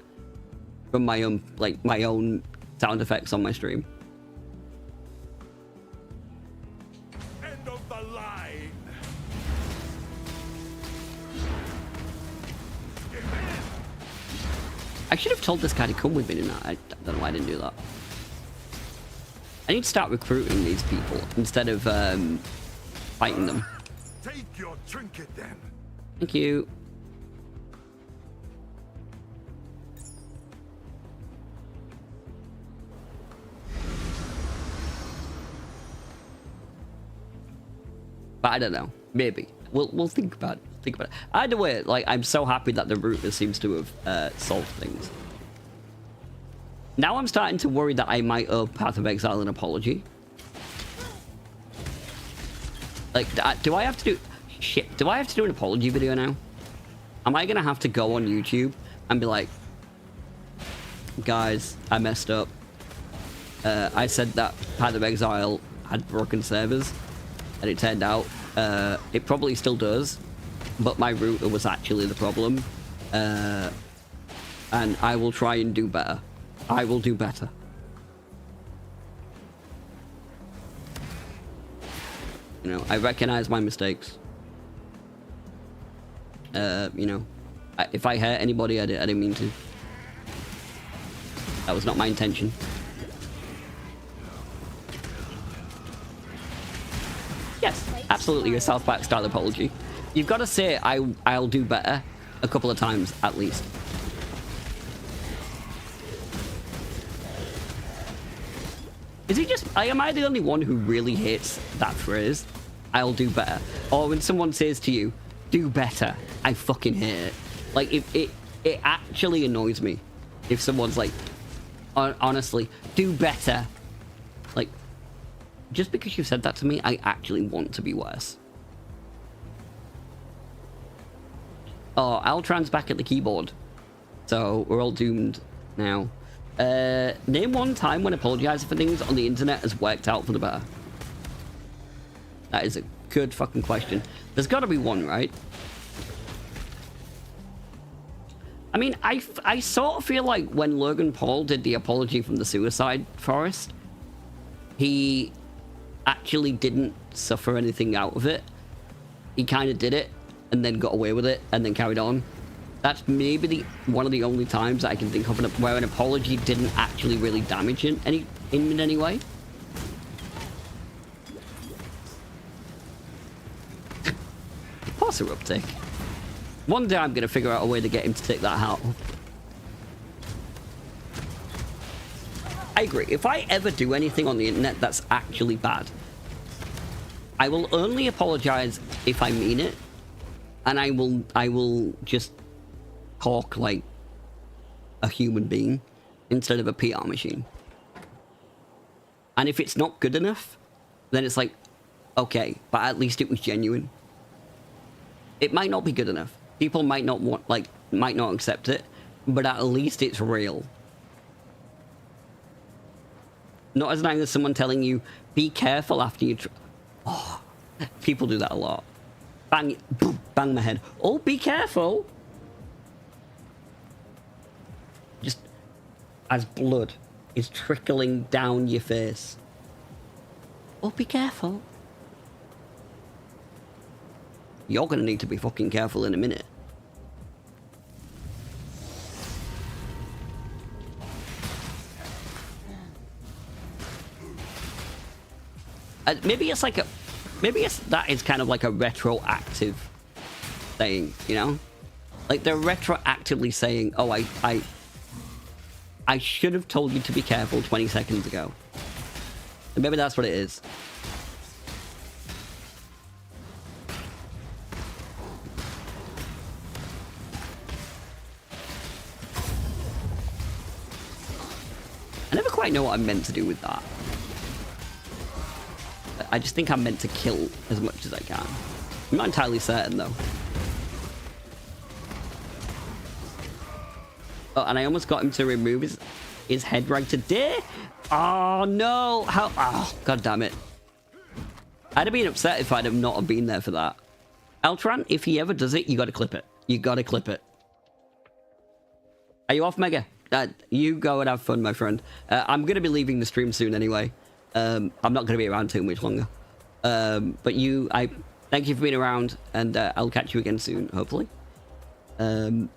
from my own, like, my own sound effects on my stream. End of the line. I should have told this guy to come with me tonight. I don't know why I didn't do that. I need to start recruiting these people instead of fighting them. Take your trinket then. Thank you. But I don't know. Maybe we'll think about it. Think about it. Either way, like, I'm so happy that the router seems to have solved things. Now I'm starting to worry that I might owe Path of Exile an apology. Like, do I have to do... Shit, do I have to do an apology video now? Am I gonna have to go on YouTube and be like, guys, I messed up. I said that Path of Exile had broken servers, and it turned out it probably still does, but my router was actually the problem. And I will try and do better. I will do better. You know, I recognize my mistakes. You know, if I hurt anybody, I didn't mean to. That was not my intention. Yes, absolutely, a South Park style apology. You've got to say I'll do better a couple of times at least. Is he just... am I the only one who really hates that phrase? I'll do better. Or when someone says to you, do better, I fucking hate it. Like, it actually annoys me if someone's like, honestly, do better. Like, just because you said that to me, I actually want to be worse. Oh, Altran's back at the keyboard. So, we're all doomed now. Name one time when apologizing for things on the internet has worked out for the better. That is a good fucking question. There's got to be one, right? I mean, I sort of feel like when Logan Paul did the apology from the suicide forest, he actually didn't suffer anything out of it. He kind of did it and then got away with it and then carried on. That's maybe one of the only times I can think of where an apology didn't actually really damage in any way. Boss are uptick. One day I'm going to figure out a way to get him to take that hat off. I agree. If I ever do anything on the internet that's actually bad, I will only apologize if I mean it, and I will just talk like a human being instead of a PR machine. And if it's not good enough, then it's like, okay, but at least it was genuine. It might not be good enough. People might not want, like, might not accept it, but at least it's real. Not as nice as someone telling you, be careful after you... Oh, people do that a lot. Bang, boom, bang my head. Oh, be careful. Just as blood is trickling down your face. Oh, be careful. You're gonna need to be fucking careful in a minute. Maybe it's like a... Maybe that is kind of like a retroactive thing, you know? Like they're retroactively saying, oh, I should have told you to be careful 20 seconds ago. And maybe that's what it is. I never quite know what I'm meant to do with that. I just think I'm meant to kill as much as I can. I'm not entirely certain, though. Oh, and I almost got him to remove his head right today. Oh, no. How? Oh, God damn it. I'd have been upset if I'd have not been there for that. Eltran, if he ever does it, you got to clip it. You got to clip it. Are you off, Mega? You go and have fun, my friend. I'm going to be leaving the stream soon anyway. I'm not going to be around too much longer. But I thank you for being around, and I'll catch you again soon, hopefully. But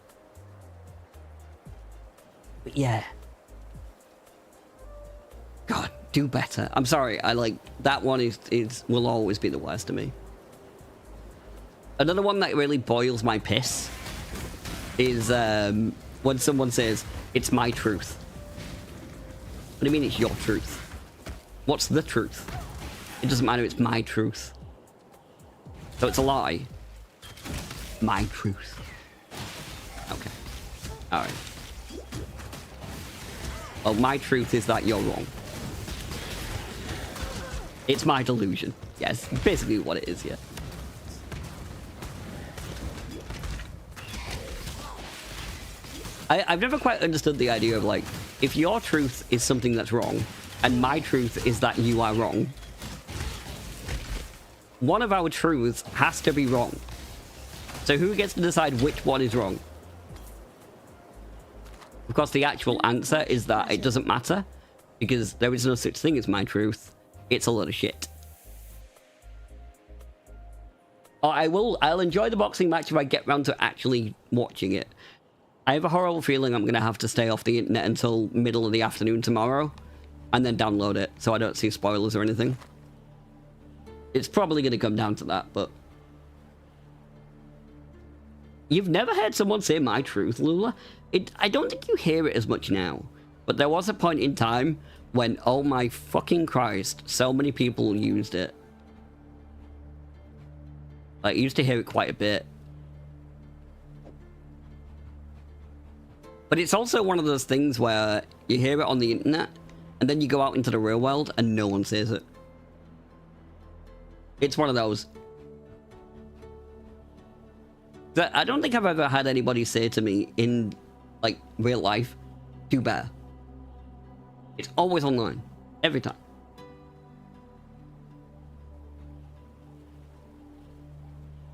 yeah. God, do better. I'm sorry. That one will always be the worst to me. Another one that really boils my piss is when someone says, it's my truth. What do you mean it's your truth? What's the truth? It doesn't matter, it's my truth. So it's a lie. My truth. Okay. Alright. Well, my truth is that you're wrong. It's my delusion. Yes, basically what it is, yeah. I've never quite understood the idea of, like, if your truth is something that's wrong, and my truth is that you are wrong, one of our truths has to be wrong. So who gets to decide which one is wrong? Of course, the actual answer is that it doesn't matter, because there is no such thing as my truth. It's a lot of shit. Oh, I'll enjoy the boxing match if I get round to actually watching it. I have a horrible feeling I'm going to have to stay off the internet until middle of the afternoon tomorrow, and then download it, so I don't see spoilers or anything. It's probably going to come down to that, but... You've never heard someone say my truth, Lula? I don't think you hear it as much now, but there was a point in time when, oh my fucking Christ, so many people used it. Like, I used to hear it quite a bit. But it's also one of those things where you hear it on the internet, and then you go out into the real world, and no one says it. It's one of those. That I don't think I've ever had anybody say to me in, like, real life, do better. It's always online. Every time.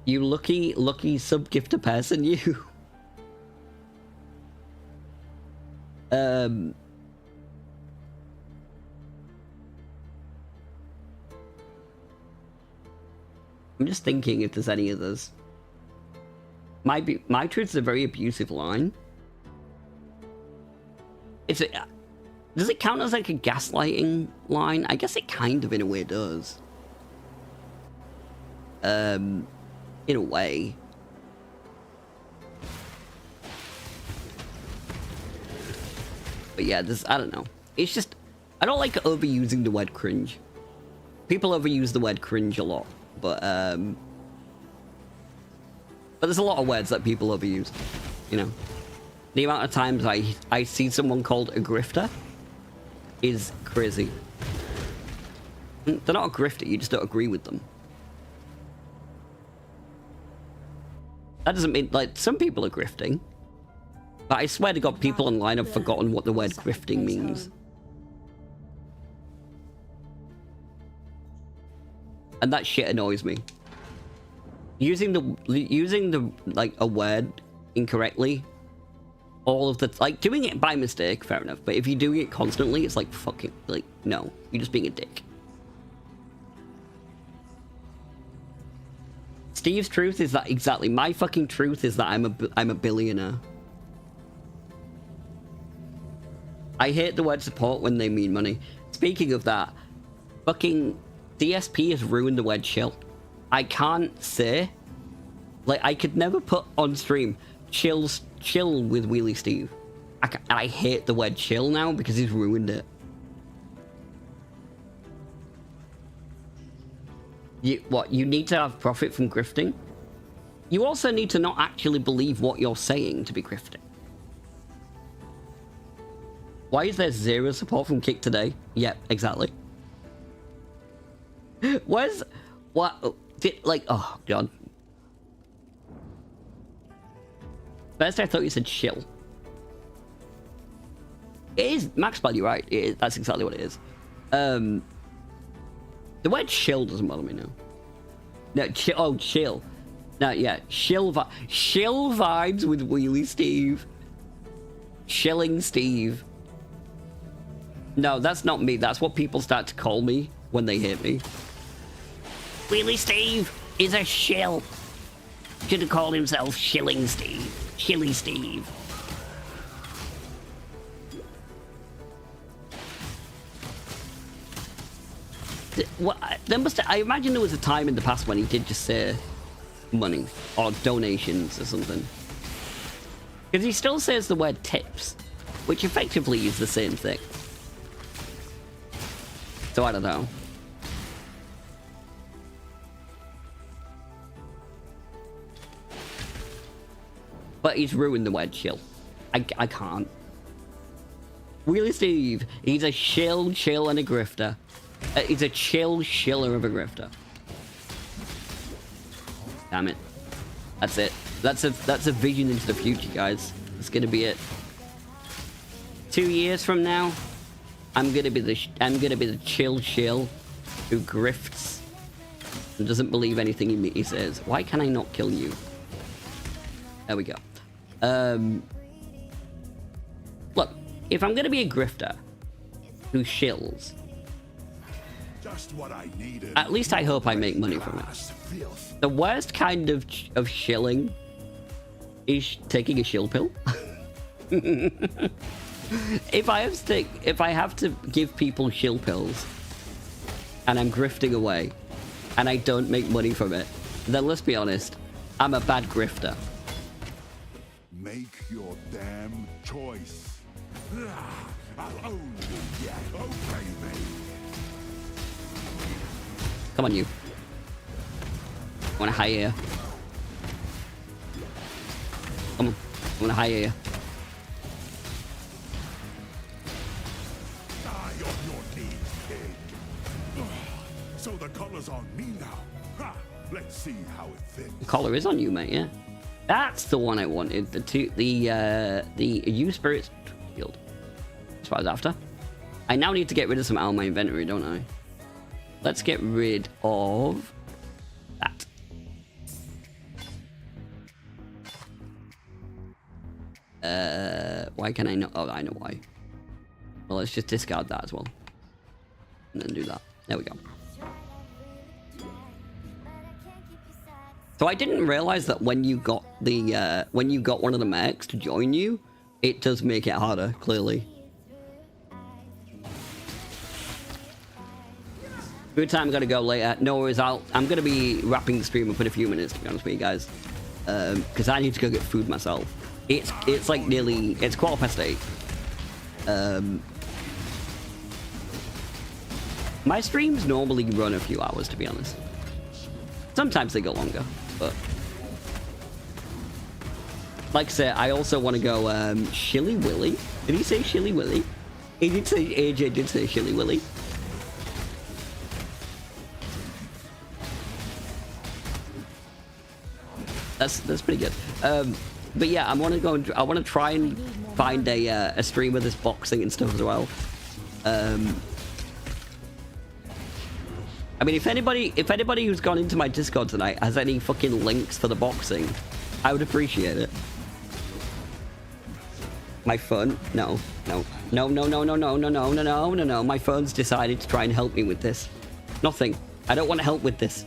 You lucky sub-gifter person, you. I'm just thinking if there's any others. My truth's a very abusive line. Does it count as like a gaslighting line? I guess it kind of in a way does. In a way. But yeah, I don't know. It's just, I don't like overusing the word cringe. People overuse the word cringe a lot, but there's a lot of words that people overuse, you know. The amount of times I see someone called a grifter is crazy. They're not a grifter, you just don't agree with them. That doesn't mean, like, some people are grifting. But I swear to God, people online have forgotten what the word grifting means. And that shit annoys me. Using the like a word incorrectly, all of the, like, doing it by mistake, fair enough. But if you're doing it constantly, it's like fucking, like, no, you're just being a dick. Steve's truth is that exactly. My fucking truth is that I'm a billionaire. I hate the word support when they mean money. Speaking of that, fucking DSP has ruined the word chill. I can't say, like, I could never put on stream chill with Wheelie Steve. I hate the word chill now because he's ruined it. You need to have profit from grifting? You also need to not actually believe what you're saying to be grifting. Why is there 0 support from Kick today? Yep, exactly. Where's... What? Like, oh, God. First I thought you said chill. It is, Maxwell, you're right. It is, that's exactly what it is. The word chill doesn't bother me now. No, chill. No, yeah, chill vibes with Wheelie Steve. Shilling Steve. No, that's not me. That's what people start to call me when they hate me. Wheelie Steve is a shill. Should have called himself Shilling Steve. Shilly Steve. What? I imagine there was a time in the past when he did just say money or donations or something. Because he still says the word tips, which effectively is the same thing. So I don't know. But he's ruined the word chill. I can't. Wheelie Steve, he's a chill and a grifter. He's a chiller of a grifter. Damn it. That's it. That's a vision into the future, guys. It's gonna be it. 2 years from now, I'm gonna be the chill who grifts and doesn't believe anything he says. Why can I not kill you? There we go. Look, if I'm gonna be a grifter who shills, at least I hope I make money from it. The worst kind of shilling is taking a shill pill. If I have to give people shill pills and I'm grifting away and I don't make money from it, then let's be honest, I'm a bad grifter. Make your damn choice. I'll own you yet. Okay, mate. Come on, you. I wanna hire you. Come on. I wanna hire you. Die on your knees, kid. So the collar's on me now. Ha! Let's see how it fits. The collar is on you, mate, yeah. That's the one I wanted. The U-Spirit field. That's what I was after. I now need to get rid of some out of my inventory, don't I? Let's get rid of that. Why can I not? Oh, I know why. Well, let's just discard that as well. And then do that. There we go. So I didn't realize that when you got the when you got one of the mechs to join you, it does make it harder, clearly. Good time, gotta go later. No worries, I'm gonna be wrapping the stream up in a few minutes, to be honest with you guys. Because I need to go get food myself. It's like nearly, it's 8:15. My streams normally run a few hours, to be honest. Sometimes they go longer, but like I said, I also want to go Shilly Willy. Did he say Shilly Willy? He did say, AJ did say Shilly Willy. That's pretty good. But yeah, I want to go and I want to try and find a stream of this boxing and stuff as well. I mean, if anybody who's gone into my Discord tonight has any fucking links for the boxing, I would appreciate it. My phone? No. My phone's decided to try and help me with this. Nothing. I don't want to help with this.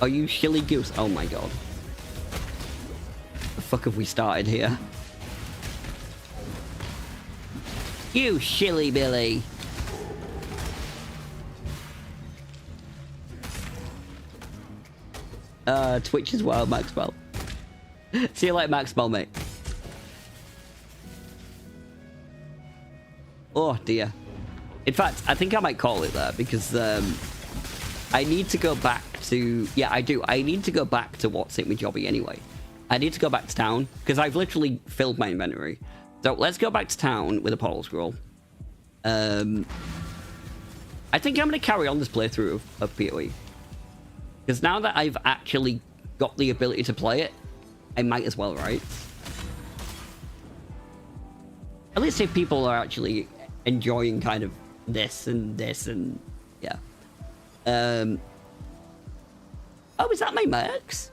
Are you Shilly Goose? Oh my god. The fuck have we started here? You Shilly Billy. Twitch as well, Maxwell. See you later, Maxwell, mate. Oh dear. In fact, I think I might call it there because I need to go back to... Yeah, I do. I need to go back to what's it with Jobby anyway. I need to go back to town because I've literally filled my inventory. So let's go back to town with a portal scroll. I think I'm going to carry on this playthrough of PoE. Because now that I've actually got the ability to play it, I might as well, right? At least if people are actually enjoying kind of this and yeah. Oh, is that my mercs?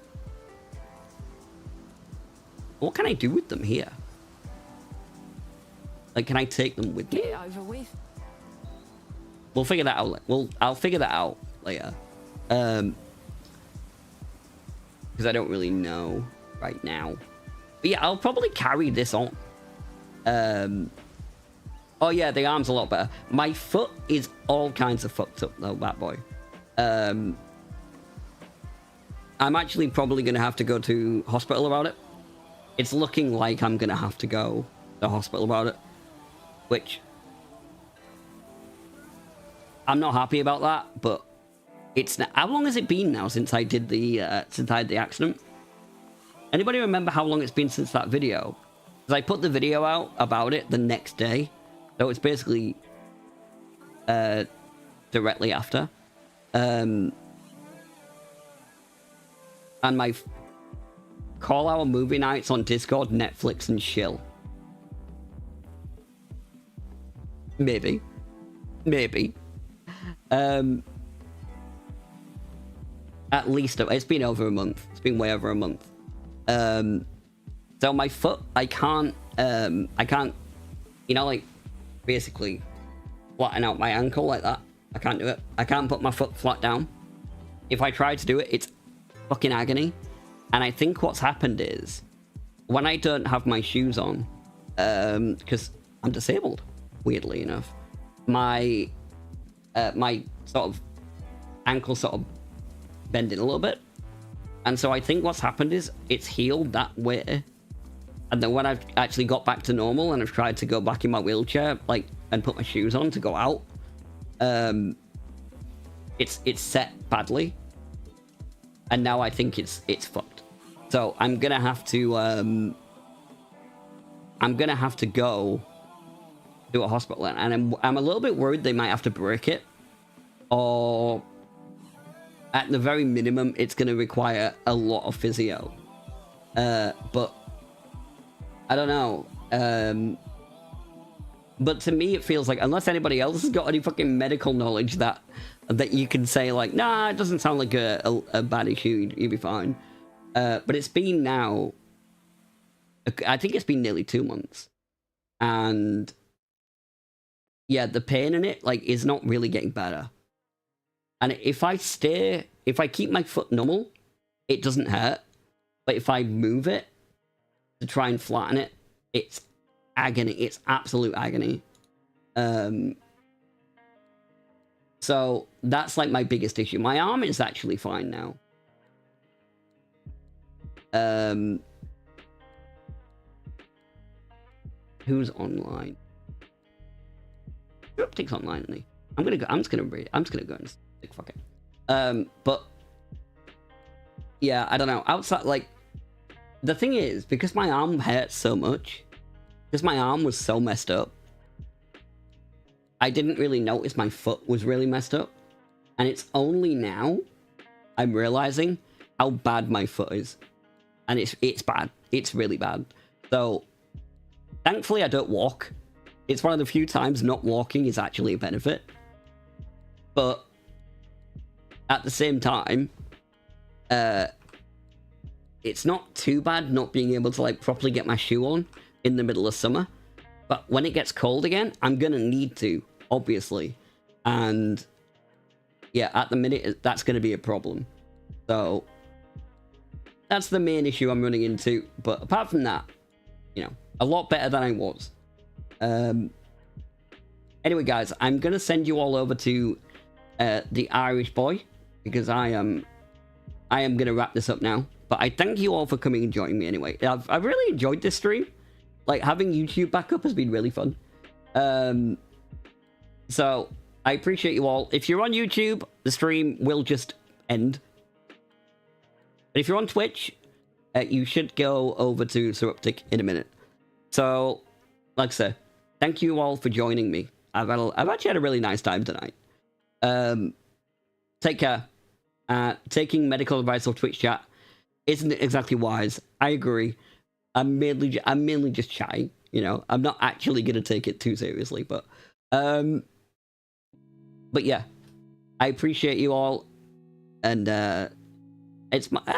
What can I do with them here? Like, can I take them with me? Get it over with. We'll figure that out. I'll figure that out later. Because I don't really know right now. But yeah, I'll probably carry this on. Oh yeah, the arm's a lot better. My foot is all kinds of fucked up though, that boy. I'm actually probably going to have to go to hospital about it. It's looking like I'm going to have to go to hospital about it. Which... I'm not happy about that, but... It's... How long has it been now since I did the... since I had the accident? Anybody remember how long it's been since that video? Because I put the video out about it the next day. So it's basically... directly after. And my call our movie nights on Discord, Netflix, and chill. Maybe. At least it's been over a month. It's been way over a month. So my foot, I can't, you know, like basically flatten out my ankle like that. I can't do it. I can't put my foot flat down. If I try to do it, it's fucking agony. And I think what's happened is when I don't have my shoes on, because I'm disabled, weirdly enough, my my sort of ankle sort of bending a little bit. And so I think what's happened is it's healed that way. And then when I've actually got back to normal and I've tried to go back in my wheelchair, like, and put my shoes on to go out, it's set badly. And now I think it's fucked. So I'm gonna have to go to a hospital, and I'm a little bit worried they might have to break it, or at the very minimum it's gonna require a lot of physio. But I don't know. But to me it feels like, unless anybody else has got any fucking medical knowledge that you can say like, nah, it doesn't sound like a bad issue, you'll be fine. But it's been now, I think it's been nearly 2 months. And yeah, the pain in it, like, is not really getting better. And if I keep my foot normal, it doesn't hurt. But if I move it to try and flatten it, it's agony. It's absolute agony. So that's like my biggest issue. My arm is actually fine now. Who's online? Optic's online, isn't he? I'm just gonna go and stick, fuck it. But yeah, I don't know. Outside, like, the thing is, because my arm hurts so much, because my arm was so messed up, I didn't really notice my foot was really messed up. And it's only now I'm realizing how bad my foot is. And it's bad. It's really bad. So, thankfully I don't walk. It's one of the few times not walking is actually a benefit. But at the same time, it's not too bad not being able to like properly get my shoe on in the middle of summer. But when it gets cold again, I'm gonna need to, obviously. And yeah, at the minute, that's gonna be a problem. So that's the main issue I'm running into. But apart from that, you know, a lot better than I was. Anyway, guys, I'm gonna send you all over to the Irish boy, because I am gonna wrap this up now. But I thank you all for coming and joining me anyway. I've really enjoyed this stream. Like, having YouTube back up has been really fun. So I appreciate you all. If you're on YouTube, the stream will just end. But if you're on Twitch, you should go over to Suruptic in a minute. So, like I said, thank you all for joining me. I've actually had a really nice time tonight. Take care. Taking medical advice off Twitch chat isn't exactly wise. I agree. I'm mainly just chatting. You know, I'm not actually gonna take it too seriously. But yeah, I appreciate you all, and I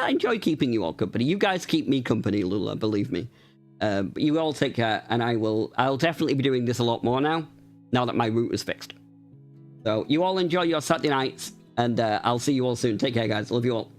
enjoy keeping you all company. You guys keep me company, Lula. Believe me. But you all take care, and I'll definitely be doing this a lot more now that my route is fixed. So you all enjoy your Saturday nights, and I'll see you all soon. Take care, guys. Love you all.